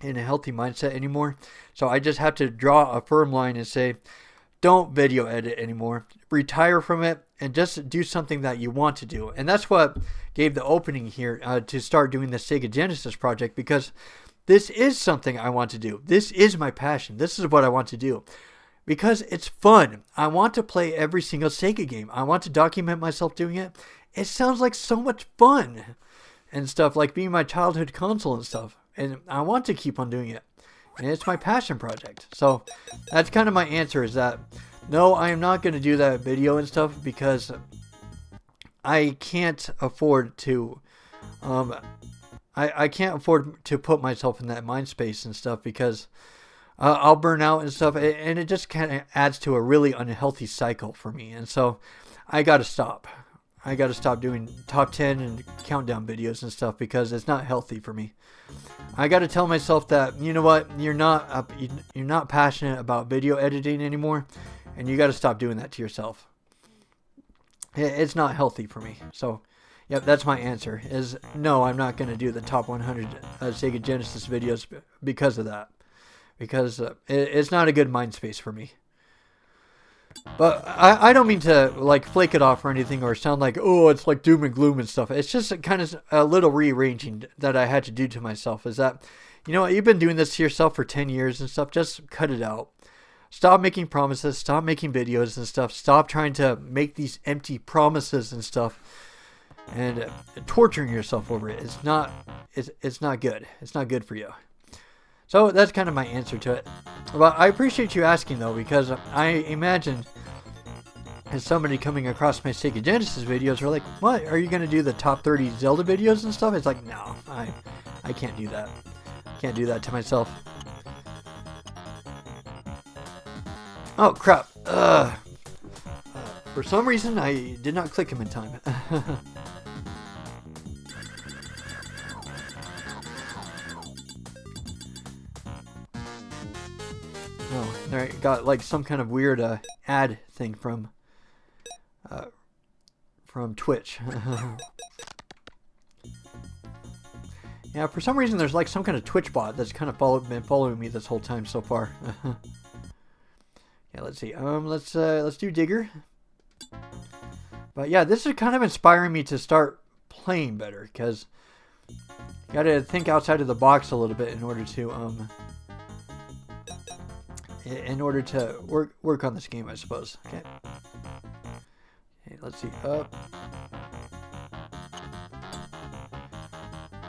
in a healthy mindset anymore. So I just have to draw a firm line and say, don't video edit anymore. Retire from it and just do something that you want to do. And that's what gave the opening here to start doing the Sega Genesis project, because this is something I want to do. This is my passion. This is what I want to do because it's fun. I want to play every single Sega game. I want to document myself doing it. It sounds like so much fun and stuff, like being my childhood console and stuff. And I want to keep on doing it. And it's my passion project. So that's kind of my answer, is that no, I am not going to do that video and stuff because I can't afford to I can't afford to put myself in that mind space and stuff, because I'll burn out and stuff, and it just kind of adds to a really unhealthy cycle for me. And so I got to stop. I got to stop doing top 10 and countdown videos and stuff because it's not healthy for me. I got to tell myself that, you know what, you're not passionate about video editing anymore, and you got to stop doing that to yourself. It's not healthy for me. So, yep, that's my answer. Is no, I'm not going to do the top 100 Sega Genesis videos because of that. Because it's not a good mind space for me. But I don't mean to like flake it off or anything or sound like, oh, it's like doom and gloom and stuff. It's just kind of a little rearranging that I had to do to myself. Is that, you know what, you've been doing this to yourself for 10 years and stuff. Just cut it out. Stop making promises. Stop making videos and stuff. Stop trying to make these empty promises and stuff. And torturing yourself over it. It's not good. It's not good for you. So that's kind of my answer to it. But I appreciate you asking, though, because I imagine as somebody coming across my Sega Genesis videos are like, what, are you going to do the top 30 Zelda videos and stuff? It's like, no, I can't do that. Can't do that to myself. Oh, crap. For some reason, I did not click him in time. Oh, there, got like some kind of weird ad thing from Twitch. Yeah, for some reason there's like some kind of Twitch bot that's kind of been following me this whole time so far. Yeah, let's see. Let's do Digger. But yeah, this is kind of inspiring me to start playing better, because you got to think outside of the box a little bit in order to work on this game, I suppose. Okay. Okay, let's see.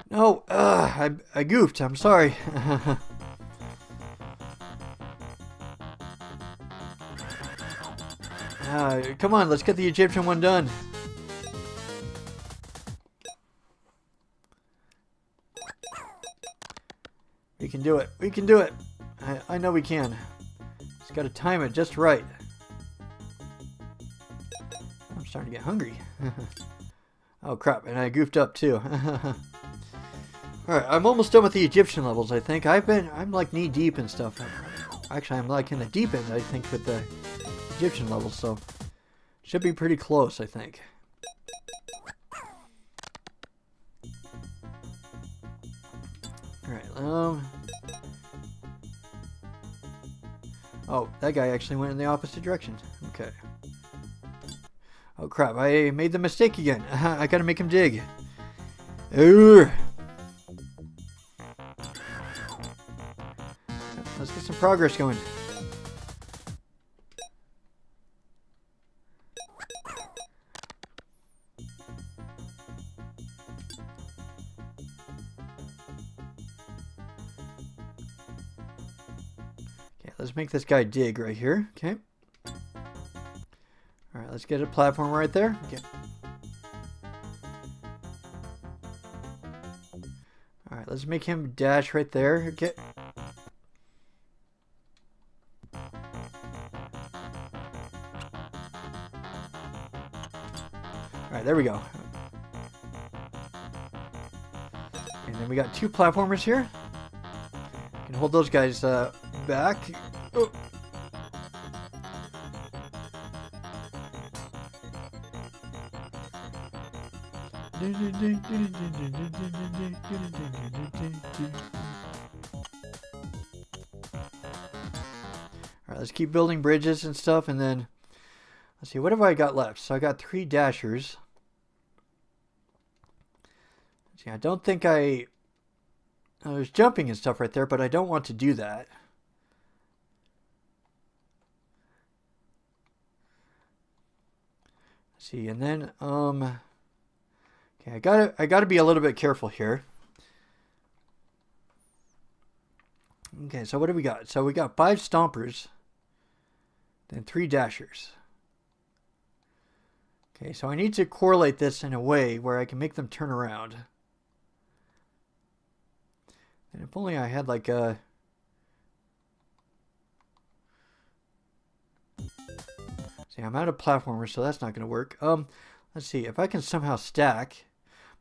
No, I goofed. I'm sorry. Come on, let's get the Egyptian one done. We can do it. We can do it. I know we can. Just got to time it just right. I'm starting to get hungry. Oh crap, and I goofed up too. Alright, I'm almost done with the Egyptian levels, I think. I'm like knee deep and stuff. Actually, I'm like in the deep end, I think, with the Egyptian levels, so should be pretty close, I think. Alright, oh, that guy actually went in the opposite direction. Okay. Oh crap, I made the mistake again. I gotta make him dig. Urgh. Let's get some progress going. let's make this guy dig right here. Okay. Alright, let's get a platform right there. Okay. Alright, let's make him dash right there. Okay. Alright, there we go. And then we got 2 platformers here. Can hold those guys back. Oh. Alright, let's keep building bridges and stuff, and then let's see, what have I got left? So I got 3 dashers. See, I don't think there's jumping and stuff right there, but I don't want to do that. Let's see, and then okay, I gotta be a little bit careful here. Okay, so what do we got? So we got 5 stompers, then 3 dashers. Okay, so I need to correlate this in a way where I can make them turn around. And if only I had like a... See, I'm out of platformers, so that's not going to work. Let's see, if I can somehow stack...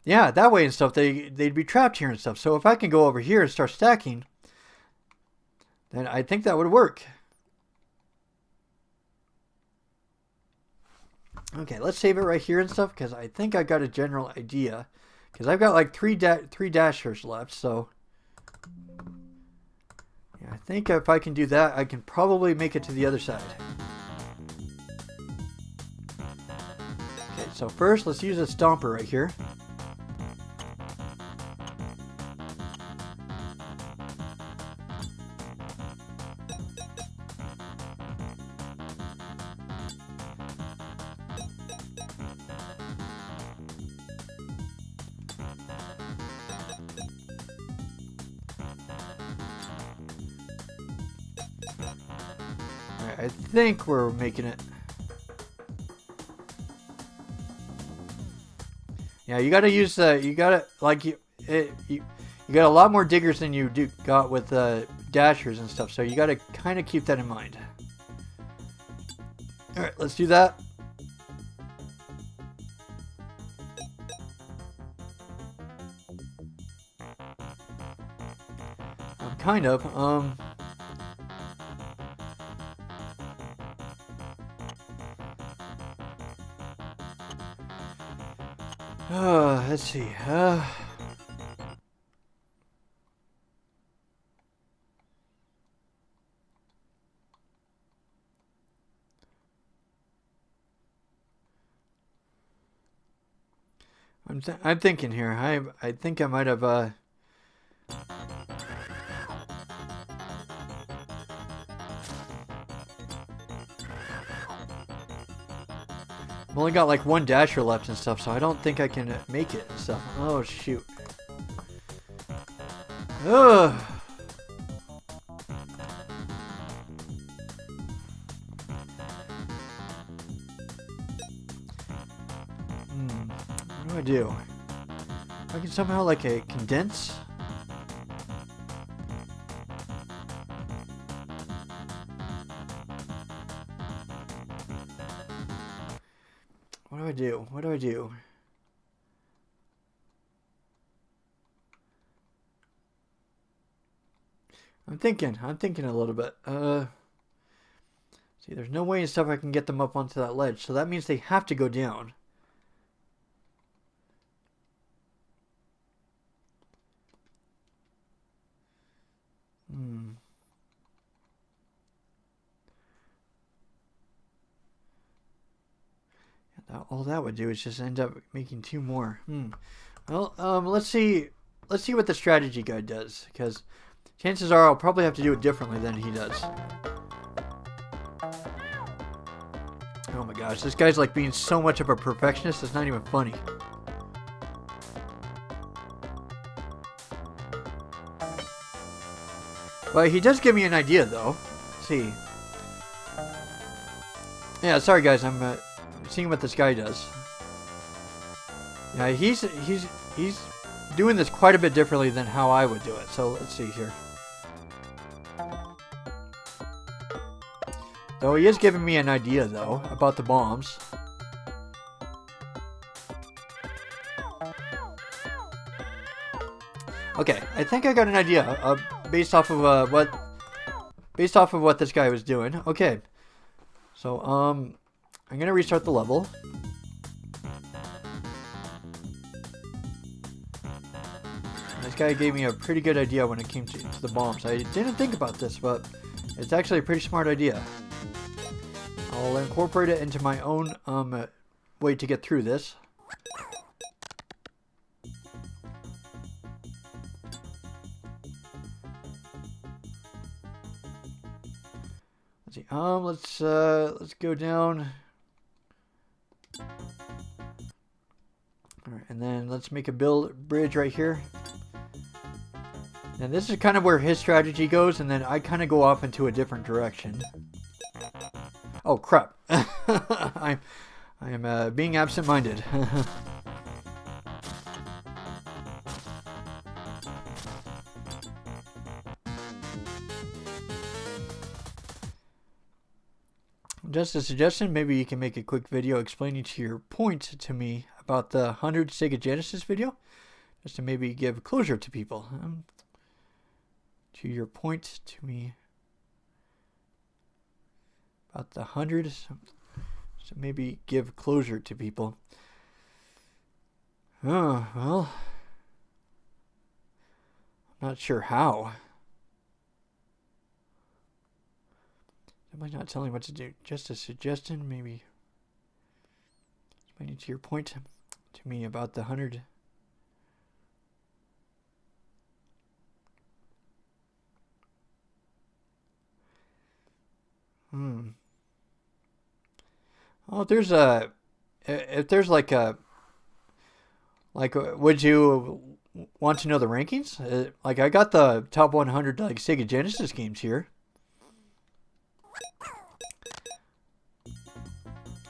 Yeah, that way and stuff, they'd be trapped here and stuff. So if I can go over here and start stacking, then I think that would work. Okay, let's save it right here and stuff, because I think I got a general idea. Because I've got like three dashers left, so... Yeah, I think if I can do that, I can probably make it to the other side. Okay, so first, let's use a stomper right here. I think we're making it. Yeah, you gotta use you gotta like you got a lot more diggers than you got with dashers and stuff, so you gotta kind of keep that in mind. All right, let's do that. Kind of let's see. I'm thinking here. I think I might have I've only got like 1 dasher left and stuff, so I don't think I can make it and stuff. Oh, shoot. Ugh. What do I do? I can somehow like a condense. What do I do? What do I do? I'm thinking a little bit. See, there's no way and stuff I can get them up onto that ledge, so that means they have to go down. All that would do is just end up making 2 more. Well, let's see what the strategy guide does, because chances are I'll probably have to do it differently than he does. Oh my gosh, this guy's like being so much of a perfectionist, it's not even funny. But he does give me an idea though, let's see. Yeah, sorry guys, I'm seeing what this guy does. Yeah, he's doing this quite a bit differently than how I would do it. So let's see here. Though he is giving me an idea though about the bombs. Okay, I think I got an idea based off of what this guy was doing. Okay, so I'm gonna restart the level. This guy gave me a pretty good idea when it came to the bombs. I didn't think about this, but it's actually a pretty smart idea. I'll incorporate it into my own way to get through this. Let's see. Let's go down. All right, and then let's make a bridge right here. And this is kind of where his strategy goes, and then I kind of go off into a different direction. Oh crap! I am being absent-minded. Just a suggestion, maybe you can make a quick video explaining to your point to me about the 100 Sega Genesis video, just to maybe give closure to people. To your point to me about the 100, so maybe give closure to people. Oh, well, I'm not sure how. Am I not telling what to do? Just a suggestion, maybe explaining to your point to me about the 100. Oh, if there's would you want to know the rankings? Like, I got the top 100 like Sega Genesis games here.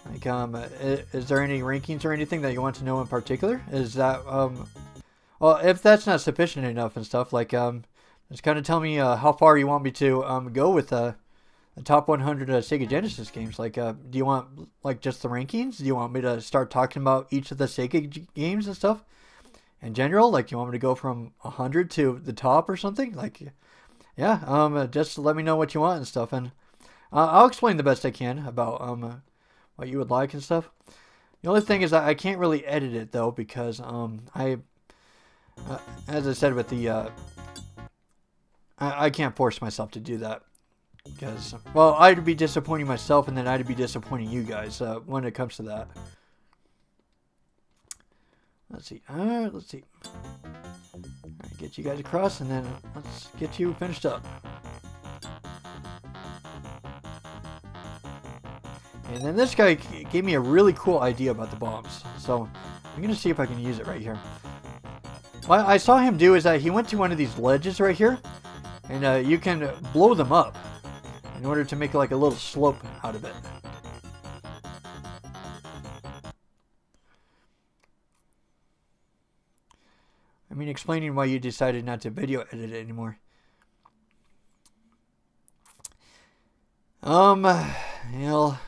Like, is there any rankings or anything that you want to know in particular? Is that well, if that's not sufficient enough and stuff, like just kind of tell me how far you want me to go with the top 100 Sega Genesis games. Like, do you want like just the rankings? Do you want me to start talking about each of the Sega games and stuff in general? Like, you want me to go from 100 to the top or something? Like, yeah, just let me know what you want and stuff, and I'll explain the best I can about what you would like and stuff. The only thing is that I can't really edit it though, because as I said with the I can't force myself to do that. Because, well, I'd be disappointing myself, and then I'd be disappointing you guys when it comes to that. Let's see. Let's see. Alright, get you guys across, and then let's get you finished up. And then this guy gave me a really cool idea about the bombs. So, I'm going to see if I can use it right here. What I saw him do is that he went to one of these ledges right here, and you can blow them up in order to make like a little slope out of it. I mean, explaining why you decided not to video edit it anymore. Well,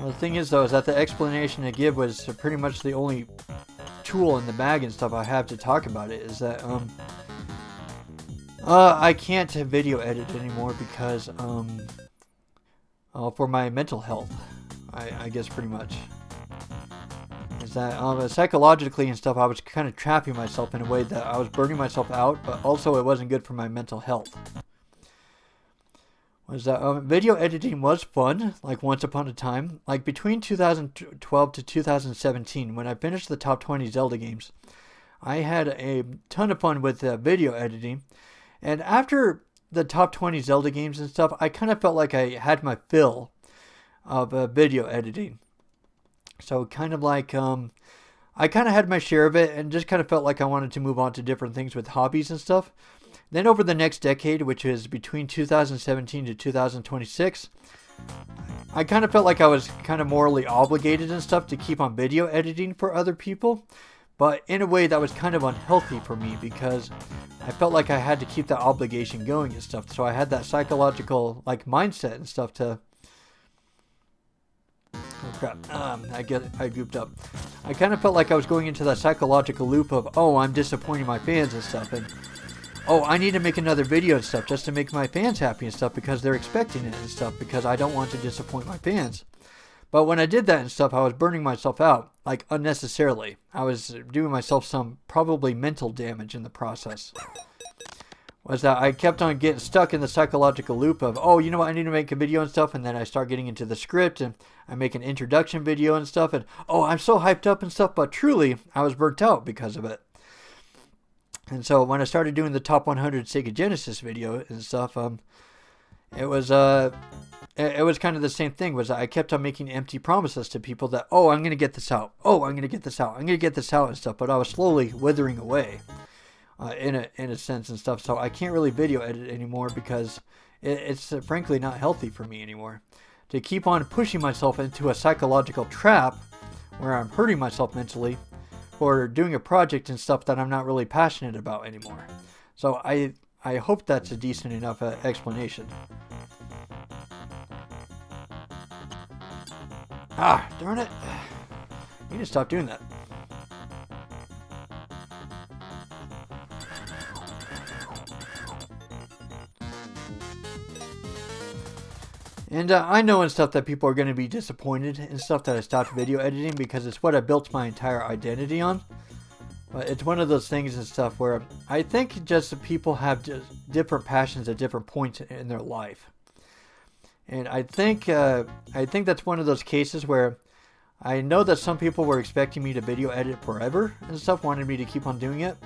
the thing is though, is that the explanation I give was pretty much the only tool in the bag and stuff I have to talk about it. Is that I can't video edit anymore because for my mental health, I guess pretty much. Is that psychologically and stuff, I was kind of trapping myself in a way that I was burning myself out, but also it wasn't good for my mental health. Was that video editing was fun, like once upon a time. Like between 2012 to 2017, when I finished the top 20 Zelda games, I had a ton of fun with video editing. And after the top 20 Zelda games and stuff, I kind of felt like I had my fill of video editing. So kind of like, I kind of had my share of it and just kind of felt like I wanted to move on to different things with hobbies and stuff. Then over the next decade, which is between 2017 to 2026, I kind of felt like I was kind of morally obligated and stuff to keep on video editing for other people. But in a way that was kind of unhealthy for me because I felt like I had to keep that obligation going and stuff. So I had that psychological like mindset and stuff to... Oh crap, I gooped up. I kind of felt like I was going into that psychological loop of, oh, I'm disappointing my fans and stuff. And, oh, I need to make another video and stuff just to make my fans happy and stuff because they're expecting it and stuff because I don't want to disappoint my fans. But when I did that and stuff, I was burning myself out, like, unnecessarily. I was doing myself some probably mental damage in the process. Was that I kept on getting stuck in the psychological loop of, oh, you know what, I need to make a video and stuff, and then I start getting into the script, and I make an introduction video and stuff, and, oh, I'm so hyped up and stuff, but truly, I was burnt out because of it. And so when I started doing the top 100 Sega Genesis video and stuff, it was kind of the same thing. Was I kept on making empty promises to people that, oh, I'm going to get this out. Oh, I'm going to get this out. I'm going to get this out and stuff. But I was slowly withering away in a sense and stuff. So I can't really video edit anymore because it's frankly not healthy for me anymore. To keep on pushing myself into a psychological trap where I'm hurting myself mentally for doing a project and stuff that I'm not really passionate about anymore. So I hope that's a decent enough explanation. Ah, darn it. You need to stop doing that. And I know and stuff that people are going to be disappointed and stuff that I stopped video editing because it's what I built my entire identity on. But it's one of those things and stuff where I think just people have just different passions at different points in their life. And I think that's one of those cases where I know that some people were expecting me to video edit forever and stuff, wanted me to keep on doing it.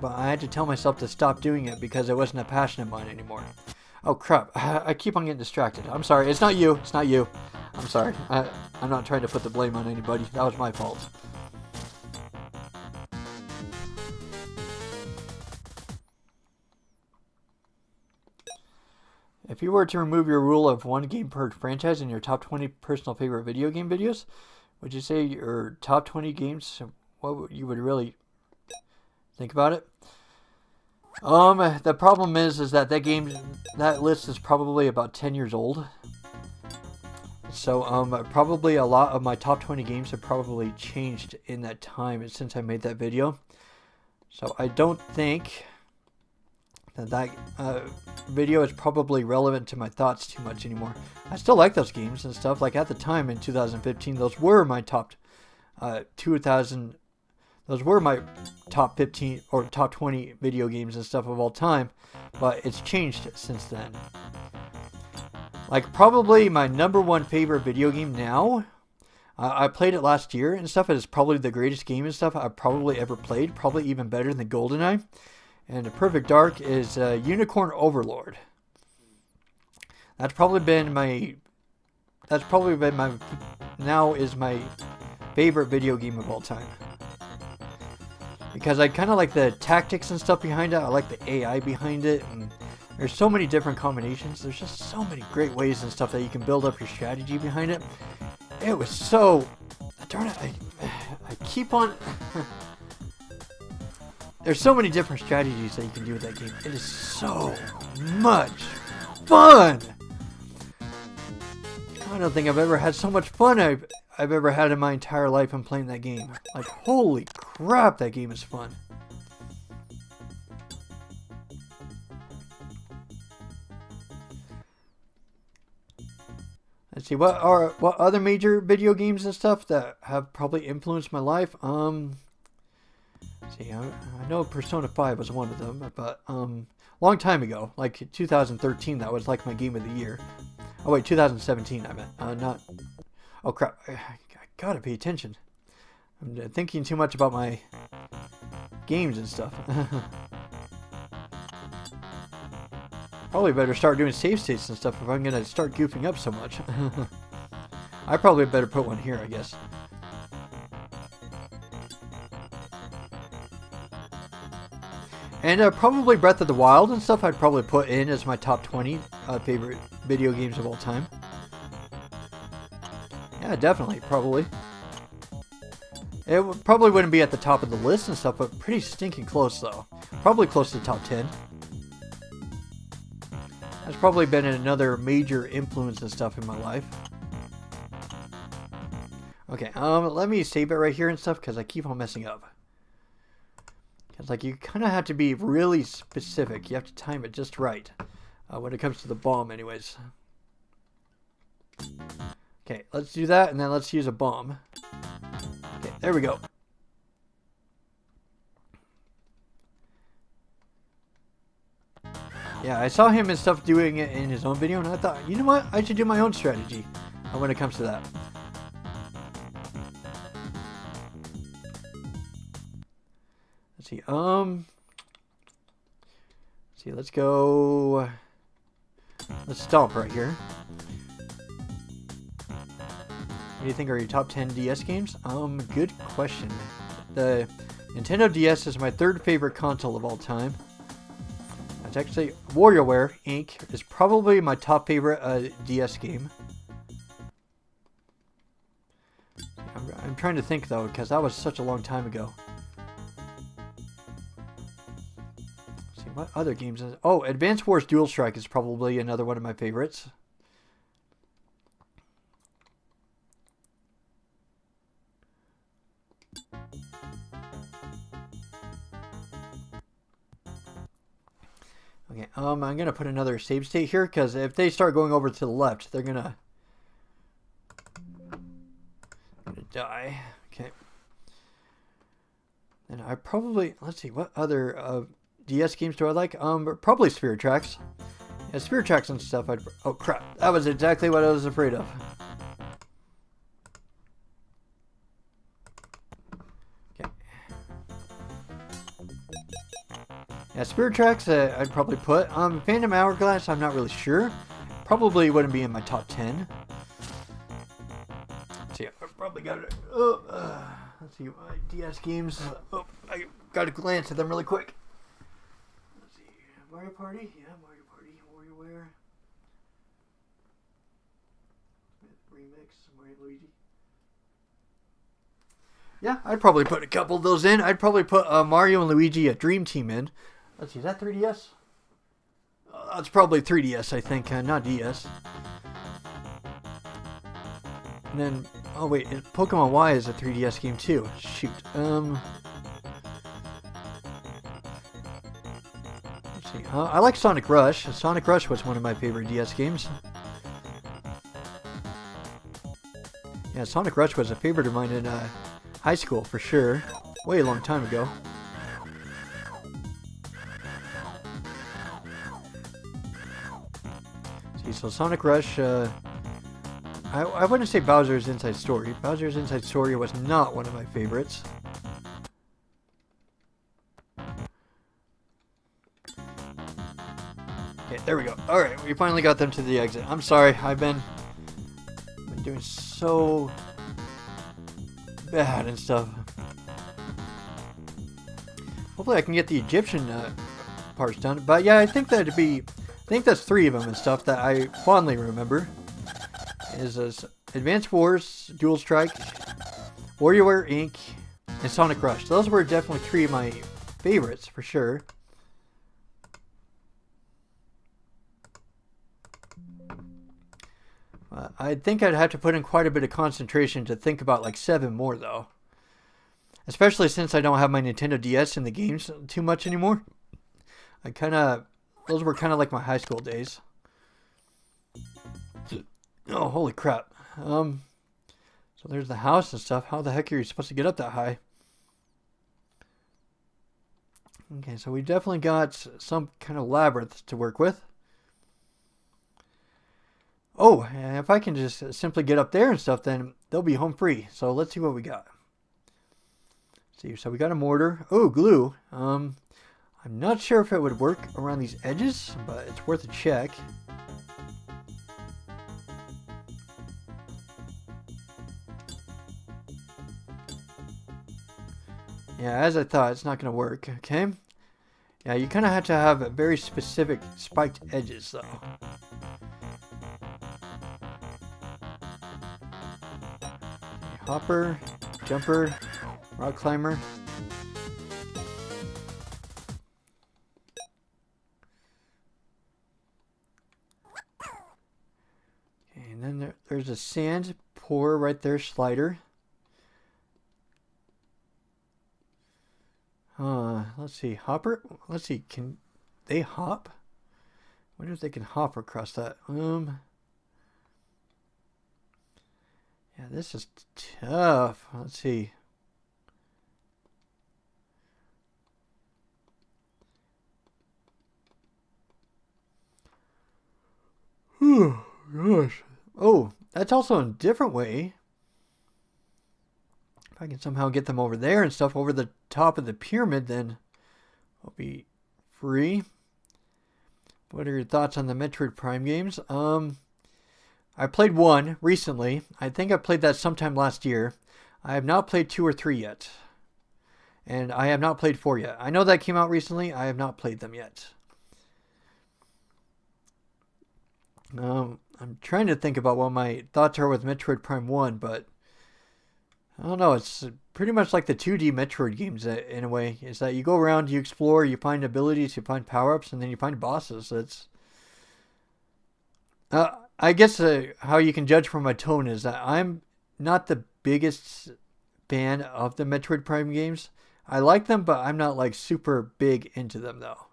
But I had to tell myself to stop doing it because it wasn't a passion of mine anymore. Oh crap, I keep on getting distracted. I'm sorry, it's not you, it's not you. I'm sorry, I'm not trying to put the blame on anybody. That was my fault. If you were to remove your rule of one game per franchise in your top 20 personal favorite video game videos, would you say your top 20 games, what you would really think about it? The problem is that that list is probably about 10 years old. So, probably a lot of my top 20 games have probably changed in that time since I made that video. So, I don't think that video is probably relevant to my thoughts too much anymore. I still like those games and stuff. Like at the time in 2015, those were my top 2000. Those were my top 15 or top 20 video games and stuff of all time, but it's changed since then. Like probably my number one favorite video game now, I played it last year and stuff. It is probably the greatest game and stuff I've probably ever played, probably even better than GoldenEye. And the Perfect Dark is Unicorn Overlord. That's probably been my now is my favorite video game of all time. Because I kind of like the tactics and stuff behind it. I like the AI behind it. And there's so many different combinations. There's just so many great ways and stuff that you can build up your strategy behind it. It was so... Darn it, I keep on... There's so many different strategies that you can do with that game. It is so much fun! I don't think I've ever had so much fun I've ever had in my entire life in playing that game. Like, holy crap, that game is fun. Let's see, what other major video games and stuff that have probably influenced my life? See, I know Persona 5 was one of them, but long time ago, like 2013, that was like my game of the year. Oh wait, 2017 I meant, not... Oh crap, I gotta pay attention. I'm thinking too much about my games and stuff. Probably better start doing save states and stuff if I'm gonna start goofing up so much. I probably better put one here, I guess. And probably Breath of the Wild and stuff I'd probably put in as my top 20 favorite video games of all time. Yeah, definitely, probably. It probably wouldn't be at the top of the list and stuff, but pretty stinking close though. Probably close to the top 10. That's probably been another major influence and stuff in my life. Okay, let me save it right here and stuff because I keep on messing up. It's like you kind of have to be really specific. You have to time it just right when it comes to the bomb anyways. Okay, let's do that and then let's use a bomb. Okay, there we go. Yeah, I saw him and stuff doing it in his own video and I thought, you know what? I should do my own strategy when it comes to that. Let's see, let's go. Let's stomp right here. What do you think are your top 10 DS games? Good question. The Nintendo DS is my third favorite console of all time. It's actually WarioWare Inc. is probably my top favorite DS game. I'm trying to think though, because that was such a long time ago. Let's see, what other games? Oh, Advance Wars Dual Strike is probably another one of my favorites. Okay, I'm gonna put another save state here because if they start going over to the left, they're gonna die. Okay. And I probably, let's see, what other DS games do I like? Probably Spirit Tracks. Yeah, Spirit Tracks and stuff. Oh crap! That was exactly what I was afraid of. Yeah, Spirit Tracks I'd probably put. Phantom Hourglass, I'm not really sure. Probably wouldn't be in my top 10. Let's see, I probably got it. Let's see, my DS games. I got to glance at them really quick. Let's see, Mario Party? Yeah, Mario Party. WarioWare. Remix, Mario Luigi. Yeah, I'd probably put a couple of those in. I'd probably put Mario and Luigi a Dream Team in. Let's see, is that 3DS? That's probably 3DS, I think, not DS. And then, oh wait, Pokemon Y is a 3DS game too. Shoot. Let's see. I like Sonic Rush. Sonic Rush was one of my favorite DS games. Yeah, Sonic Rush was a favorite of mine in high school for sure. Way a long time ago. See, so Sonic Rush, I wouldn't say Bowser's Inside Story. Bowser's Inside Story was not one of my favorites. Okay, there we go. Alright, we finally got them to the exit. I'm sorry, I've been doing so bad and stuff. Hopefully I can get the Egyptian parts done. But yeah, I think that'd be, I think that's 3 of them and stuff that I fondly remember. Is Advance Wars, Dual Strike, WarioWare Inc., and Sonic Rush. Those were definitely 3 of my favorites for sure. I think I'd have to put in quite a bit of concentration to think about like 7 more though. Especially since I don't have my Nintendo DS in the games too much anymore. Those were kind of like my high school days. Oh, holy crap. So there's the house and stuff. How the heck are you supposed to get up that high? Okay, so we definitely got some kind of labyrinth to work with. Oh, and if I can just simply get up there and stuff, then they'll be home free. So let's see what we got. See, so we got a mortar. Oh, glue. I'm not sure if it would work around these edges, but it's worth a check. Yeah, as I thought, it's not going to work. Okay. Yeah, you kind of have to have very specific spiked edges, though. Hopper, jumper, rock climber. Okay, and then there's a sand pour right there, slider. Let's see, hopper. Let's see, can they hop? I wonder if they can hop across that. Yeah, this is tough. Let's see. Oh, gosh. Oh, that's also a different way. If I can somehow get them over there and stuff over the top of the pyramid, then I'll be free. What are your thoughts on the Metroid Prime games? I played 1 recently. I think I played that sometime last year. I have not played 2 or 3 yet. And I have not played 4 yet. I know that came out recently. I have not played them yet. I'm trying to think about what my thoughts are with Metroid Prime 1, but I don't know. It's pretty much like the 2D Metroid games in a way. Is that you go around, you explore, you find abilities, you find power-ups, and then you find bosses. It's... I guess how you can judge from my tone is that I'm not the biggest fan of the Metroid Prime games. I like them, but I'm not like super big into them though.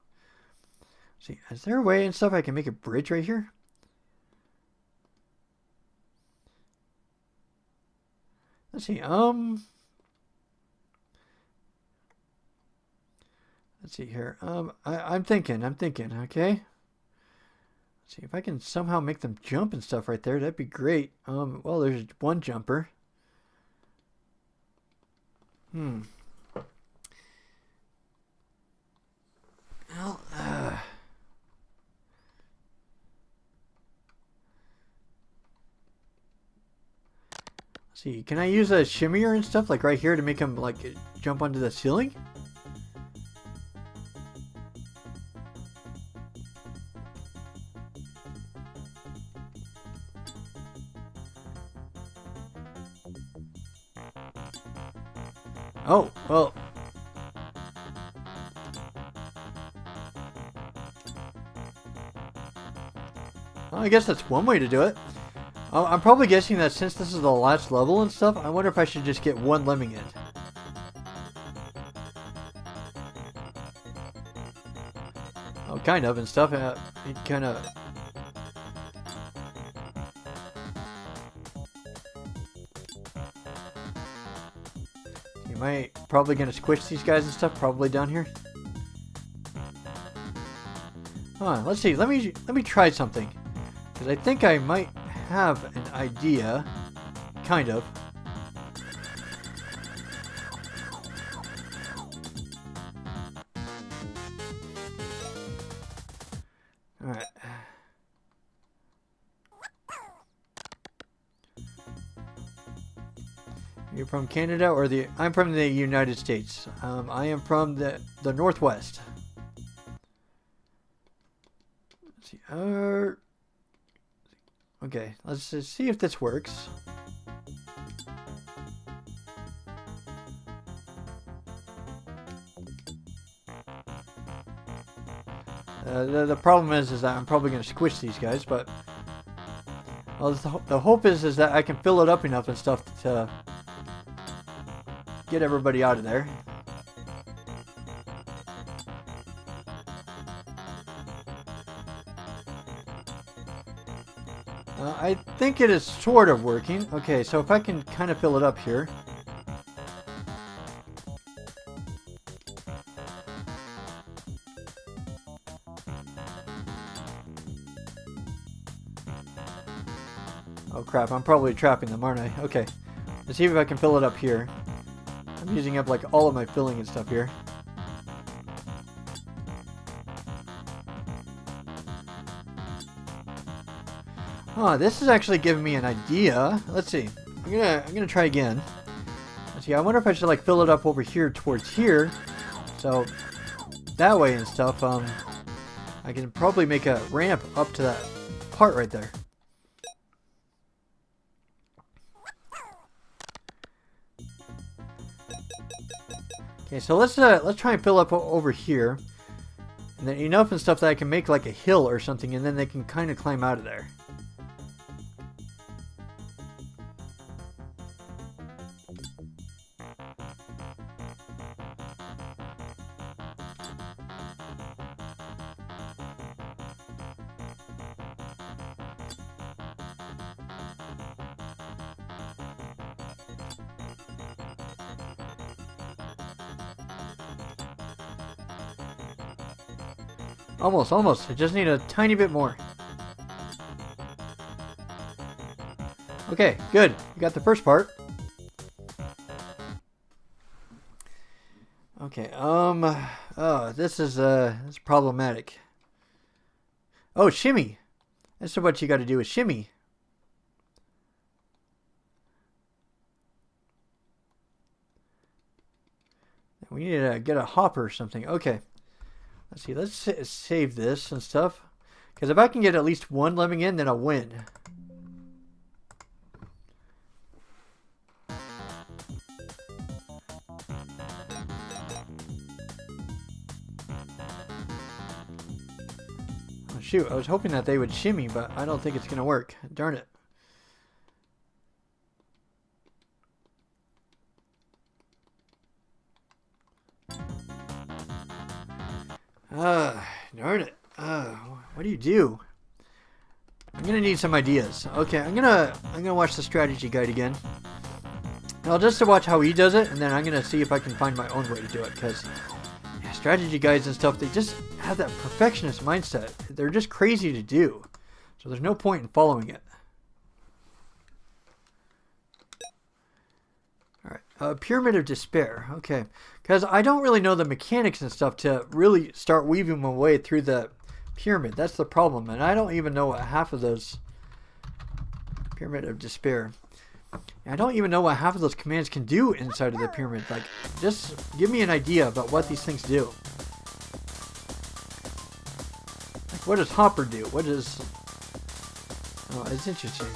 See, is there a way and stuff I can make a bridge right here? Let's see. Let's see here. I'm thinking. Okay. See if I can somehow make them jump and stuff right there. That'd be great. Well, there's one jumper. Well, see, can I use a shimmier and stuff like right here to make him like jump onto the ceiling? Oh, well. Well, I guess that's one way to do it. I'm probably guessing that since this is the last level and stuff, I wonder if I should just get one lemming in. Oh, kind of and stuff. It kind of... Am I probably going to squish these guys and stuff probably down here? Let's see. Let me try something. Because I think I might have an idea. Kind of. Alright. You're from Canada or the... I'm from the United States. I am from the Northwest. Let's see. Okay, let's just see if this works. The problem is that I'm probably going to squish these guys, but... Well, the hope is that I can fill it up enough and stuff to... get everybody out of there. I think it is sort of working. Okay, so if I can kind of fill it up here. Oh crap, I'm probably trapping them, aren't I? Okay, let's see if I can fill it up here. I'm using up like all of my filling and stuff here. This is actually giving me an idea. Let's see. I'm gonna try again. Let's see. I wonder if I should like fill it up over here towards here. So that way and stuff, I can probably make a ramp up to that part right there. Okay, so let's try and fill up over here, and then enough and stuff that I can make like a hill or something, and then they can kind of climb out of there. Almost, almost. I just need a tiny bit more. Okay, good. We got the first part. Okay, oh, this is problematic. Oh, shimmy. That's what you got to do is shimmy. We need to get a hopper or something. Okay. Let's see, let's save this and stuff. Because if I can get at least one lemming in, then I'll win. Oh, shoot, I was hoping that they would shimmy, but I don't think it's going to work. Darn it. Darn it. What do you do? I'm gonna need some ideas. Okay, I'm gonna watch the strategy guide again. Well, just to watch how he does it, and then I'm gonna see if I can find my own way to do it. Because yeah, strategy guides and stuff, they just have that perfectionist mindset. They're just crazy to do, so there's no point in following it. Pyramid of Despair. Okay. Because I don't really know the mechanics and stuff to really start weaving my way through the pyramid. That's the problem. And I don't even know what half of those... Pyramid of Despair. I don't even know what half of those commands can do inside of the pyramid. Like, just give me an idea about what these things do. Like, what does Hopper do? What does... Oh, it's interesting.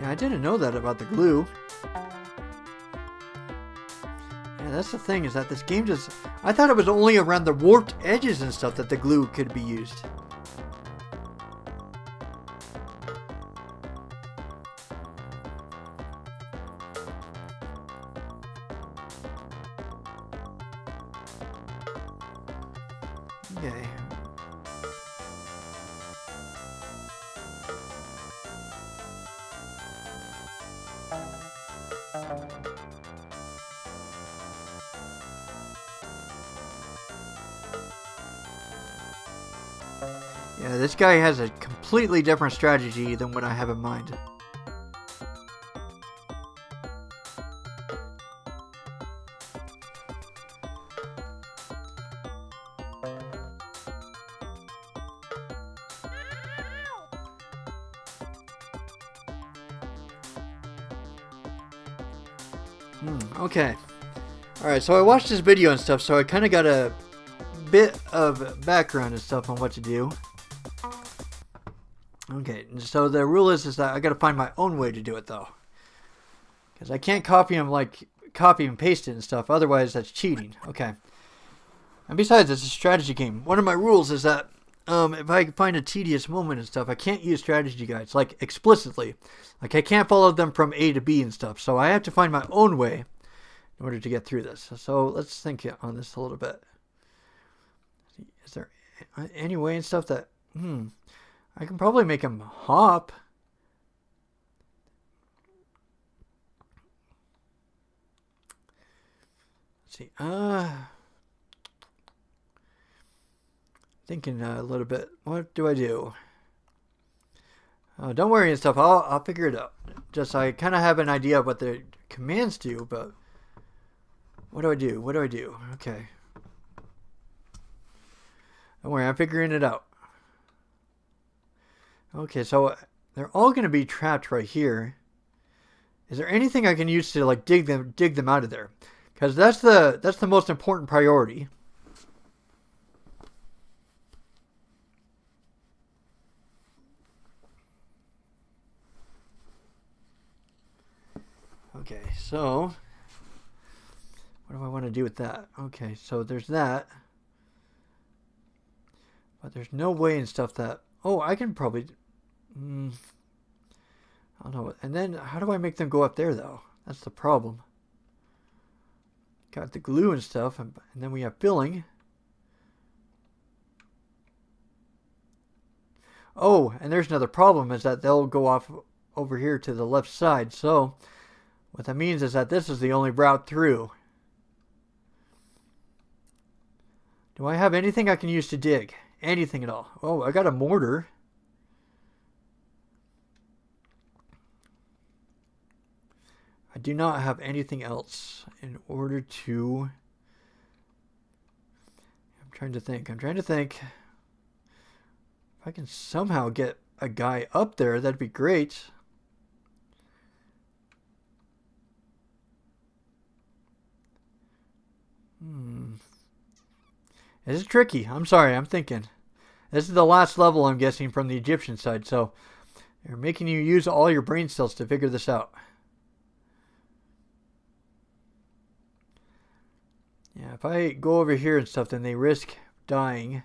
Yeah, I didn't know that about the glue. Yeah, that's the thing, is that this game just... I thought it was only around the warped edges and stuff that the glue could be used. Okay. Yeah, this guy has a completely different strategy than what I have in mind. Okay. Alright, so I watched this video and stuff, so I kind of got a bit of background and stuff on what to do. Okay, so the rule is that I got to find my own way to do it, though. Because I can't copy them, like, copy and paste it and stuff, otherwise that's cheating. Okay. And besides, it's a strategy game. One of my rules is that if I find a tedious moment and stuff, I can't use strategy guides, like, explicitly. Like, I can't follow them from A to B and stuff, so I have to find my own way in order to get through this. So let's think on this a little bit. Is there any way and stuff that... I can probably make him hop. Let's see. Thinking a little bit. What do I do? Don't worry and stuff. I'll figure it out. Just I kind of have an idea of what the commands do, but what do I do? What do I do? Okay. Don't worry, I'm figuring it out. Okay, so they're all going to be trapped right here. Is there anything I can use to like dig them out of there? Because that's the most important priority. Okay, so what do I want to do with that? Okay, so there's that. But there's no way and stuff that... Oh, I can probably... I don't know. And then how do I make them go up there, though? That's the problem. Got the glue and stuff. And then we have filling. Oh, and there's another problem is that they'll go off over here to the left side. So what that means is that this is the only route through. Do I have anything I can use to dig? Anything at all? Oh, I got a mortar. I do not have anything else in order to... I'm trying to think. If I can somehow get a guy up there, that'd be great. This is tricky. I'm sorry. I'm thinking. This is the last level, I'm guessing, from the Egyptian side. So they're making you use all your brain cells to figure this out. Yeah, if I go over here and stuff, then they risk dying.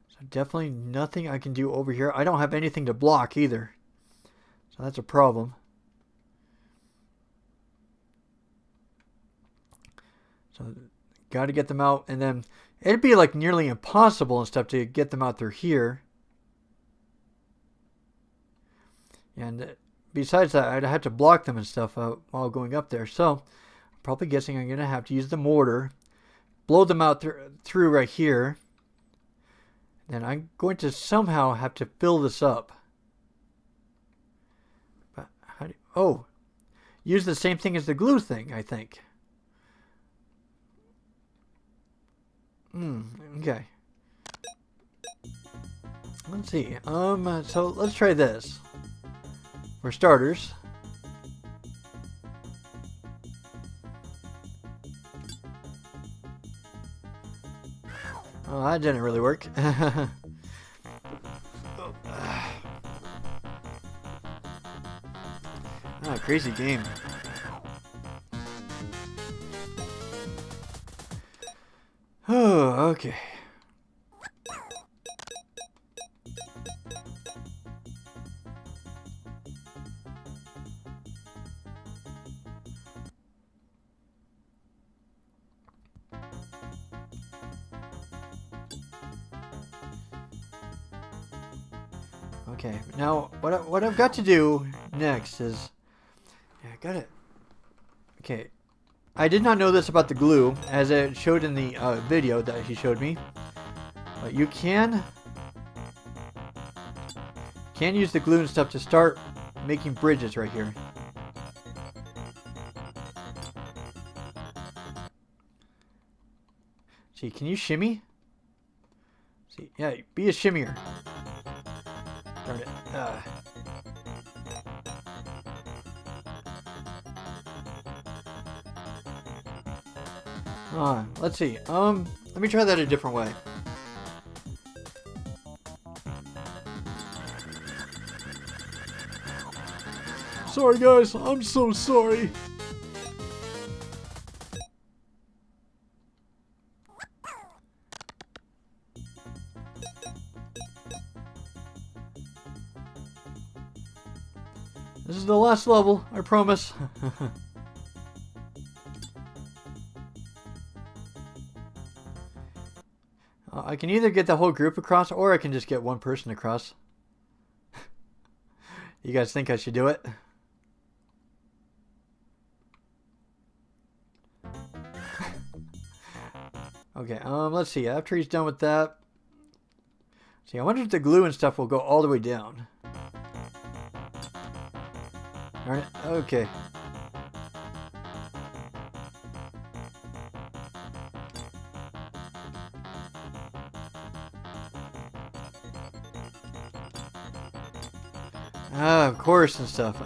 So definitely nothing I can do over here. I don't have anything to block either. So that's a problem. So got to get them out, and then it'd be like nearly impossible and stuff to get them out through here. And besides that, I'd have to block them and stuff while going up there. So I'm probably guessing I'm going to have to use the mortar, blow them out through right here. Then I'm going to somehow have to fill this up. But how do use the same thing as the glue thing, I think. Okay. Let's see. So let's try this. For starters. Oh, that didn't really work. Ah, crazy game. Oh, okay. Okay, now what I've got to do next is, yeah, I got it. Okay, I did not know this about the glue, as it showed in the video that he showed me. But you can use the glue and stuff to start making bridges right here. See, can you shimmy? See, yeah, be a shimmier. Darn it. Let's see. Let me try that a different way. Sorry guys, I'm so sorry. This is the last level, I promise. I can either get the whole group across, or I can just get one person across. You guys think I should do it? Okay, let's see. After he's done with that... See, I wonder if the glue and stuff will go all the way down. Alright, okay. course and stuff.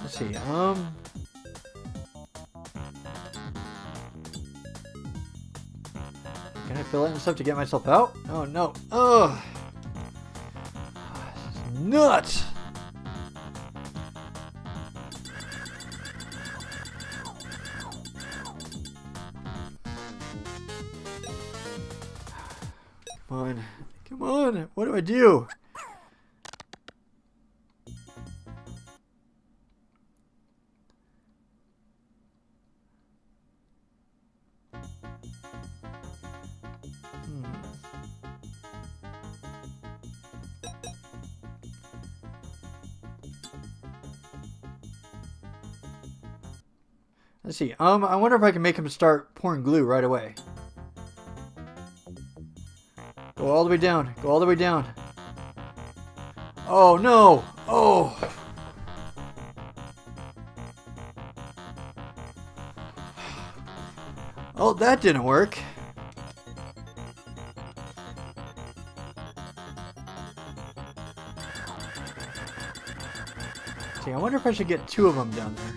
Let's see. Can I fill it and stuff to get myself out? Oh no. Oh, this is nuts. Come on. Come on. What do I do? Let's see. I wonder if I can make him start pouring glue right away. Go all the way down. Go all the way down. Oh no! Oh! Oh, that didn't work. See, I wonder if I should get 2 of them down there.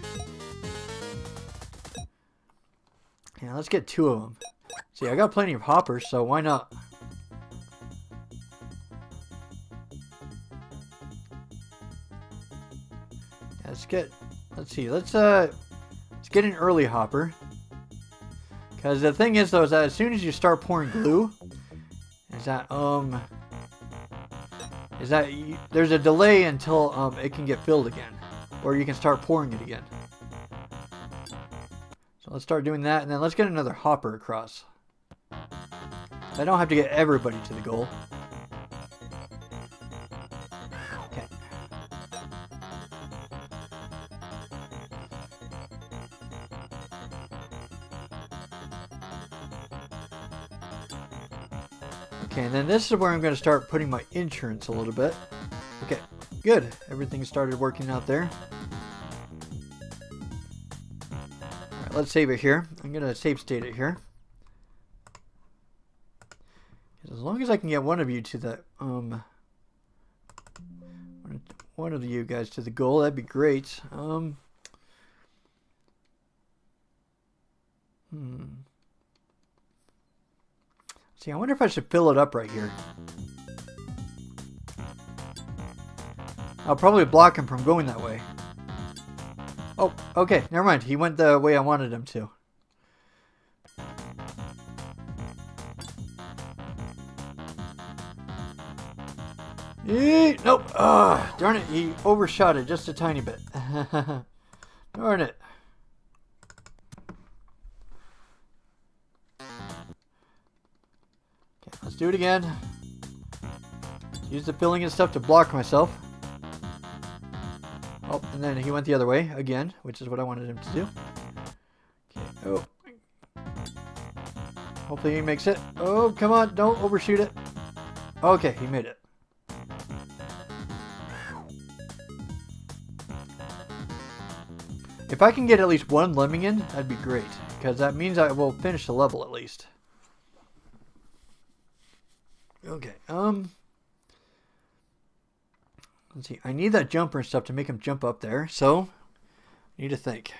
Yeah, let's get 2 of them. See, I got plenty of hoppers, so why not? Yeah, let's get an early hopper. Because the thing is, though, is that as soon as you start pouring glue, there's a delay until it can get filled again, or you can start pouring it again. So let's start doing that, and then let's get another hopper across. I don't have to get everybody to the goal. Okay. Okay, and then this is where I'm going to start putting my insurance a little bit. Okay, good. Everything started working out there. Alright, let's save it here. I'm going to save state it here. As long as I can get one of you to the, one of you guys to the goal, that'd be great. See, I wonder if I should fill it up right here. I'll probably block him from going that way. Oh, okay, never mind. He went the way I wanted him to. Nope. Darn it. He overshot it just a tiny bit. Darn it. Okay, let's do it again. Use the filling and stuff to block myself. Oh, and then he went the other way again, which is what I wanted him to do. Okay. Oh. Hopefully he makes it. Oh, come on. Don't overshoot it. Okay, he made it. If I can get at least 1 lemming in, that'd be great. Because that means I will finish the level at least. Okay, let's see. I need that jumper and stuff to make him jump up there. So, I need to think.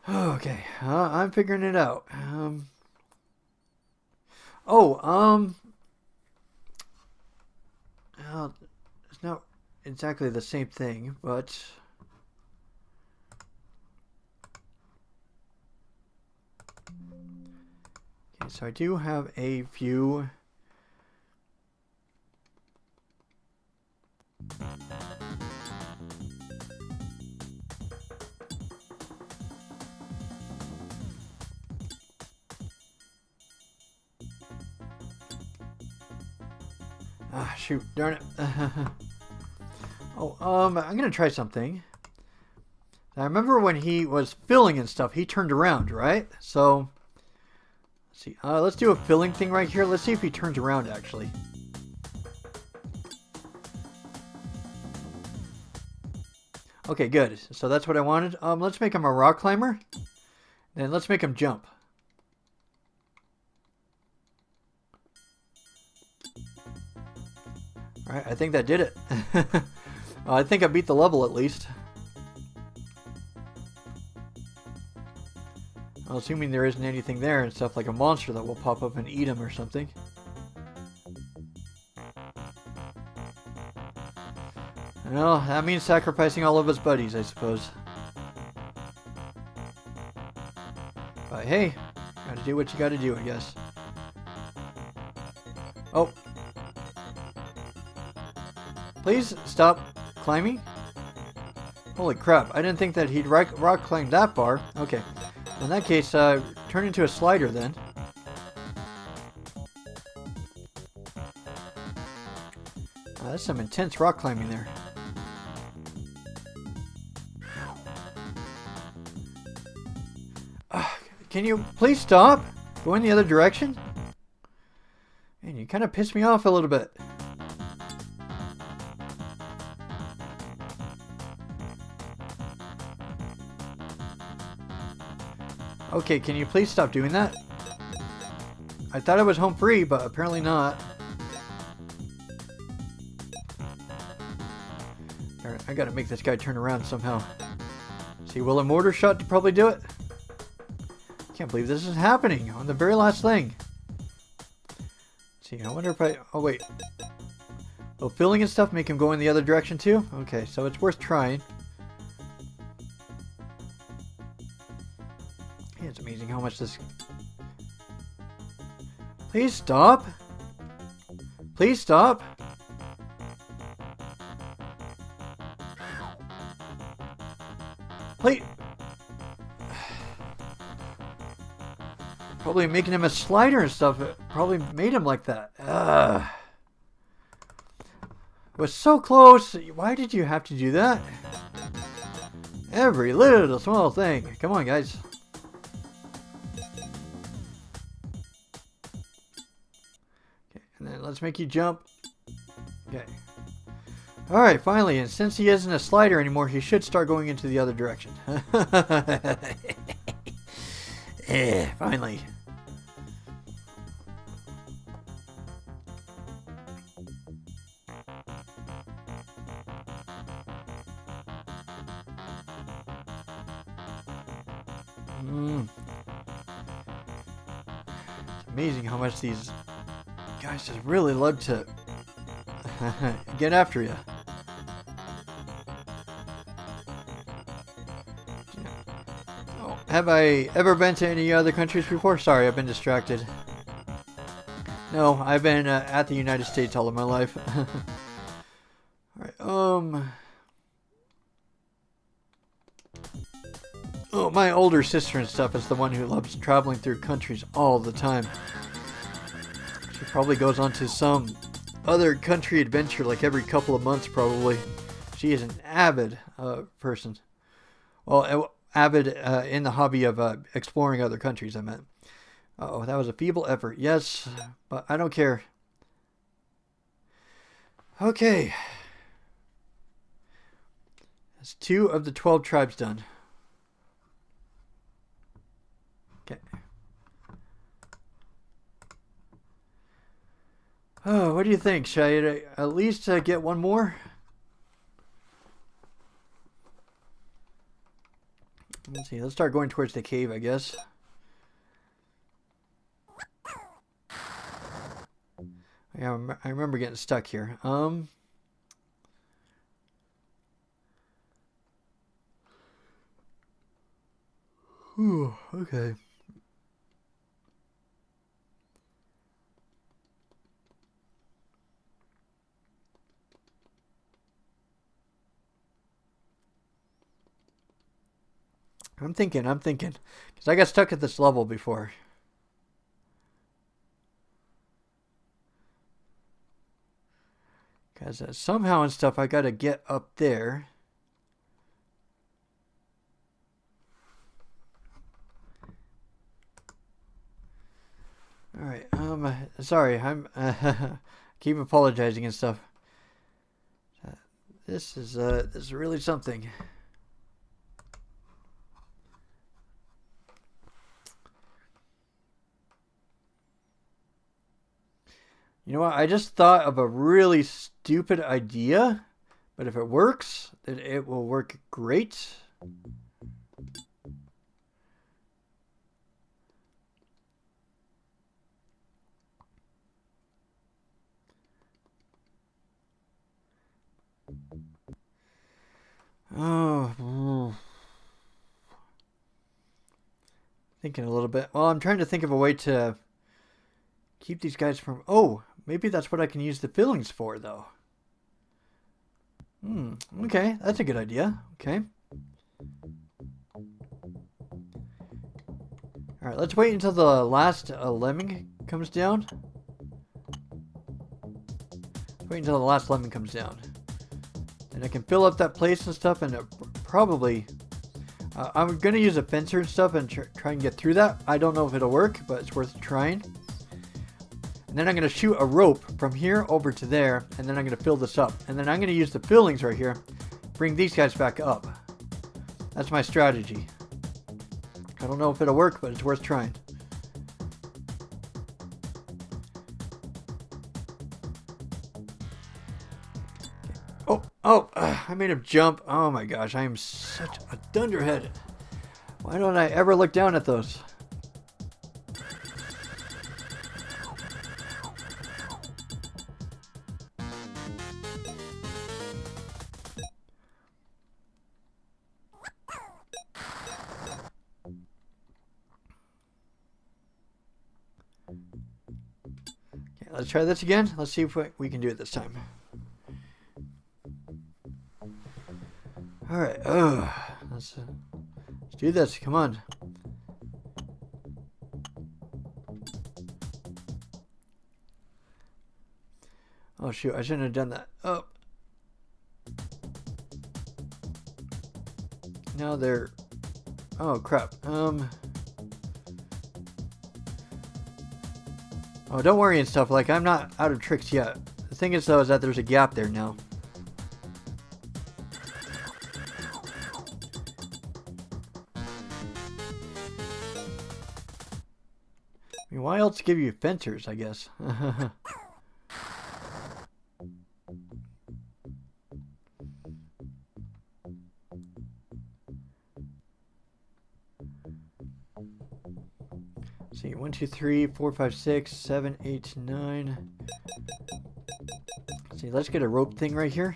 Okay, I'm figuring it out. It's not exactly the same thing, but okay, so I do have a few shoot, darn it. I'm gonna try something. I remember when he was filling and stuff, he turned around, right? So, let's see. Let's do a filling thing right here. Let's see if he turns around, actually. Okay, good. So that's what I wanted. Let's make him a rock climber. Then let's make him jump. Alright, I think that did it. I think I beat the level at least. Well, assuming there isn't anything there and stuff like a monster that will pop up and eat him or something. Well, that means sacrificing all of his buddies, I suppose. But hey, gotta do what you gotta do, I guess. Oh. Please stop climbing. Holy crap, I didn't think that he'd rock climb that far. Okay. In that case, turn into a slider then. That's some intense rock climbing there. Can you please stop? Go in the other direction? Man, you kind of pissed me off a little bit. Okay, can you please stop doing that? I thought I was home free, but apparently not. Alright, I gotta make this guy turn around somehow. See, will a mortar shot probably do it? Can't believe this is happening on the very last thing. Let's see, I wonder if I... Oh, wait. Will filling and stuff make him go in the other direction too? Okay, so it's worth trying. Yeah, it's amazing how much this... Please stop. Please stop. Please... Probably making him a slider and stuff. It probably made him like that. It was so close. Why did you have to do that? Every little small thing. Come on, guys. Okay, and then let's make you jump. Okay. Alright, finally. And since he isn't a slider anymore, he should start going into the other direction. Finally. It's amazing how much these guys just really love to get after you. Oh, have I ever been to any other countries before? Sorry, I've been distracted. No, I've been at the United States all of my life. Alright, Oh, my older sister and stuff is the one who loves traveling through countries all the time. She probably goes on to some other country adventure like every couple of months probably. She is an avid person. Well, avid in the hobby of exploring other countries, I meant. Uh-oh, that was a feeble effort. Yes, but I don't care. Okay. That's 2 of the 12 tribes done. Okay. Oh, what do you think? Should I at least get one more? Let's see. Let's start going towards the cave, I guess. Yeah, I remember getting stuck here. Whew, okay. I'm thinking. Because I got stuck at this level before. Because somehow and stuff I got to get up there. Alright, sorry, I'm, keep apologizing and stuff. This is really something. You know what? I just thought of a really stupid idea, but if it works, then it will work great. Oh, thinking a little bit. Well, I'm trying to think of a way to keep these guys from... Oh, maybe that's what I can use the fillings for, though. Okay, that's a good idea. Okay. Alright, let's wait until the last lemming comes down. Wait until the last lemming comes down. And I can fill up that place and stuff, and probably... I'm going to use a fencer and stuff and try and get through that. I don't know if it'll work, but it's worth trying. And then I'm going to shoot a rope from here over to there, and then I'm going to fill this up. And then I'm going to use the fillings right here, bring these guys back up. That's my strategy. I don't know if it'll work, but it's worth trying. Oh, I made him jump. Oh my gosh, I am such a dunderhead. Why don't I ever look down at those? Okay, let's try this again. Let's see if we can do it this time. Alright, let's do this. Come on. Oh shoot, I shouldn't have done that. Oh. Now they're... Oh crap. Oh, don't worry and stuff. Like, I'm not out of tricks yet. The thing is though is that there's a gap there now. I mean, why else give you fencers, I guess? See, 1, 2, 3, 4, 5, 6, 7, 8, 9. See, let's get a rope thing right here.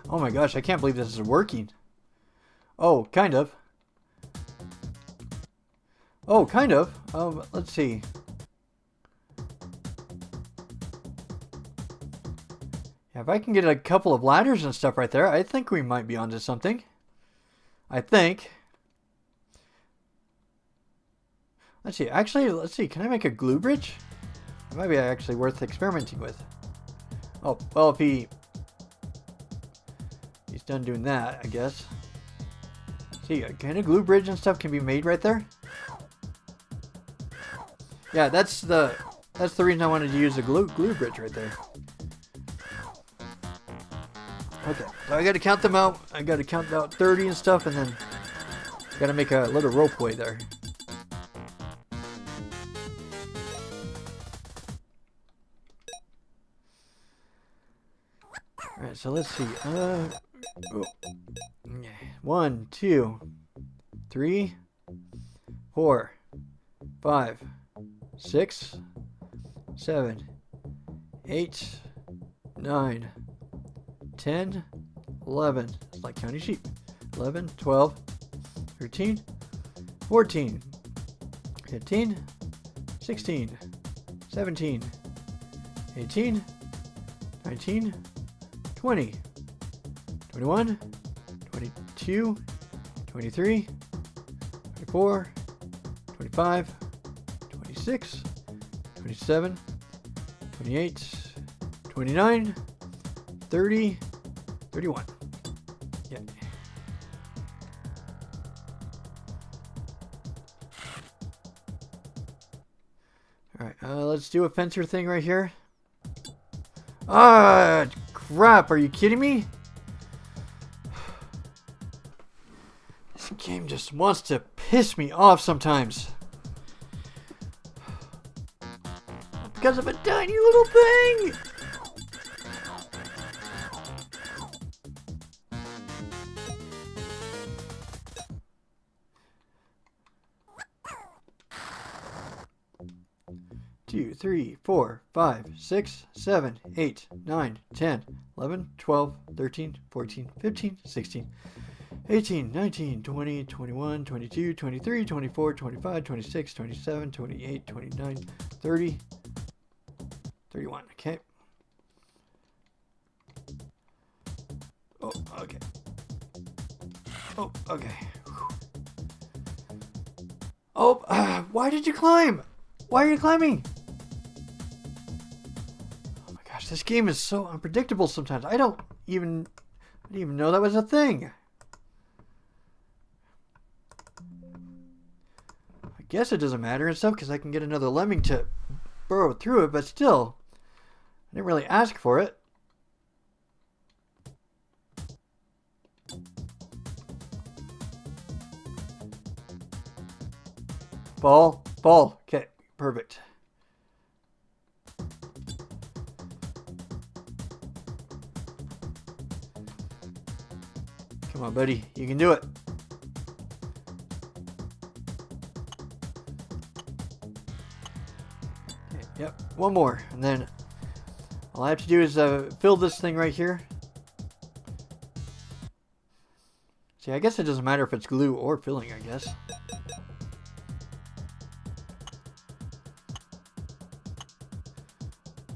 Oh my gosh, I can't believe this is working. Oh, kind of. Oh, kind of. Let's see. Yeah, if I can get a couple of ladders and stuff right there, I think we might be onto something. I think. Let's see. Actually, let's see. Can I make a glue bridge? That might be actually worth experimenting with. Oh, well, if he's done doing that, I guess. See, a kind of glue bridge and stuff can be made right there. Yeah, that's the reason I wanted to use the glue bridge right there. Okay, so I got to count them out. I got to count out 30 and stuff, and then got to make a little ropeway there. All right, so let's see. 1, 2, 3, 4, 5, 6, 7, 8, 9, 10, 11. It's like counting sheep. 11, 12, 13, 14, 15, 16, 17, 18, 19, 20, 21, 22, 23, 24, 25, 26, 27, 28, 29, 30, 31. Yeah. let's do a fencer thing right here. Ah, crap. Are you kidding me? This game just wants to piss me off sometimes. Because of a tiny little thing. Two, 3, 4, 5, 6, 7, 8, 9, 10, 11, 12, 13, 14, 15, 16, 18, 19, 20, 21, 22, 23, 24, 25, 26, 27, 28, 29, 30, 31. Okay. Oh, okay. Oh, okay. Oh, why did you climb? Why are you climbing? Oh my gosh, this game is so unpredictable sometimes. I didn't even know that was a thing. I guess it doesn't matter and stuff because I can get another lemming to burrow through it, but still, I didn't really ask for it. Fall. Okay, perfect. Come on, buddy. You can do it. Okay, yep, one more. And then all I have to do is fill this thing right here. See, I guess it doesn't matter if it's glue or filling, I guess.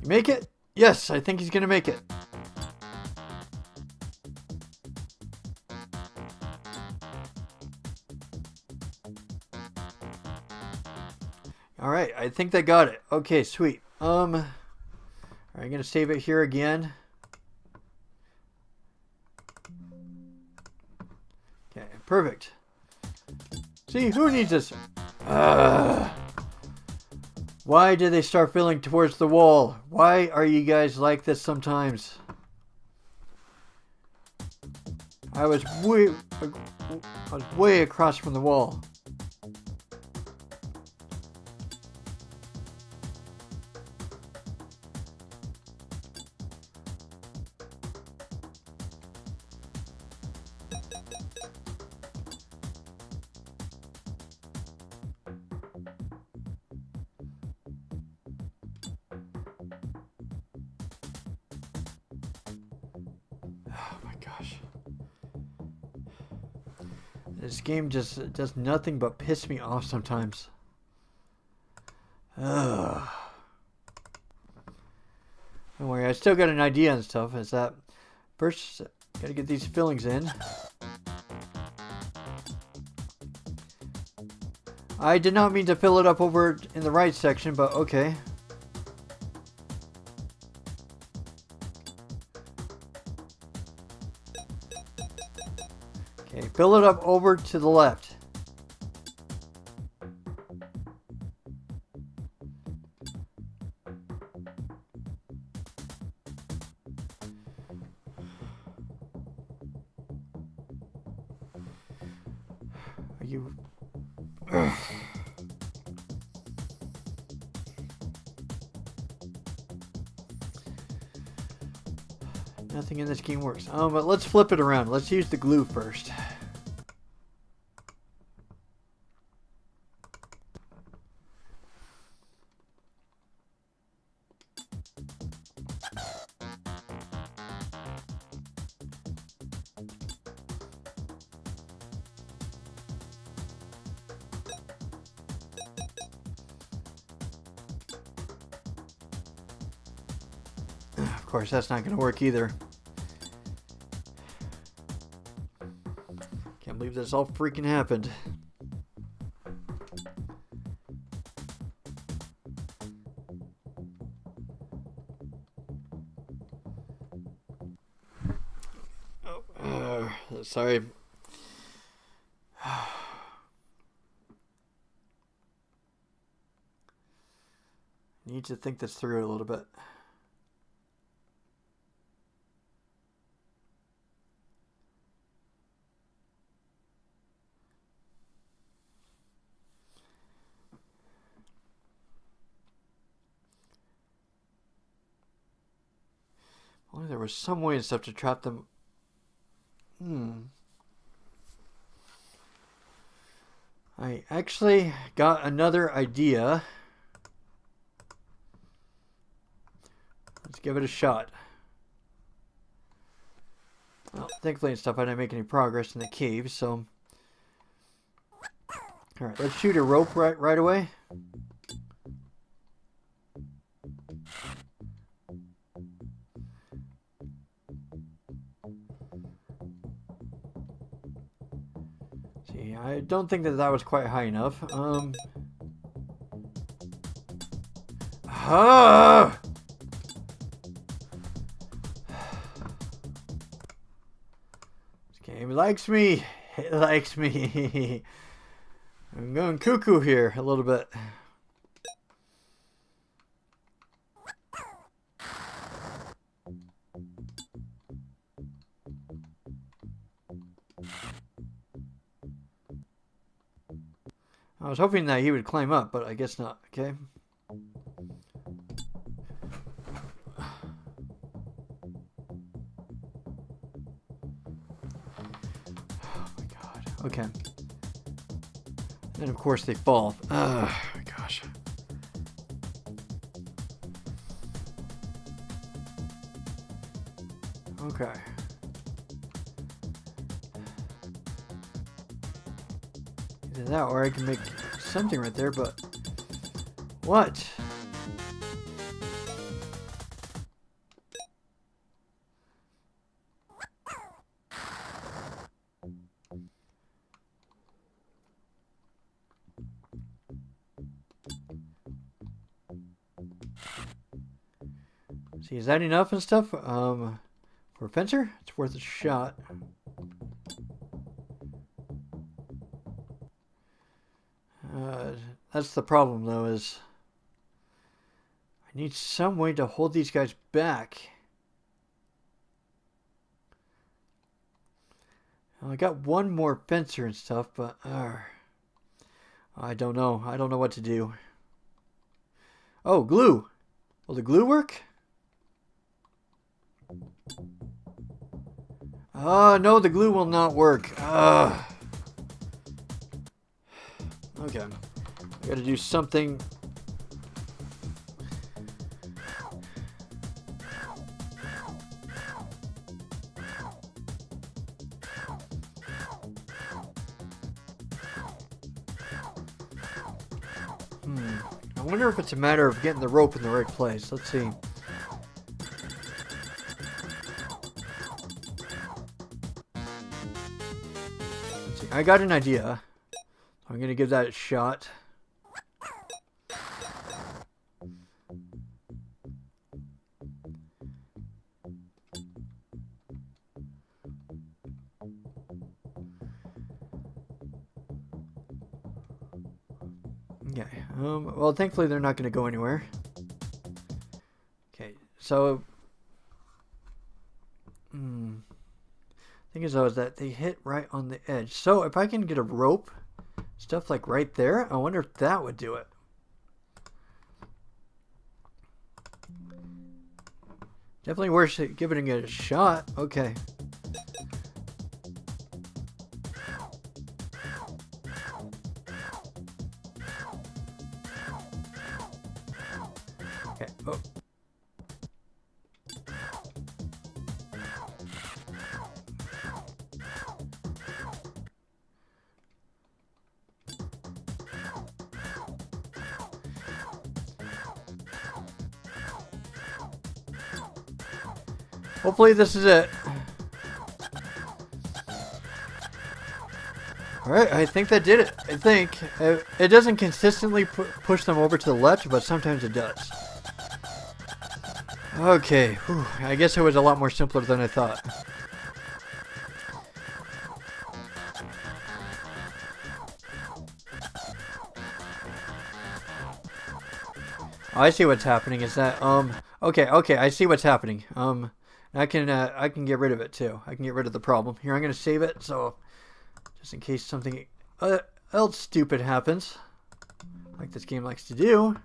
You make it? Yes, I think he's going to make it. All right, I think they got it. Okay, sweet. I'm going to save it here again. Okay, perfect. See, who needs this? Why did they start filling towards the wall? Why are you guys like this sometimes? I was way across from the wall. This game just does nothing but piss me off sometimes. Ugh. Don't worry, I still got an idea and stuff. Is that first, gotta get these fillings in. I did not mean to fill it up over in the right section, but okay. Okay, fill it up over to the left. Are you... Ugh. Nothing in this game works. But let's flip it around. Let's use the glue first. Of course, that's not going to work either. Can't believe this all freaking happened. Oh, sorry. need to think this through a little bit. Only there was some way and stuff to trap them. I actually got another idea. Let's give it a shot. Well, thankfully and stuff, I didn't make any progress in the cave, so... Alright, let's shoot a rope right away. See, I don't think that was quite high enough. This game likes me. It likes me. I'm going cuckoo here a little bit. I was hoping that he would climb up, but I guess not. Okay. Oh my god. Okay. And of course they fall. Oh my gosh. Okay. Either that or I can make something right there, but what? See, is that enough and stuff? For a fencer? It's worth a shot. That's the problem, though, is I need some way to hold these guys back. Well, I got one more fencer and stuff, but I don't know. I don't know what to do. Oh, glue. Will the glue work? No, the glue will not work. Okay. I gotta do something. I wonder if it's a matter of getting the rope in the right place. Let's see. I got an idea. I'm going to give that a shot. Okay. Well, thankfully they're not going to go anywhere. Okay. So, thing is though is that they hit right on the edge. So if I can get a rope, stuff like right there, I wonder if that would do it. Definitely worth giving it a shot. Okay. Okay. Oh. Hopefully this is it. Alright, I think that did it. I think. It doesn't consistently push them over to the left, but sometimes it does. Okay, whew. I guess it was a lot more simpler than I thought. I see what's happening. Is that okay? Okay, I see what's happening. I can get rid of it too. I can get rid of the problem. Here, I'm gonna save it so just in case something else stupid happens, like this game likes to do.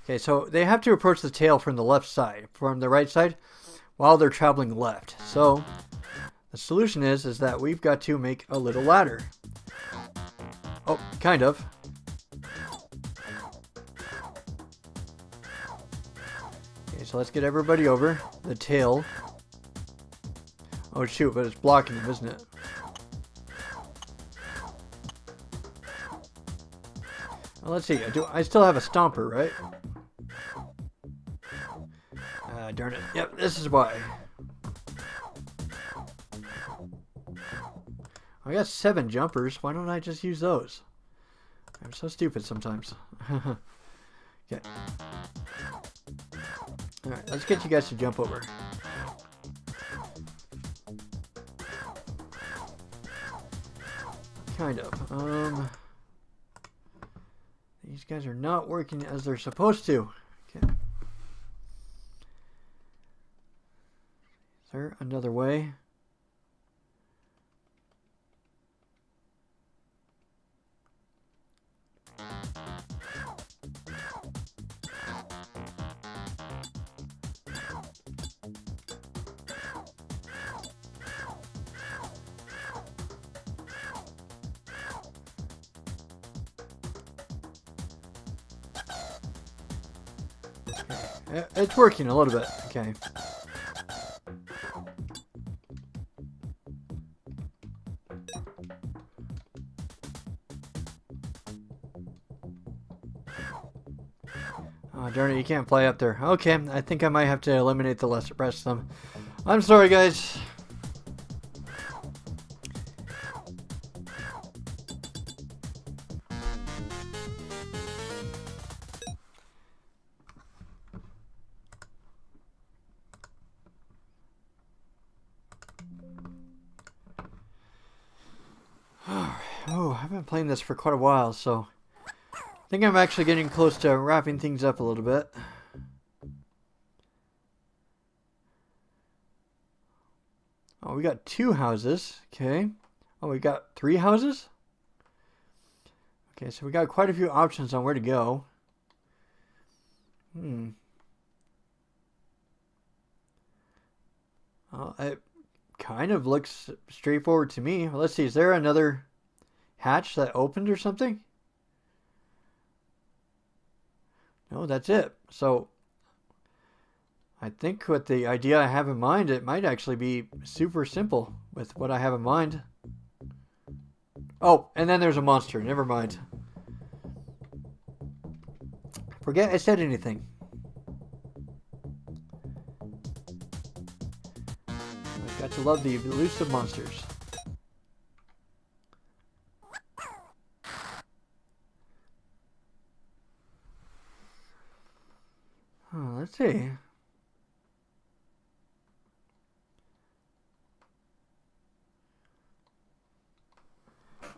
Okay, so they have to approach the tail from the left side, from the right side, while they're traveling left. So the solution is that we've got to make a little ladder. Oh, kind of. Okay, so let's get everybody over the tail. Oh shoot, but it's blocking them, isn't it? Well, let's see. I still have a stomper, right? Darn it. Yep, this is why. I got 7 jumpers. Why don't I just use those? I'm so stupid sometimes. Okay. Alright, let's get you guys to jump over. Kind of. These guys are not working as they're supposed to. Okay. Is there another way? It's working a little bit. Okay. Oh, darn it, you can't play up there. Okay, I think I might have to eliminate the rest of them. I'm sorry, guys. Oh, I've been playing this for quite a while, so I think I'm actually getting close to wrapping things up a little bit. Oh, we got 2 houses. Okay. Oh, we got 3 houses? Okay, so we got quite a few options on where to go. It kind of looks straightforward to me. Well, let's see, is there another hatch that opened or something? No, that's it. So I think with the idea I have in mind, it might actually be super simple with what I have in mind. Oh, and then there's a monster. Never mind. Forget I said anything. I've got to love the elusive monsters. Let's see.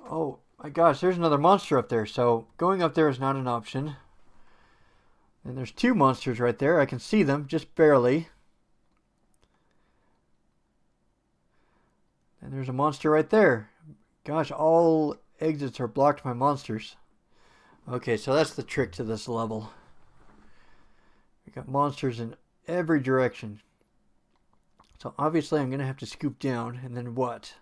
Oh my gosh, there's another monster up there. So going up there is not an option. And there's 2 monsters right there. I can see them just barely. And there's a monster right there. Gosh, all exits are blocked by monsters. Okay, so that's the trick to this level. We got monsters in every direction. So obviously I'm going to have to scoop down, and then what?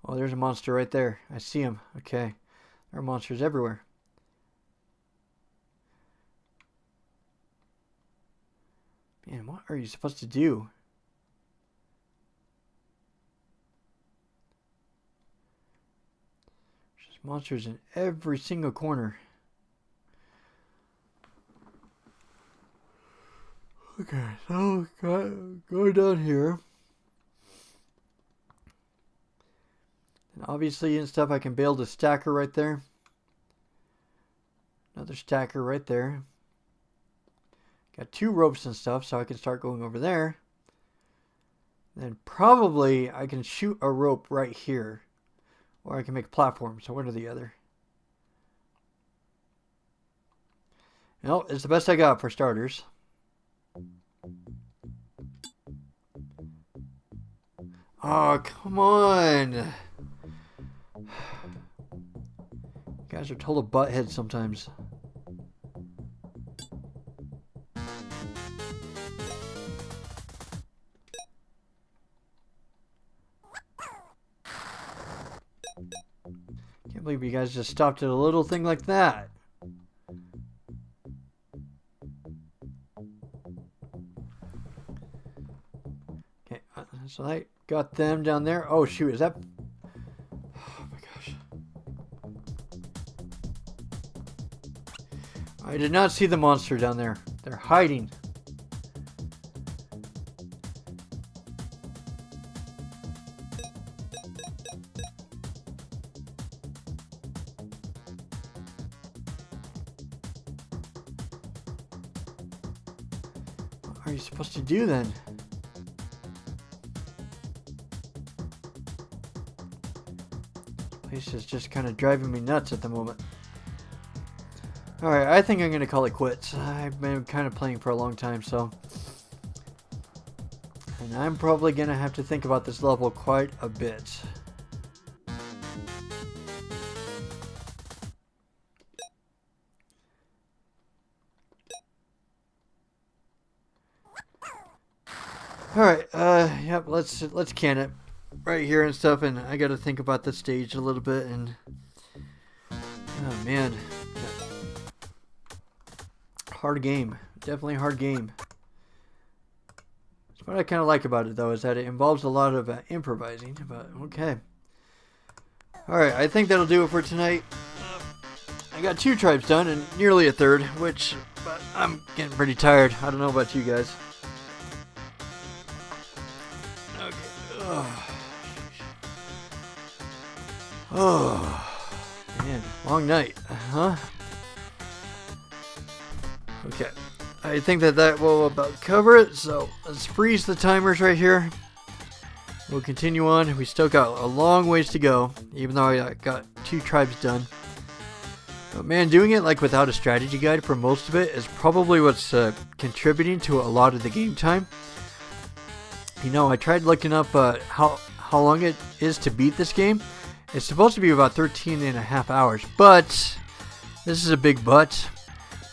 Oh, there's a monster right there. I see him. Okay. There are monsters everywhere. Man, what are you supposed to do? There's monsters in every single corner. Okay, so go down here. And obviously and stuff, I can build a stacker right there. Another stacker right there. Got 2 ropes and stuff, so I can start going over there. Then probably I can shoot a rope right here. Or I can make a platform, so one or the other. No, it's the best I got for starters. Oh, come on. You guys are total buttheads sometimes. Can't believe you guys just stopped at a little thing like that. Okay, so I got them down there. Oh shoot, is that... Oh my gosh. I did not see the monster down there. They're hiding. What are you supposed to do then? This place is just kind of driving me nuts at the moment. Alright, I think I'm going to call it quits. I've been kind of playing for a long time, so... And I'm probably going to have to think about this level quite a bit. Alright, yep, let's can it right here and stuff, and I gotta think about the stage a little bit, and oh man, hard game, definitely hard game. What I kind of like about it though is that it involves a lot of improvising, but okay. Alright, I think that'll do it for tonight. I got 2 tribes done and nearly a third, but I'm getting pretty tired. I don't know about you guys. Oh, man, long night, huh? Okay, I think that will about cover it, so let's freeze the timers right here. We'll continue on. We still got a long ways to go, even though I got 2 tribes done. But man, doing it like without a strategy guide for most of it is probably what's contributing to a lot of the game time. You know, I tried looking up how long it is to beat this game. It's supposed to be about 13.5 hours, but this is a big but.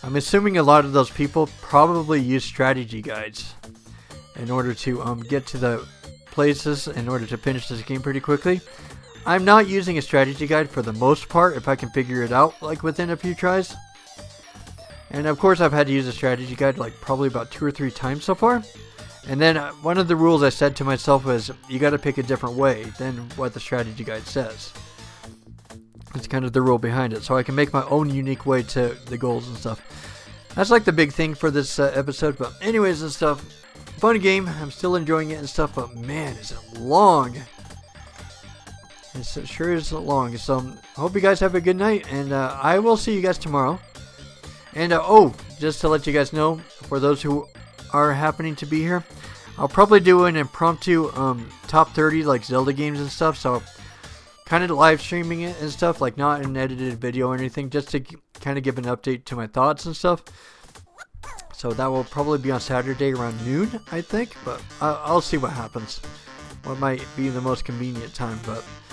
I'm assuming a lot of those people probably use strategy guides in order to get to the places in order to finish this game pretty quickly. I'm not using a strategy guide for the most part if I can figure it out like within a few tries. And of course I've had to use a strategy guide like probably about 2 or 3 times so far. And then one of the rules I said to myself was, you got to pick a different way than what the strategy guide says. It's kind of the rule behind it, so I can make my own unique way to the goals and stuff. That's like the big thing for this episode, but anyways and stuff, fun game, I'm still enjoying it and stuff, but man, is it long. It sure is long, so I hope you guys have a good night, and I will see you guys tomorrow. And oh, just to let you guys know, for those who are happening to be here, I'll probably do an impromptu top 30 like Zelda games and stuff, so kind of live streaming it and stuff, like not an edited video or anything, just to kind of give an update to my thoughts and stuff. So that will probably be on Saturday around noon, I think, but I'll see what happens. What might be the most convenient time, but